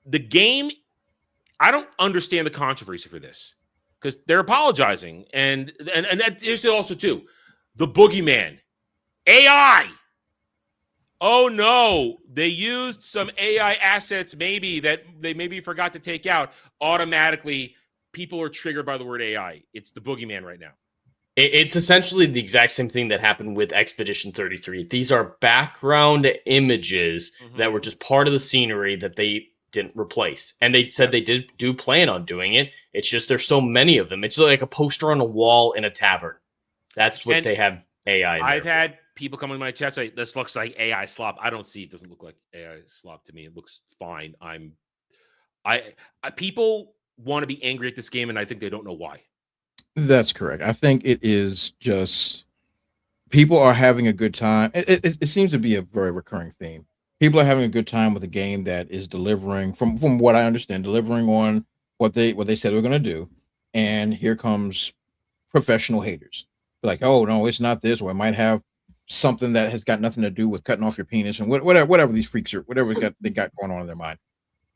the game, I don't understand the controversy for this because they're apologizing. And that is also, too, the boogeyman. AI. Oh, no. They used some AI assets maybe that they maybe forgot to take out. Automatically, people are triggered by the word AI. It's the boogeyman right now. It's essentially the exact same thing that happened with Expedition 33. These are background images that were just part of the scenery that they didn't replace. And they said they do plan on doing it. It's just there's so many of them. It's like a poster on a wall in a tavern. That's what they have AI in I've there. had people come in my chat say, this looks like AI slop. I don't see it. Doesn't look like AI slop to me. It looks fine. People want to be angry at this game, and I think they don't know why. That's correct. I think it is just people are having a good time. It seems to be a very recurring theme. People are having a good time with a game that is delivering, from what I understand, delivering on what they said they were going to do. And here comes professional haters. Like, oh no, it's not this, or it might have something that has got nothing to do with cutting off your penis and whatever these freaks are, whatever they got going on in their mind.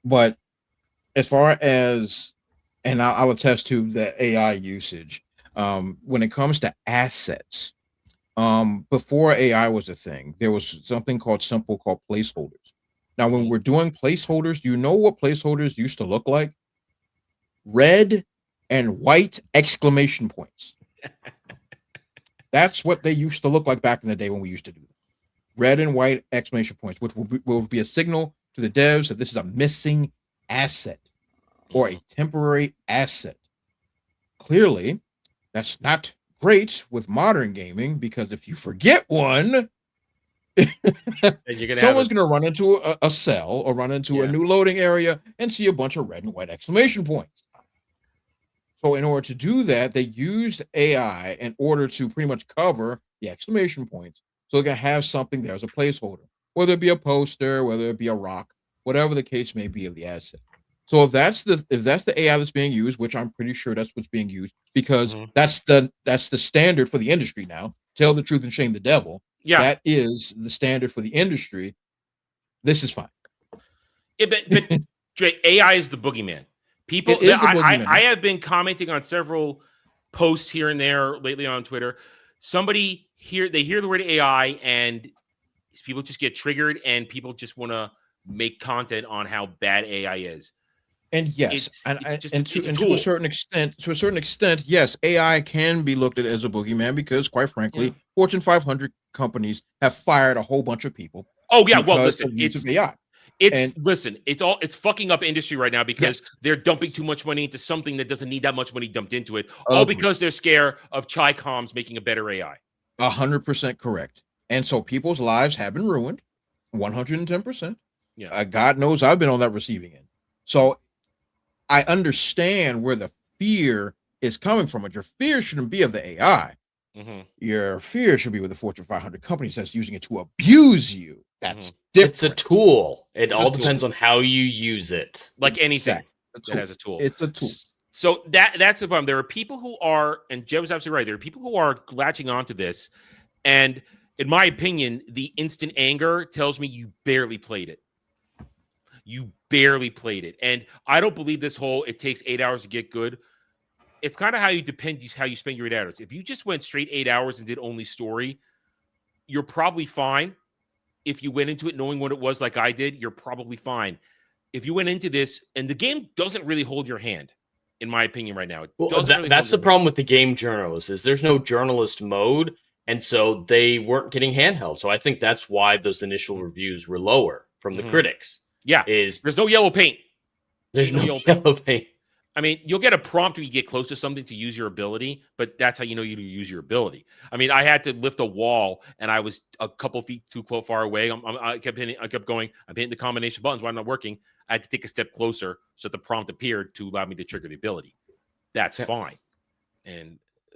But as far as, and I'll attest to the AI usage, when it comes to assets, before AI was a thing, there was something called placeholders. Now, when we're doing placeholders, do you know what placeholders used to look like? Red and white exclamation points. That's what they used to look like back in the day when we used to do them. Red and white exclamation points, which will be a signal to the devs that this is a missing asset or a temporary asset. Clearly, that's not great with modern gaming, because if you forget one, And you're gonna someone's going to run into a cell or run into a Yeah. new loading area and see a bunch of red and white exclamation points. So in order to do that, they used AI in order to pretty much cover the exclamation points. So they're going to have something there as a placeholder, whether it be a poster, whether it be a rock, whatever the case may be of the asset. So if that's the AI that's being used, which I'm pretty sure that's what's being used, because that's the standard for the industry now. Tell the truth and shame the devil. Yeah. That is the standard for the industry. This is fine. Yeah, but Drake, AI is the boogeyman. People, It is the boogeyman. I have been commenting on several posts here and there lately on Twitter. They hear the word AI and people just get triggered, and people just want to make content on how bad AI is. And yes, it's to a certain extent, yes, AI can be looked at as a boogeyman because, quite frankly, Fortune 500 companies have fired a whole bunch of people. Oh yeah, well, because listen, of the use it's of AI. It's fucking up industry right now because they're dumping too much money into something that doesn't need that much money dumped into it, all because they're scared of Chi-Coms making a better AI. 100% correct. And so people's lives have been ruined, 110%. Yeah, God knows I've been on that receiving end. So I understand where the fear is coming from. But your fear shouldn't be of the AI. Your fear should be with the Fortune 500 companies that's using it to abuse you. That's different. It's a tool. It all depends on how you use it. Like anything that has a tool. It's a tool. So that's the problem. There are people who are, and Jeb was absolutely right, there are people who are latching onto this. And in my opinion, the instant anger tells me you barely played it. You barely played it. And I don't believe this whole it takes 8 hours to get good. It's kind of how you spend your 8 hours. If you just went straight 8 hours and did only story, you're probably fine. If you went into it knowing what it was like I did, you're probably fine. If you went into this, and the game doesn't really hold your hand, in my opinion right now. That's the problem with the game journalists is there's no journalist mode, and so they weren't getting handheld. So I think that's why those initial reviews were lower from the critics. Yeah, there's no yellow paint. There's no yellow paint. I mean, you'll get a prompt when you get close to something to use your ability, but that's how you know you use your ability. I mean, I had to lift a wall, and I was a couple feet too far away. I kept going. I'm hitting the combination buttons while I'm not working. I had to take a step closer so the prompt appeared to allow me to trigger the ability. That's fine.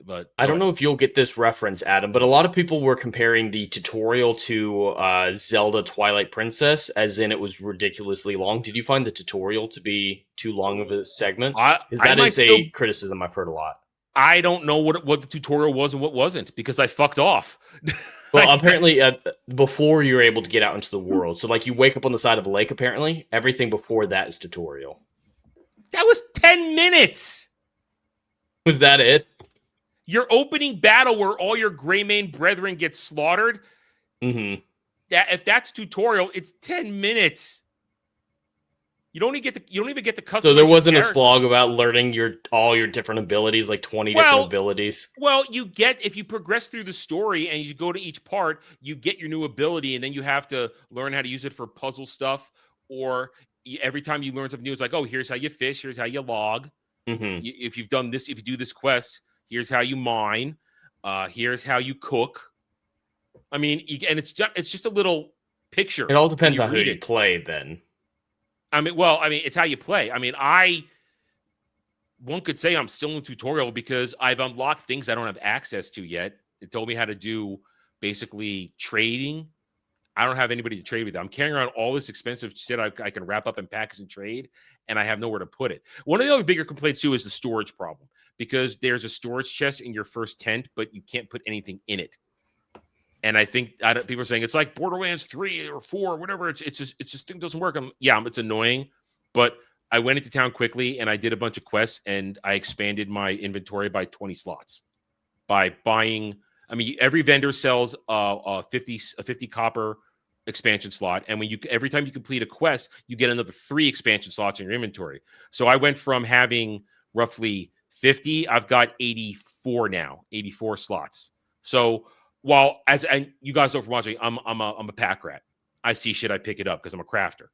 But I don't know if you'll get this reference, Adam, but a lot of people were comparing the tutorial to Zelda Twilight Princess, as in it was ridiculously long. Did you find the tutorial to be too long of a segment? Because that is a criticism I've heard a lot. I don't know what the tutorial was and what wasn't because I fucked off. Well, apparently, before you're able to get out into the world, so like you wake up on the side of a lake. Apparently, everything before that is tutorial. That was 10 minutes. Was that it? Your opening battle where all your Greymane brethren get slaughtered. Mm-hmm. If that's tutorial, it's 10 minutes. You don't even get to customize. So there wasn't a slog about learning all your different abilities, like 20 different abilities. Well, if you progress through the story and you go to each part, you get your new ability, and then you have to learn how to use it for puzzle stuff. Or every time you learn something new, it's like, oh, here's how you fish, here's how you log. Mm-hmm. If you've done this, if you do this quest, here's how you mine. Here's how you cook. I mean, and it's just a little picture. It all depends on who you play, then. I mean, it's how you play. I mean, one could say I'm still in tutorial because I've unlocked things I don't have access to yet. It told me how to do basically trading. I don't have anybody to trade with. I'm carrying around all this expensive shit I can wrap up and package and trade, and I have nowhere to put it. One of the other bigger complaints, too, is the storage problem because there's a storage chest in your first tent, but you can't put anything in it. And I think people are saying it's like Borderlands 3 or 4 or whatever. It's just thing doesn't work. It's annoying, but I went into town quickly and I did a bunch of quests and I expanded my inventory by 20 slots by buying. I mean, every vendor sells a 50 copper expansion slot, and every time you complete a quest, you get another 3 expansion slots in your inventory. So I went from having roughly 50, I've got 84 now, 84 slots. So and you guys know from watching, I'm a pack rat. I see shit, I pick it up because I'm a crafter.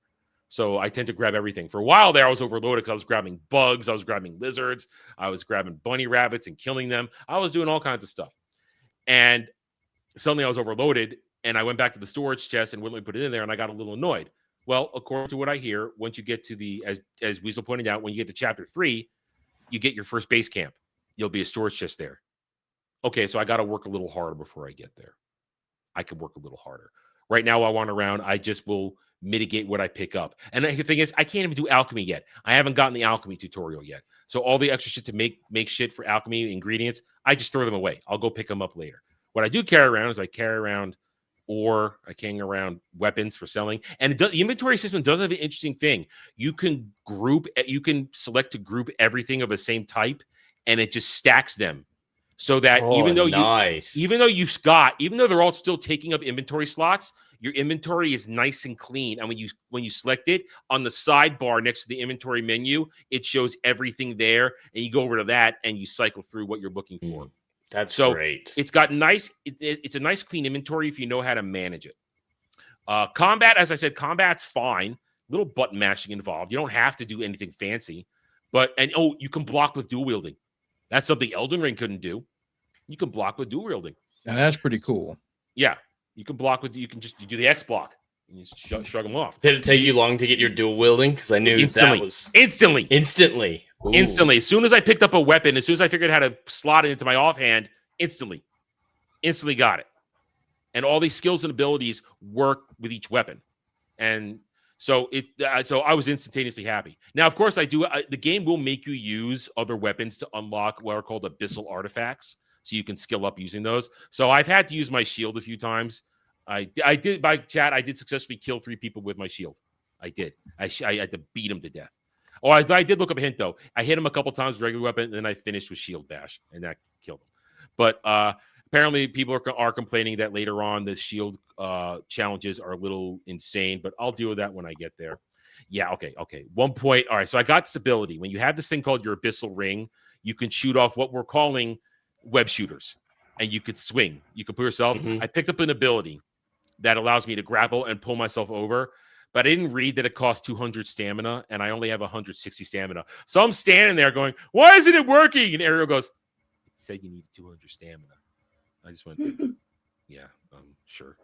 So I tend to grab everything. For a while there, I was overloaded because I was grabbing bugs, I was grabbing lizards, I was grabbing bunny rabbits and killing them. I was doing all kinds of stuff. And suddenly I was overloaded, and I went back to the storage chest and wouldn't let me put it in there, and I got a little annoyed. Well, according to what I hear, once you get to the, as Weasel pointed out, when you get to chapter 3, you get your first base camp. You'll be a storage chest there. Okay, so I got to work a little harder before I get there. I can work a little harder. Right now, while I wander around, I just will mitigate what I pick up. And the thing is, I can't even do alchemy yet. I haven't gotten the alchemy tutorial yet. So all the extra shit to make shit for alchemy ingredients, I just throw them away. I'll go pick them up later. What I do carry around is I carry around ore, I carry around weapons for selling. And the inventory system does have an interesting thing. You can select to group everything of the same type, and it just stacks them. So that even though they're all still taking up inventory slots, your inventory is nice and clean. And when you select it on the sidebar next to the inventory menu, it shows everything there, and you go over to that and you cycle through what you're looking for. That's great. It's got nice. It's a nice clean inventory if you know how to manage it. Combat, as I said, combat's fine. Little button mashing involved. You don't have to do anything fancy, you can block with dual wielding. That's something Elden Ring couldn't do. You can block with dual wielding. Now that's pretty cool. Yeah, you can block with. You do the X block and you shrug them off. Did it take you long to get your dual wielding? Because I knew instantly. That was instantly. Ooh. Instantly. As soon as I picked up a weapon, as soon as I figured out how to slot it into my offhand, instantly got it. And all these skills and abilities work with each weapon, and so I was instantaneously happy. Now, of course, the game will make you use other weapons to unlock what are called abyssal artifacts, so you can skill up using those. So I've had to use my shield a few times. I did successfully kill 3 people with my shield. I did. I had to beat them to death. Oh, I did look up a hint though. I hit him a couple times with regular weapon, and then I finished with shield bash, and that killed him. But apparently, people are complaining that later on the shield challenges are a little insane. But I'll deal with that when I get there. Yeah. Okay. 1 point. All right. So I got this ability. When you have this thing called your abyssal ring, you can shoot off what we're calling web shooters, and you could swing. You could put yourself. I picked up an ability that allows me to grapple and pull myself over. But I didn't read that it costs 200 stamina, and I only have 160 stamina. So I'm standing there going, "Why isn't it working?" And Ariel goes, "It said you need 200 stamina." I just went, "Yeah, sure."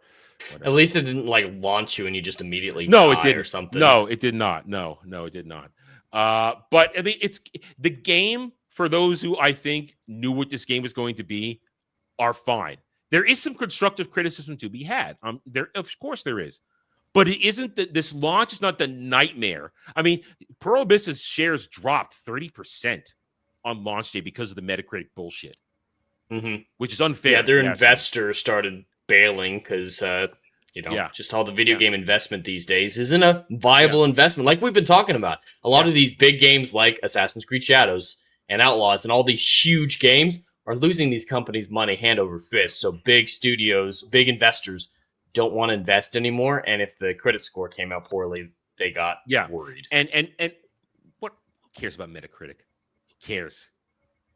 Whatever. At least it didn't launch you, and you just immediately it didn't. or something. No, it did not. No, it did not. But I mean, it's the game for those who I think knew what this game was going to be are fine. There is some constructive criticism to be had. Of course, there is. But it isn't this launch is not the nightmare. I mean, Pearl Abyss's shares dropped 30% on launch day because of the Metacritic bullshit, which is unfair. Yeah, their investors started bailing because, just all the video game investment these days isn't a viable investment. Like we've been talking about. A lot of these big games like Assassin's Creed Shadows and Outlaws and all these huge games are losing these companies money hand over fist. So big studios, big investors don't want to invest anymore, and if the credit score came out poorly, they got worried. And who cares about Metacritic? Who cares?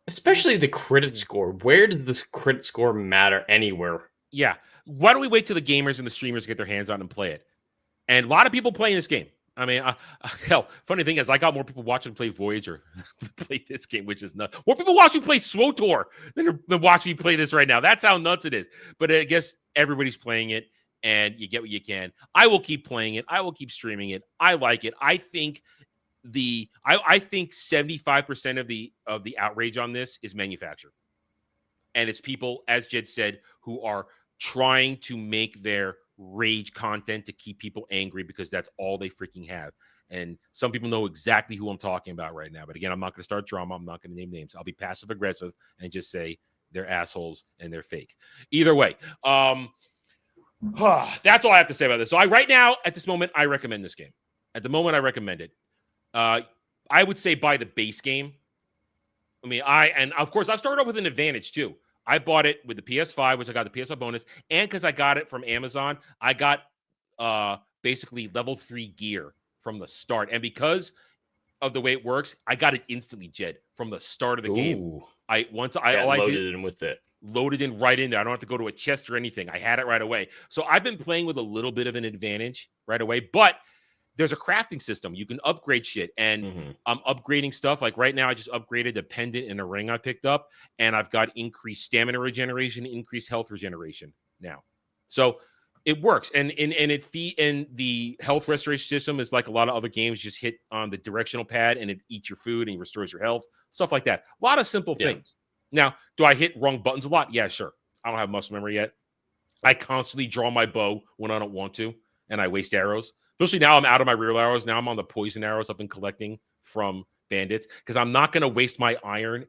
Especially the credit score. Where does this credit score matter anywhere? Yeah. Why don't we wait till the gamers and the streamers get their hands on it and play it? And a lot of people playing this game. I mean, hell, funny thing is, I got more people watching play Voyager than play this game, which is nuts. More people watch me play SWTOR than watch me play this right now. That's how nuts it is. But I guess everybody's playing it. And you get what you can. I will keep playing it. I will keep streaming it. I like it. I think I think 75% of the outrage on this is manufactured. And it's people, as Jed said, who are trying to make their rage content to keep people angry because that's all they freaking have. And some people know exactly who I'm talking about right now. But again, I'm not going to start drama. I'm not going to name names. I'll be passive aggressive and just say they're assholes and they're fake. Either way, that's all I have to say about this. So right now, at this moment, I recommend this game. At the moment, I recommend it. I would say buy the base game. I mean, and of course, I've started off with an advantage too. I bought it with the PS5, which I got the PS5 bonus, and because I got it from Amazon, I got basically level 3 gear from the start. And because of the way it works, I got it instantly, Jed, from the start of the game. Loaded in with it. Loaded in right in there. I don't have to go to a chest or anything. I had it right away. So I've been playing with a little bit of an advantage right away, but there's a crafting system. You can upgrade shit, and I'm upgrading stuff. Like right now, I just upgraded the pendant and a ring I picked up, and I've got increased stamina regeneration, increased health regeneration now. So It works, and the health restoration system is like a lot of other games. Just hit on the directional pad, and it eats your food and restores your health, stuff like that. A lot of simple things. Now, do I hit wrong buttons a lot? Yeah, sure. I don't have muscle memory yet. I constantly draw my bow when I don't want to, and I waste arrows. Especially now, I'm out of my real arrows. Now I'm on the poison arrows I've been collecting from bandits because I'm not going to waste my iron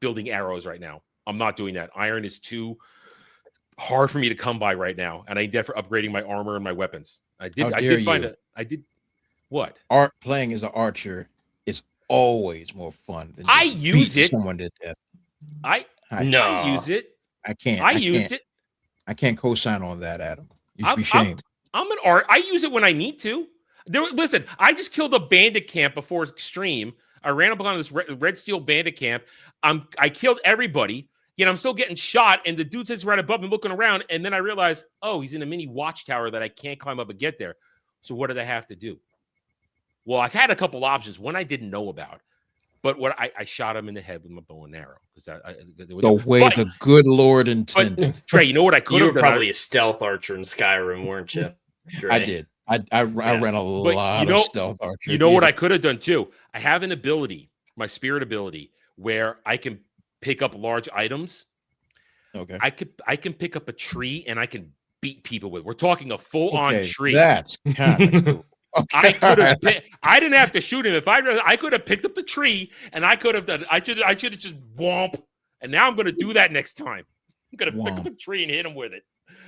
building arrows right now. I'm not doing that. Iron is too hard for me to come by right now, and I need that for upgrading my armor and my weapons. I did find what? Playing as an archer is always more fun than I use it. Someone did that. I use it. I can't. I used it. I can't co-sign on that, Adam. You should be shamed. I'm an art. I use it when I need to. Listen, I just killed a bandit camp before stream. I ran up on this red steel bandit camp. I killed everybody. Yet I'm still getting shot, and the dude sits right above me looking around, and then I realize, oh, he's in a mini watchtower that I can't climb up and get there. So what did I have to do? Well, I had a couple options. One I didn't know about, but I shot him in the head with my bow and arrow. The good Lord intended. But, Trey, you know what I could have done? You were probably a stealth archer in Skyrim, weren't you? Dre? I did. I ran a lot of stealth archer. You know what I could have done too? I have an ability, my spirit ability, where I can pick up large items. Okay. I can pick up a tree and I can beat people with. We're talking a full-on tree. That's kind of cool. Okay. I didn't have to shoot him. If I could have picked up the tree and I could have done. I should have just womp. And now I'm going to do that next time. I'm going to pick up a tree and hit him with it.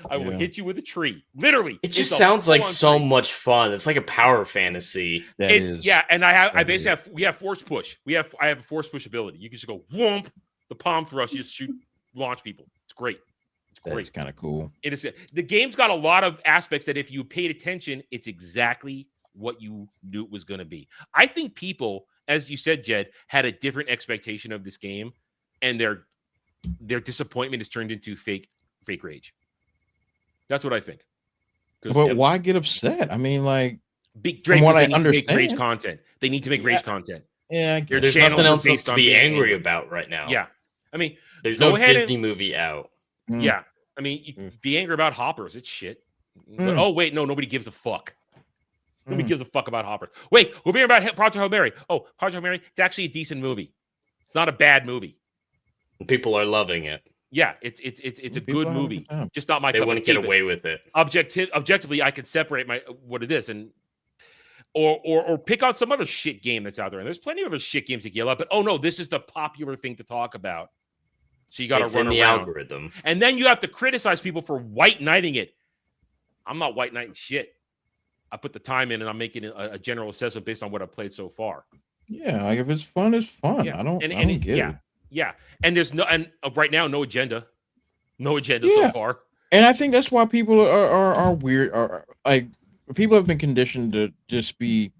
I will hit you with a tree. Literally. It just sounds like so much fun. It's like a power fantasy. And we have force push. I have a force push ability. You can just go whoomp, the palm thrust, you just launch people. It's great. It's great. It's kind of cool. It is. The game's got a lot of aspects that if you paid attention, it's exactly what you knew it was going to be. I think people, as you said, Jed, had a different expectation of this game, and their disappointment is turned into fake rage. That's what I think. But why get upset? I mean, like, from what I understand, make rage content. They need to make rage content. Yeah, there's nothing else to be angry about right now. Yeah, I mean, there's no Disney movie out. Yeah, I mean, you can be angry about hoppers. It's shit. But, oh wait, no, nobody gives a fuck. Nobody gives a fuck about hoppers. Wait, we're being about Project Hail Mary. Oh, Project Hail Mary. It's actually a decent movie. It's not a bad movie. People are loving it. Yeah, it's a good movie. Just not my. They wouldn't get away with it. Objectively, I can separate what it is and. Or pick out some other shit game that's out there. And there's plenty of other shit games to yell at, but oh no, this is the popular thing to talk about. So you got to run in the around. Algorithm. And then you have to criticize people for white knighting it. I'm not white knighting shit. I put the time in and I'm making a general assessment based on what I've played so far. Yeah, like if it's fun, it's fun. Yeah. I don't get it. Yeah. And there's right now, no agenda. No agenda so far. And I think that's why people are weird. Are like people have been conditioned to just be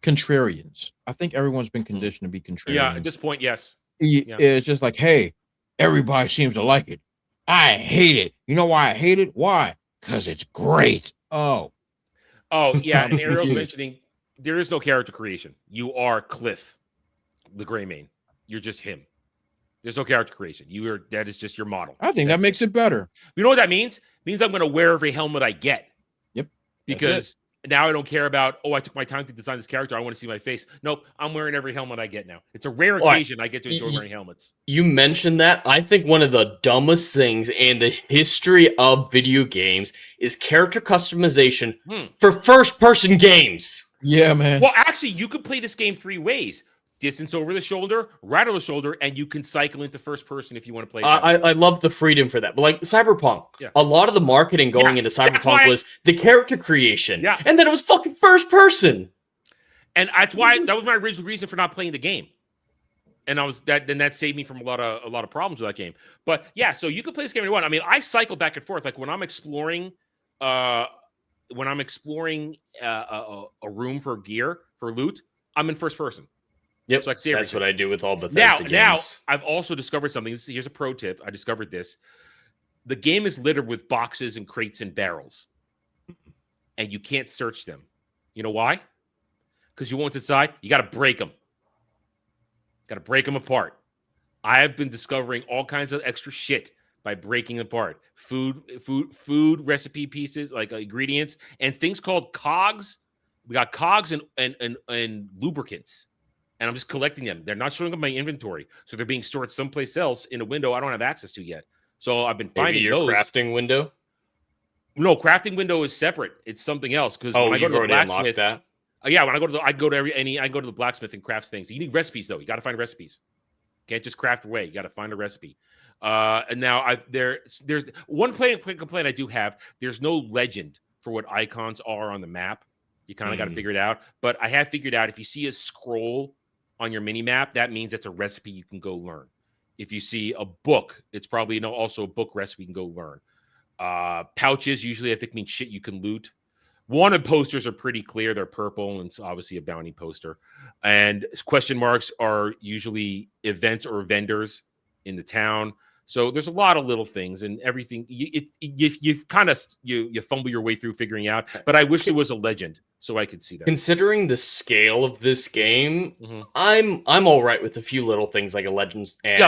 contrarians. I think everyone's been conditioned to be contrarians. Yeah, at this point, yes. It's just like, hey, everybody seems to like it. I hate it. You know why I hate it? Why? Because it's great. Oh, yeah. And Ariel's mentioning there is no character creation. You are Cliff, the Gray Mane. You're just him. There's no character creation. That is just your model. I think that makes it better. You know what that means? It means I'm going to wear every helmet I get. Yep. Because now I don't care about, I took my time to design this character. I want to see my face. Nope. I'm wearing every helmet I get now. It's a rare occasion I get to enjoy wearing helmets. You mentioned that. I think one of the dumbest things in the history of video games is character customization for first-person games. Yeah, man. Well, actually, you could play this game 3 ways. Distance over the shoulder, right over the shoulder, and you can cycle into first person if you want to play. I love the freedom for that. But like Cyberpunk, a lot of the marketing going into Cyberpunk was the character creation. Yeah. And then it was fucking first person. And that's why that was my original reason for not playing the game. And that saved me from a lot of problems with that game. But yeah, so you can play this game if you want. I mean, I cycle back and forth. Like when I'm exploring a room for gear, for loot, I'm in first person. Yep, so I can see that's what I do with all Bethesda games. Now, I've also discovered something. Here's a pro tip. I discovered this. The game is littered with boxes and crates and barrels. And you can't search them. You know why? Because you want inside, you got to break them. Got to break them apart. I have been discovering all kinds of extra shit by breaking apart food recipe pieces, like ingredients, and things called cogs. We got cogs and lubricants, and I'm just collecting them. They're not showing up in my inventory, so they're being stored someplace else in a window I don't have access to yet. So I've been finding Maybe your those. crafting window. No, crafting window is separate. It's something else because Oh, when I go you've to the already unlocked blacksmith, that. yeah, when I go to the blacksmith and craft things. You need recipes though. You got to find recipes. Can't just craft away. You got to find a recipe. And now there's one complaint I do have. There's no legend for what icons are on the map. You kind of got to figure it out. But I have figured out if you see a scroll on your mini map, that means it's a recipe you can go learn. If you see a book, it's probably also a book recipe you can go learn. Pouches usually I think mean shit you can loot. Wanted posters are pretty clear. They're purple, and it's obviously a bounty poster. And question marks are usually events or vendors in the town. So there's a lot of little things and everything. You kind of fumble your way through figuring out. But I wish there was a legend so I could see that. Considering the scale of this game, I'm all right with a few little things like a legend and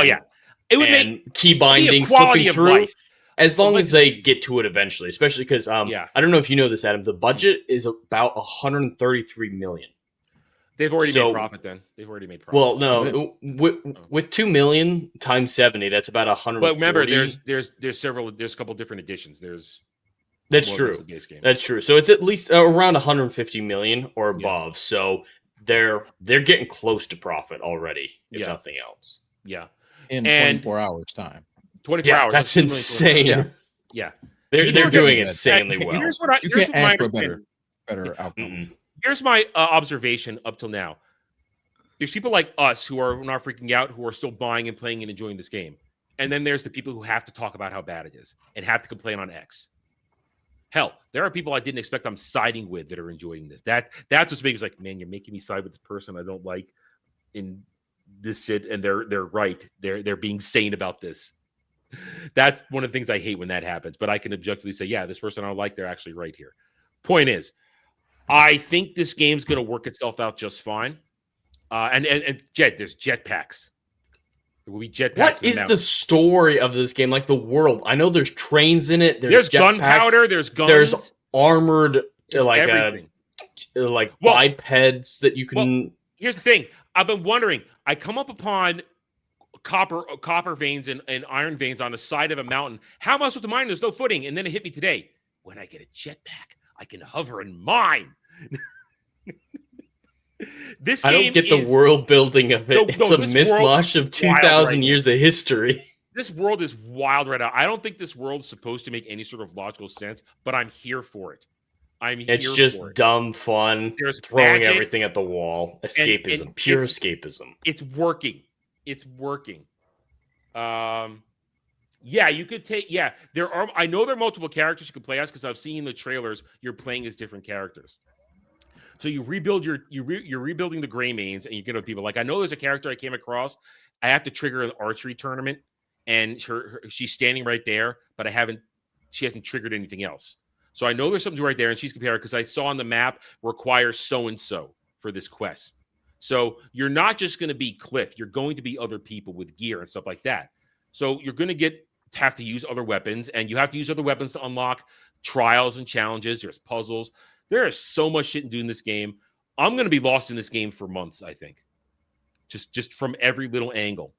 it would make key bindings quality slipping of through. life. As long as they get to it eventually, especially because I don't know if you know this, Adam. The budget is about 133 million. They've already made profit. Then they've already made profit. Well, no, with 2 million times 70, that's about 100. But remember, there's a couple different editions. That's true. That's true. So it's at least around 150 million or above. So they're getting close to profit already, if nothing else. Yeah, in 24 hours time. 24 hours. That's insane. Yeah. They're doing insanely well. Here's what you can't ask for a better outcome. Here's my observation up till now. There's people like us who are not freaking out, who are still buying and playing and enjoying this game. And then there's the people who have to talk about how bad it is and have to complain on X. Hell, there are people I didn't expect I'm siding with that are enjoying this. That's what's making me like, man, you're making me side with this person I don't like in this shit, and they're right. They're being sane about this. That's one of the things I hate when that happens. But I can objectively say, yeah, this person I don't like, they're actually right here. Point is, I think this game's going to work itself out just fine. And there's jetpacks. There will be jetpacks. What is the story of this game? Like the world? I know there's trains in it. There's gunpowder. There's guns. There's armored, everything. bipeds that you can. Well, here's the thing. I've been wondering. I come up upon copper veins and iron veins on the side of a mountain. How am I supposed to mine? There's no footing. And then it hit me today. When I get a jetpack, I can hover and mine. I don't get the world building of it. It's a mishmash of 2,000 years of history. This world is wild right now. I don't think this world is supposed to make any sort of logical sense, but I'm here for it. It's just dumb fun. There's throwing magic, everything at the wall. Escapism. Pure escapism. It's working. It's working. Yeah, you could take. Yeah, there are. I know there are multiple characters you could play as because I've seen in the trailers you're playing as different characters. So you rebuild you're rebuilding the Gray Mains, and you get other people. Like I know there's a character I came across. I have to trigger an archery tournament, and she's standing right there, but she hasn't triggered anything else. So I know there's something right there, and she's compared because I saw on the map requires so and so for this quest. So you're not just going to be Cliff. You're going to be other people with gear and stuff like that. So you're going to have to use other weapons, and you have to use other weapons to unlock trials and challenges. There's puzzles. There is so much shit to do in this game. I'm going to be lost in this game for months, I think. Just from every little angle.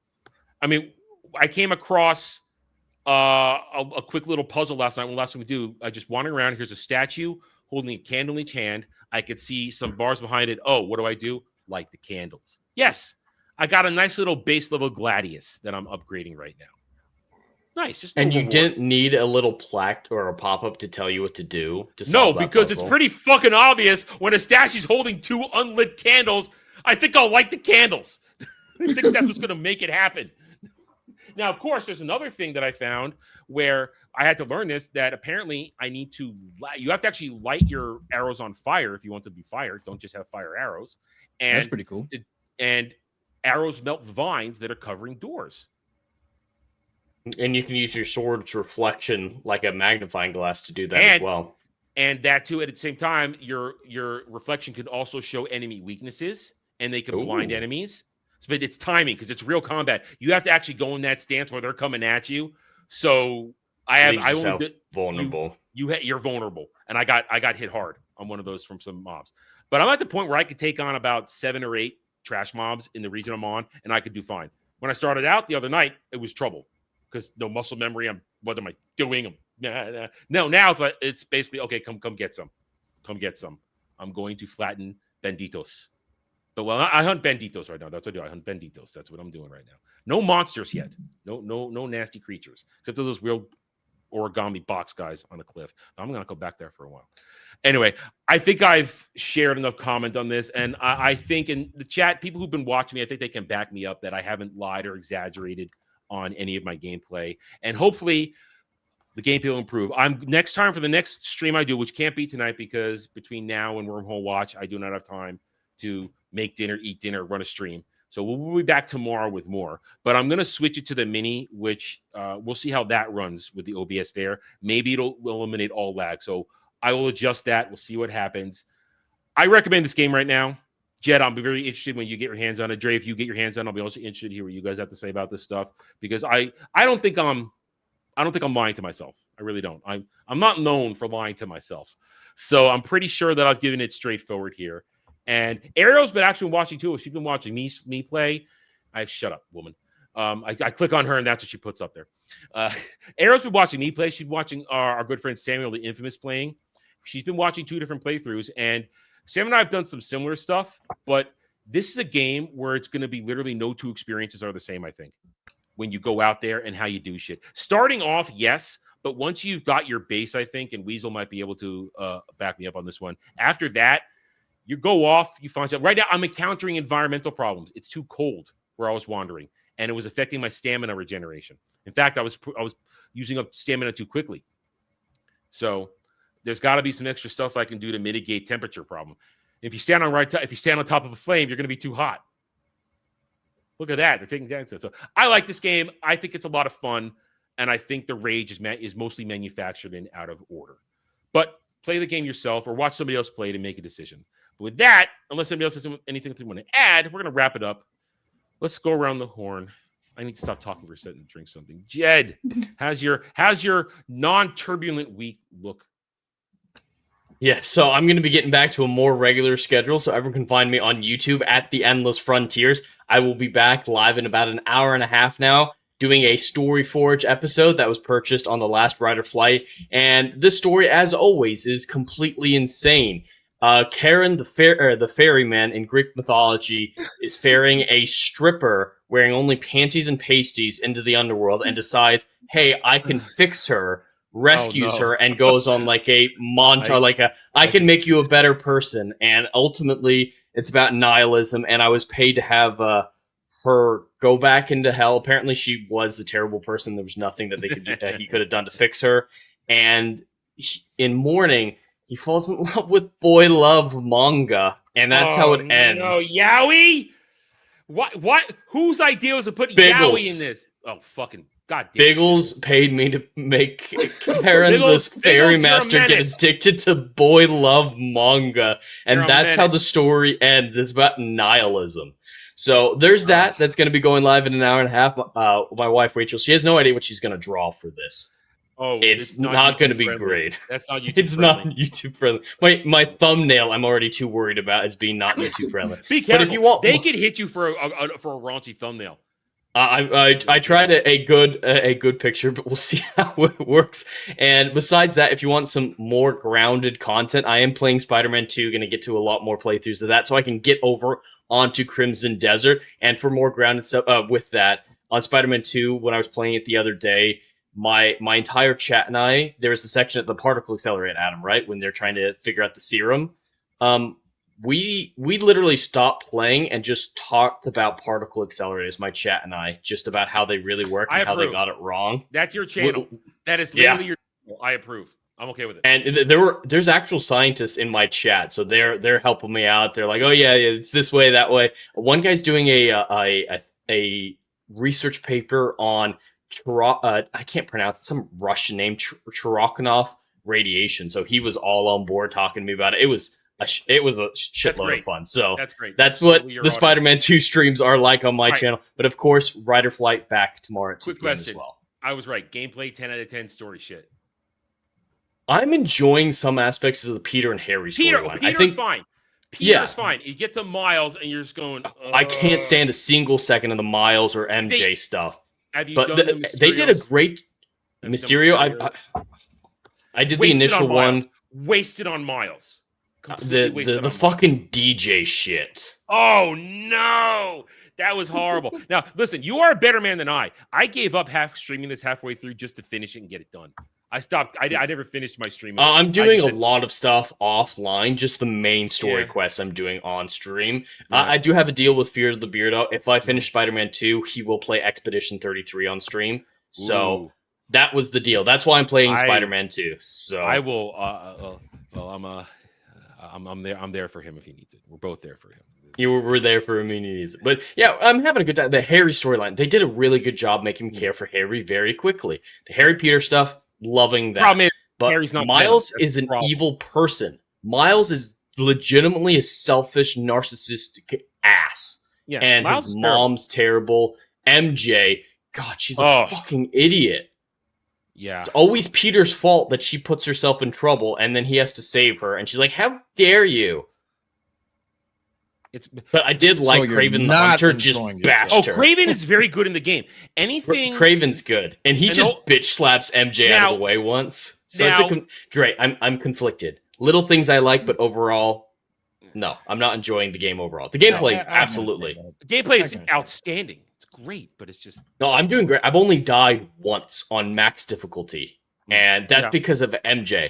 I mean, I came across a quick little puzzle last night. Last thing we do, I just wandering around. Here's a statue holding a candle in each hand. I could see some bars behind it. Oh, what do? Light the candles. Yes, I got a nice little base level Gladius that I'm upgrading right now. Nice. Just and you didn't need a little plaque or a pop-up to tell you what to do? No, because it's pretty fucking obvious when a statue's holding 2 unlit candles. I think I'll light the candles. I think that's what's going to make it happen. Now, of course, there's another thing that I found where I had to learn this, that apparently you have to actually light your arrows on fire if you want to be fired. Don't just have fire arrows. And that's pretty cool. And arrows melt vines that are covering doors. And you can use your sword's reflection like a magnifying glass to do that as well. And that too, at the same time, your reflection can also show enemy weaknesses, and they can blind enemies. But it's timing because it's real combat. You have to actually go in that stance where they're coming at you. So I Leaves yourself only did vulnerable. You're vulnerable, and I got hit hard on one of those from some mobs. But I'm at the point where I could take on about 7 or 8 trash mobs in the region I'm on, and I could do fine. When I started out the other night, it was trouble because no muscle memory. What am I doing? No, now it's basically okay. Come get some. Come get some. I'm going to flatten Benditos. But I hunt Benditos right now. That's what I do. I hunt Benditos. That's what I'm doing right now. No monsters yet. No nasty creatures except for those weird origami box guys on a cliff. I'm gonna go back there for a while. Anyway, I think I've shared enough comment on this, and I think in the chat, people who've been watching me, I think they can back me up that I haven't lied or exaggerated on any of my gameplay, and hopefully the gameplay will improve. Next time for the next stream I do, which can't be tonight because between now and Wormhole Watch, I do not have time to make dinner, eat dinner, run a stream. So we'll be back tomorrow with more. But I'm going to switch it to the mini, which we'll see how that runs with the OBS there. Maybe it'll eliminate all lag. So I will adjust that. We'll see what happens. I recommend this game right now. Jed, I'll be very interested when you get your hands on it. Dre, if you get your hands on it, I'll be also interested to hear what you guys have to say about this stuff. Because I don't think I'm lying to myself. I really don't. I'm not known for lying to myself. So I'm pretty sure that I've given it straightforward here. And Ariel's been actually watching too. She's been watching me play. Shut up, woman. I click on her and that's what she puts up there. Ariel's been watching me play. She's watching our good friend Samuel, the Infamous, playing. She's been watching 2 different playthroughs. And Sam and I have done some similar stuff. But this is a game where it's going to be literally no 2 experiences are the same, I think, when you go out there and how you do shit. Starting off, yes. But once you've got your base, I think, and Weasel might be able to back me up on this one. After that, you go off, you find something. Right now, I'm encountering environmental problems. It's too cold where I was wandering, and it was affecting my stamina regeneration. In fact, I was using up stamina too quickly. So there's got to be some extra stuff I can do to mitigate temperature problem. If you stand on top of a flame, you're going to be too hot. Look at that. They're taking damage. So I like this game. I think it's a lot of fun, and I think the rage is mostly manufactured and out of order. But play the game yourself or watch somebody else play it and make a decision. But with that, unless somebody else has anything they want to add, we're going to wrap it up. Let's go around the horn. I need to stop talking for a second and drink something. Jed, how's your non-turbulent week look? Yeah, so I'm going to be getting back to a more regular schedule, so everyone can find me on YouTube at The Endless Frontiers. I will be back live in about an hour and a half now, doing a Story Forge episode that was purchased on the last Rider Flight, and this story, as always, is completely insane. Karen, the ferryman in Greek mythology, is ferrying a stripper wearing only panties and pasties into the underworld and decides, hey, I can fix her, rescues her, and goes on like a montage, I can make you a better person. And ultimately, it's about nihilism, and I was paid to have her go back into hell. Apparently, she was a terrible person. There was nothing that he could have done to fix her. And in mourning, he falls in love with Boy Love Manga, and that's how it ends. No, Yowie? What? Whose idea was to put Biggles. Yowie in this? Oh, fucking goddamn! Biggles paid me to make Karen, this fairy master, get addicted to Boy Love Manga, and that's how the story ends. It's about nihilism. So there's that. That's going to be going live in an hour and a half. My wife Rachel, she has no idea what she's going to draw for this. Oh, it's not going to be great. That's not YouTube It's friendly. not YouTube friendly. My thumbnail, I'm already too worried about as being not YouTube friendly. Be careful. But if you want, they could hit you for a raunchy thumbnail. I tried a good picture, but we'll see how it works. And besides that, if you want some more grounded content, I am playing Spider-Man 2. Going to get to a lot more playthroughs of that, so I can get over onto Crimson Desert. And for more grounded stuff with that, on Spider-Man 2, when I was playing it the other day, my entire chat and I, there was a section at the particle accelerator, Adam, right, when they're trying to figure out the serum. We literally stopped playing and just talked about particle accelerators, my chat and I, just about how they really work and how they got it wrong. That's your channel. That is literally your channel. I approve. I'm okay with it. And there's actual scientists in my chat, so they're helping me out. They're like, oh yeah, it's this way, that way. One guy's doing a research paper on I can't pronounce some Russian name, Chirokhanov radiation. So he was all on board talking to me about it. It was a shitload of fun. So that's great. That's what the Spider-Man 2 streams are like on my channel. But of course, Rider Flight back tomorrow at 2 Quick p.m. question. as well. I was right. Gameplay 10 out of 10. Story shit. I'm enjoying some aspects of the Peter and Harry storyline. I think fine. Peter's fine. You get to Miles and you're just going. I can't stand a single second of the Miles or MJ stuff. Have you But done the they did a Mysterios? great Mysterio. I did the initial one. Wasted on Miles. Completely wasted The on fucking Miles. DJ shit. Oh no, that was horrible. Now listen, you are a better man than I. I gave up streaming this halfway through just to finish it and get it done. I stopped. I never finished my stream. I'm doing a lot of stuff offline. Just the main story quests I'm doing on stream. Yeah. I do have a deal with Fear of the Beardo. If I finish Spider-Man 2, he will play Expedition 33 on stream. So that was the deal. That's why I'm playing Spider-Man 2. So I will. Well, I'm there. I'm there for him if he needs it. We're both there for him. You were there for him. He needs it. But yeah, I'm having a good time. The Harry storyline. They did a really good job making me care for Harry very quickly. The Harry Peter stuff. Loving that. Problem is, but Harry's not Miles Venom. is an evil person. Miles is legitimately a selfish, narcissistic ass. Yeah, and Miles his is mom's terrible. MJ, God, she's a fucking idiot. Yeah. It's always Peter's fault that she puts herself in trouble, and then he has to save her. And she's like, "How dare you?" But I did like Craven the Hunter just bashed her. Craven is very good in the game. Anything Craven's good, and he just bitch slaps MJ out of the way once. So it's Dre, I'm conflicted. Little things I like, but overall, no, I'm not enjoying the game overall. The gameplay, absolutely. The gameplay is outstanding. It's great, but it's just No, I'm doing great. I've only died once on max difficulty, and that's because of MJ.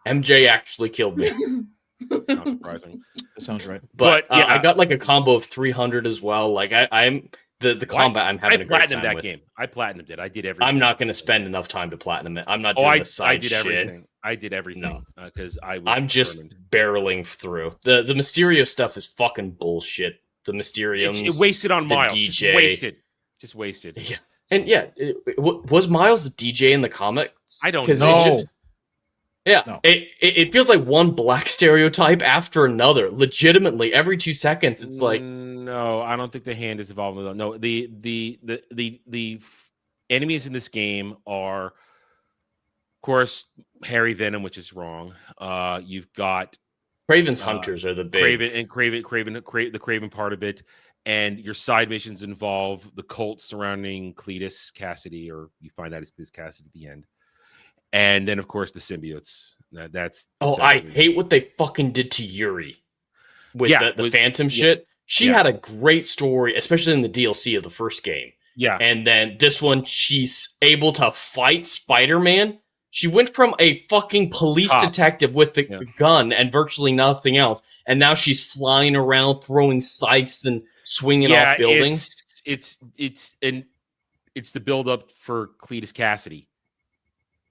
MJ actually killed me. not surprising. That sounds right. But I got like a combo of 300 as well. Like I'm the combat. I'm having a great platinumed time that with. game. I platinumed it. I did everything. I'm not going to spend enough time to platinum it. I'm not doing the side I did shit. everything. I did everything because I was. I'm just barreling through. The Mysterio stuff is fucking bullshit. The Mysterio. It wasted on Miles. DJ. Just wasted. Yeah. And was Miles the DJ in the comics? I don't know. It feels like one black stereotype after another. Legitimately, every 2 seconds, it's like no, I don't think the hand is involved. No, the enemies in this game are, of course, Harry Venom, which is wrong. You've got Craven's hunters are the big the Craven part of it, and your side missions involve the cult surrounding Cletus Cassidy, or you find out it's Cletus Cassidy at the end. And then, of course, the symbiotes. That's I hate what they fucking did to Yuri with the Phantom shit. She had a great story, especially in the DLC of the first game. Yeah. And then this one, she's able to fight Spider-Man. She went from a fucking police detective with the gun and virtually nothing else, and now she's flying around throwing scythes and swinging off buildings. It's the build up for Cletus Cassidy.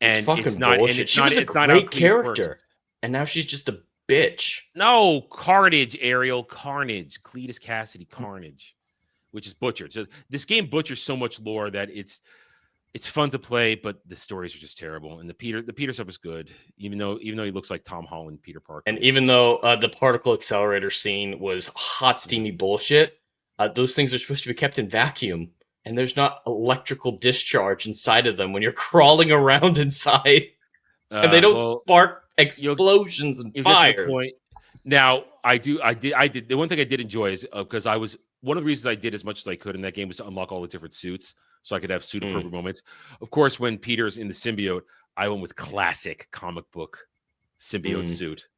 And it's fucking it's not, bullshit. and it's she not, was a it's not great character, and now she's just a bitch. No, Carnage, Ariel, Carnage, Cletus Cassidy, Carnage, which is butchered. So this game butchers so much lore that it's fun to play, but the stories are just terrible. And the Peter stuff is good, even though he looks like Tom Holland, Peter Parker. And even though the particle accelerator scene was hot, steamy bullshit, those things are supposed to be kept in vacuum. And there's not electrical discharge inside of them when you're crawling around inside. And they don't spark explosions and fires. Now, I did. The one thing I did enjoy is because one of the reasons I did as much as I could in that game was to unlock all the different suits so I could have suit appropriate moments. Of course, when Peter's in the symbiote, I went with classic comic book symbiote suit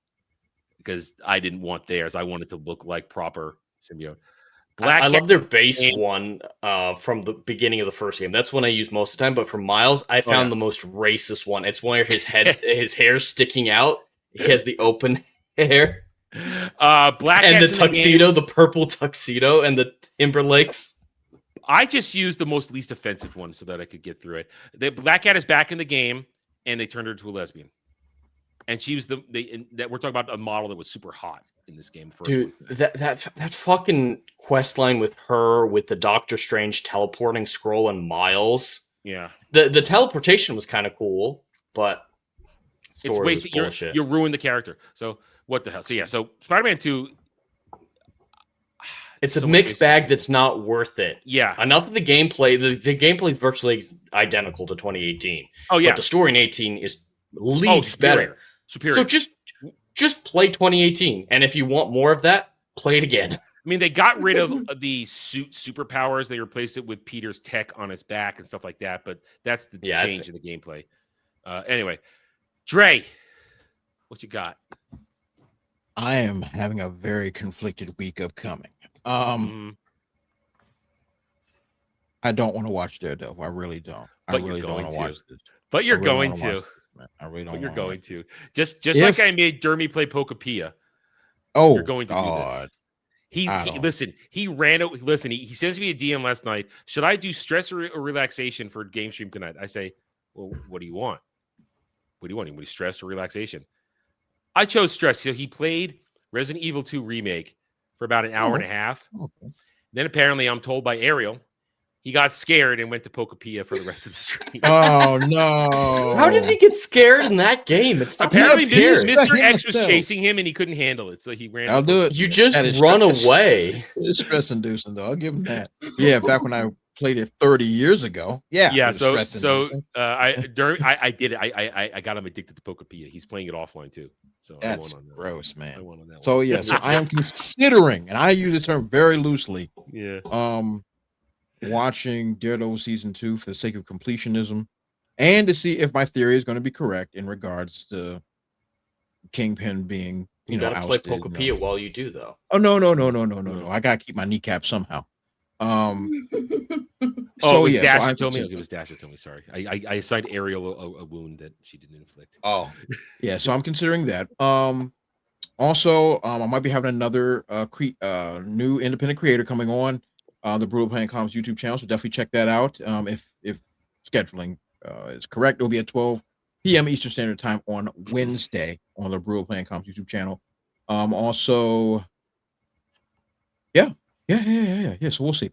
because I didn't want theirs. I wanted to look like proper symbiote. I love their base one from the beginning of the first game. That's one I use most of the time. But for Miles, I found the most racist one. It's where his his hair's sticking out. He has the open hair. Black and the tuxedo, the purple tuxedo, and the Timberlakes. I just used the most least offensive one so that I could get through it. The Black Cat is back in the game, and they turned her into a lesbian. And she was that we're talking about a model that was super hot in this game. Dude, that fucking quest line with her, with the Doctor Strange teleporting Skrull and Miles. Yeah, the teleportation was kind of cool, but it's wasted. You ruined the character. So what the hell? So Spider-Man 2. It's a so much mixed based bag on- that's not worth it. Yeah. Enough of the gameplay. The gameplay is virtually identical to 2018. Oh yeah. But the story in 18 is leagues superior. better. Superior. So just play 2018, and if you want more of that, play it again. I mean, they got rid of the suit superpowers. They replaced it with Peter's tech on his back and stuff like that. But that's the change in the gameplay. Anyway, Dre, what you got? I am having a very conflicted week upcoming. I don't want to watch Daredevil. I really don't. But I really don't want to watch this. But you're I really going wanna to. watch this, man. I really don't. But you're wanna going watch to. Just If- like I made Dermy play Pokapia. Oh, You're going to do God. this. He don't. listen. He ran out. Listen. He sends me a DM last night. Should I do stress or relaxation for game stream tonight? I say, well, what do you want? What do you want? Anybody stress or relaxation? I chose stress. So he played Resident Evil 2 remake for about an hour and a half. Okay. Then apparently, I'm told by Ariel, he got scared and went to Pokapia for the rest of the stream. Oh no! How did he get scared in that game? It's not Apparently, scared. Mr. X was chasing him and he couldn't handle it, so he ran. I'll do it. You just That is run stress- away. It's stress inducing though. I'll give him that. Yeah, back when I played it 30 years ago. Yeah. Yeah. it was So stress-inducing. I did it. I got him addicted to Pokapia. He's playing it offline too. So That's I won on that. gross, I man. won on that So one. yeah, so I am considering, and I use the term very loosely, Yeah. watching Daredevil season 2 for the sake of completionism, and to see if my theory is going to be correct in regards to Kingpin being, You know, gotta play ousted, you know. Pokapia while you do, though. Oh no! I gotta keep my kneecap somehow. Oh, So it was yeah, so Dasher I'm told me. considering- Okay, it was Dasher told me. Sorry, I assigned Ariel a wound that she didn't inflict. Oh, yeah. So I'm considering that. Also, I might be having another new independent creator coming on the Brutal Playing Comics YouTube channel. So definitely check that out. If scheduling is correct, it'll be at 12 p.m. Eastern Standard Time on Wednesday on the Brutal Playing Comics YouTube channel. Also, yeah. So we'll see.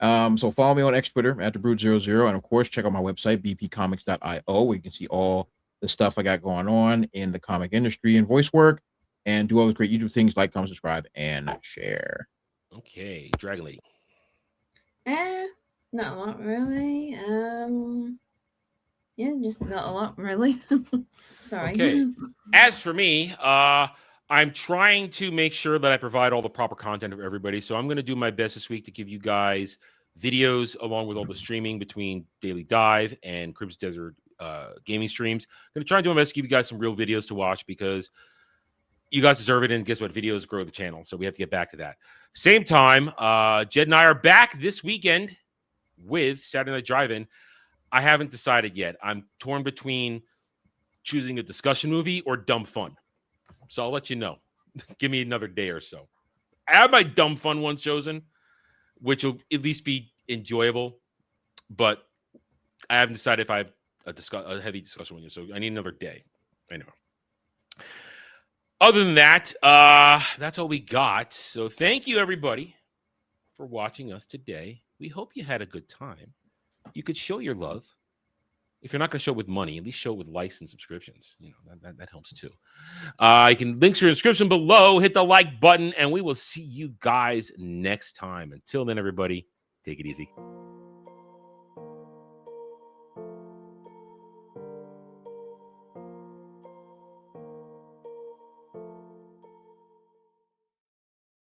So follow me on X Twitter at TheBrood00, and of course check out my website bpcomics.io, where you can see all the stuff I got going on in the comic industry and voice work, and do all those great YouTube things like, comment, subscribe, and share. Okay, Dragon Lady. Not a lot really. Yeah, just not a lot really. Sorry. Okay. As for me, I'm trying to make sure that I provide all the proper content for everybody. So I'm going to do my best this week to give you guys videos along with all the streaming between Daily Dive and Cribs Desert gaming streams. I'm going to try and do my best to give you guys some real videos to watch because you guys deserve it. And guess what? Videos grow the channel. So we have to get back to that. Same time, Jed and I are back this weekend with Saturday Night Drive-In. I haven't decided yet. I'm torn between choosing a discussion movie or dumb fun. So I'll let you know. Give me another day or so. I have my dumb fun one chosen, which will at least be enjoyable. But I haven't decided if I have a heavy discussion one yet. So I need another day. I know. Other than that, that's all we got. So thank you, everybody, for watching us today. We hope you had a good time. You could show your love. If you're not going to show it with money, at least show it with likes and subscriptions. You know, that helps too. You can links your description below. Hit the like button, and we will see you guys next time. Until then, everybody, take it easy.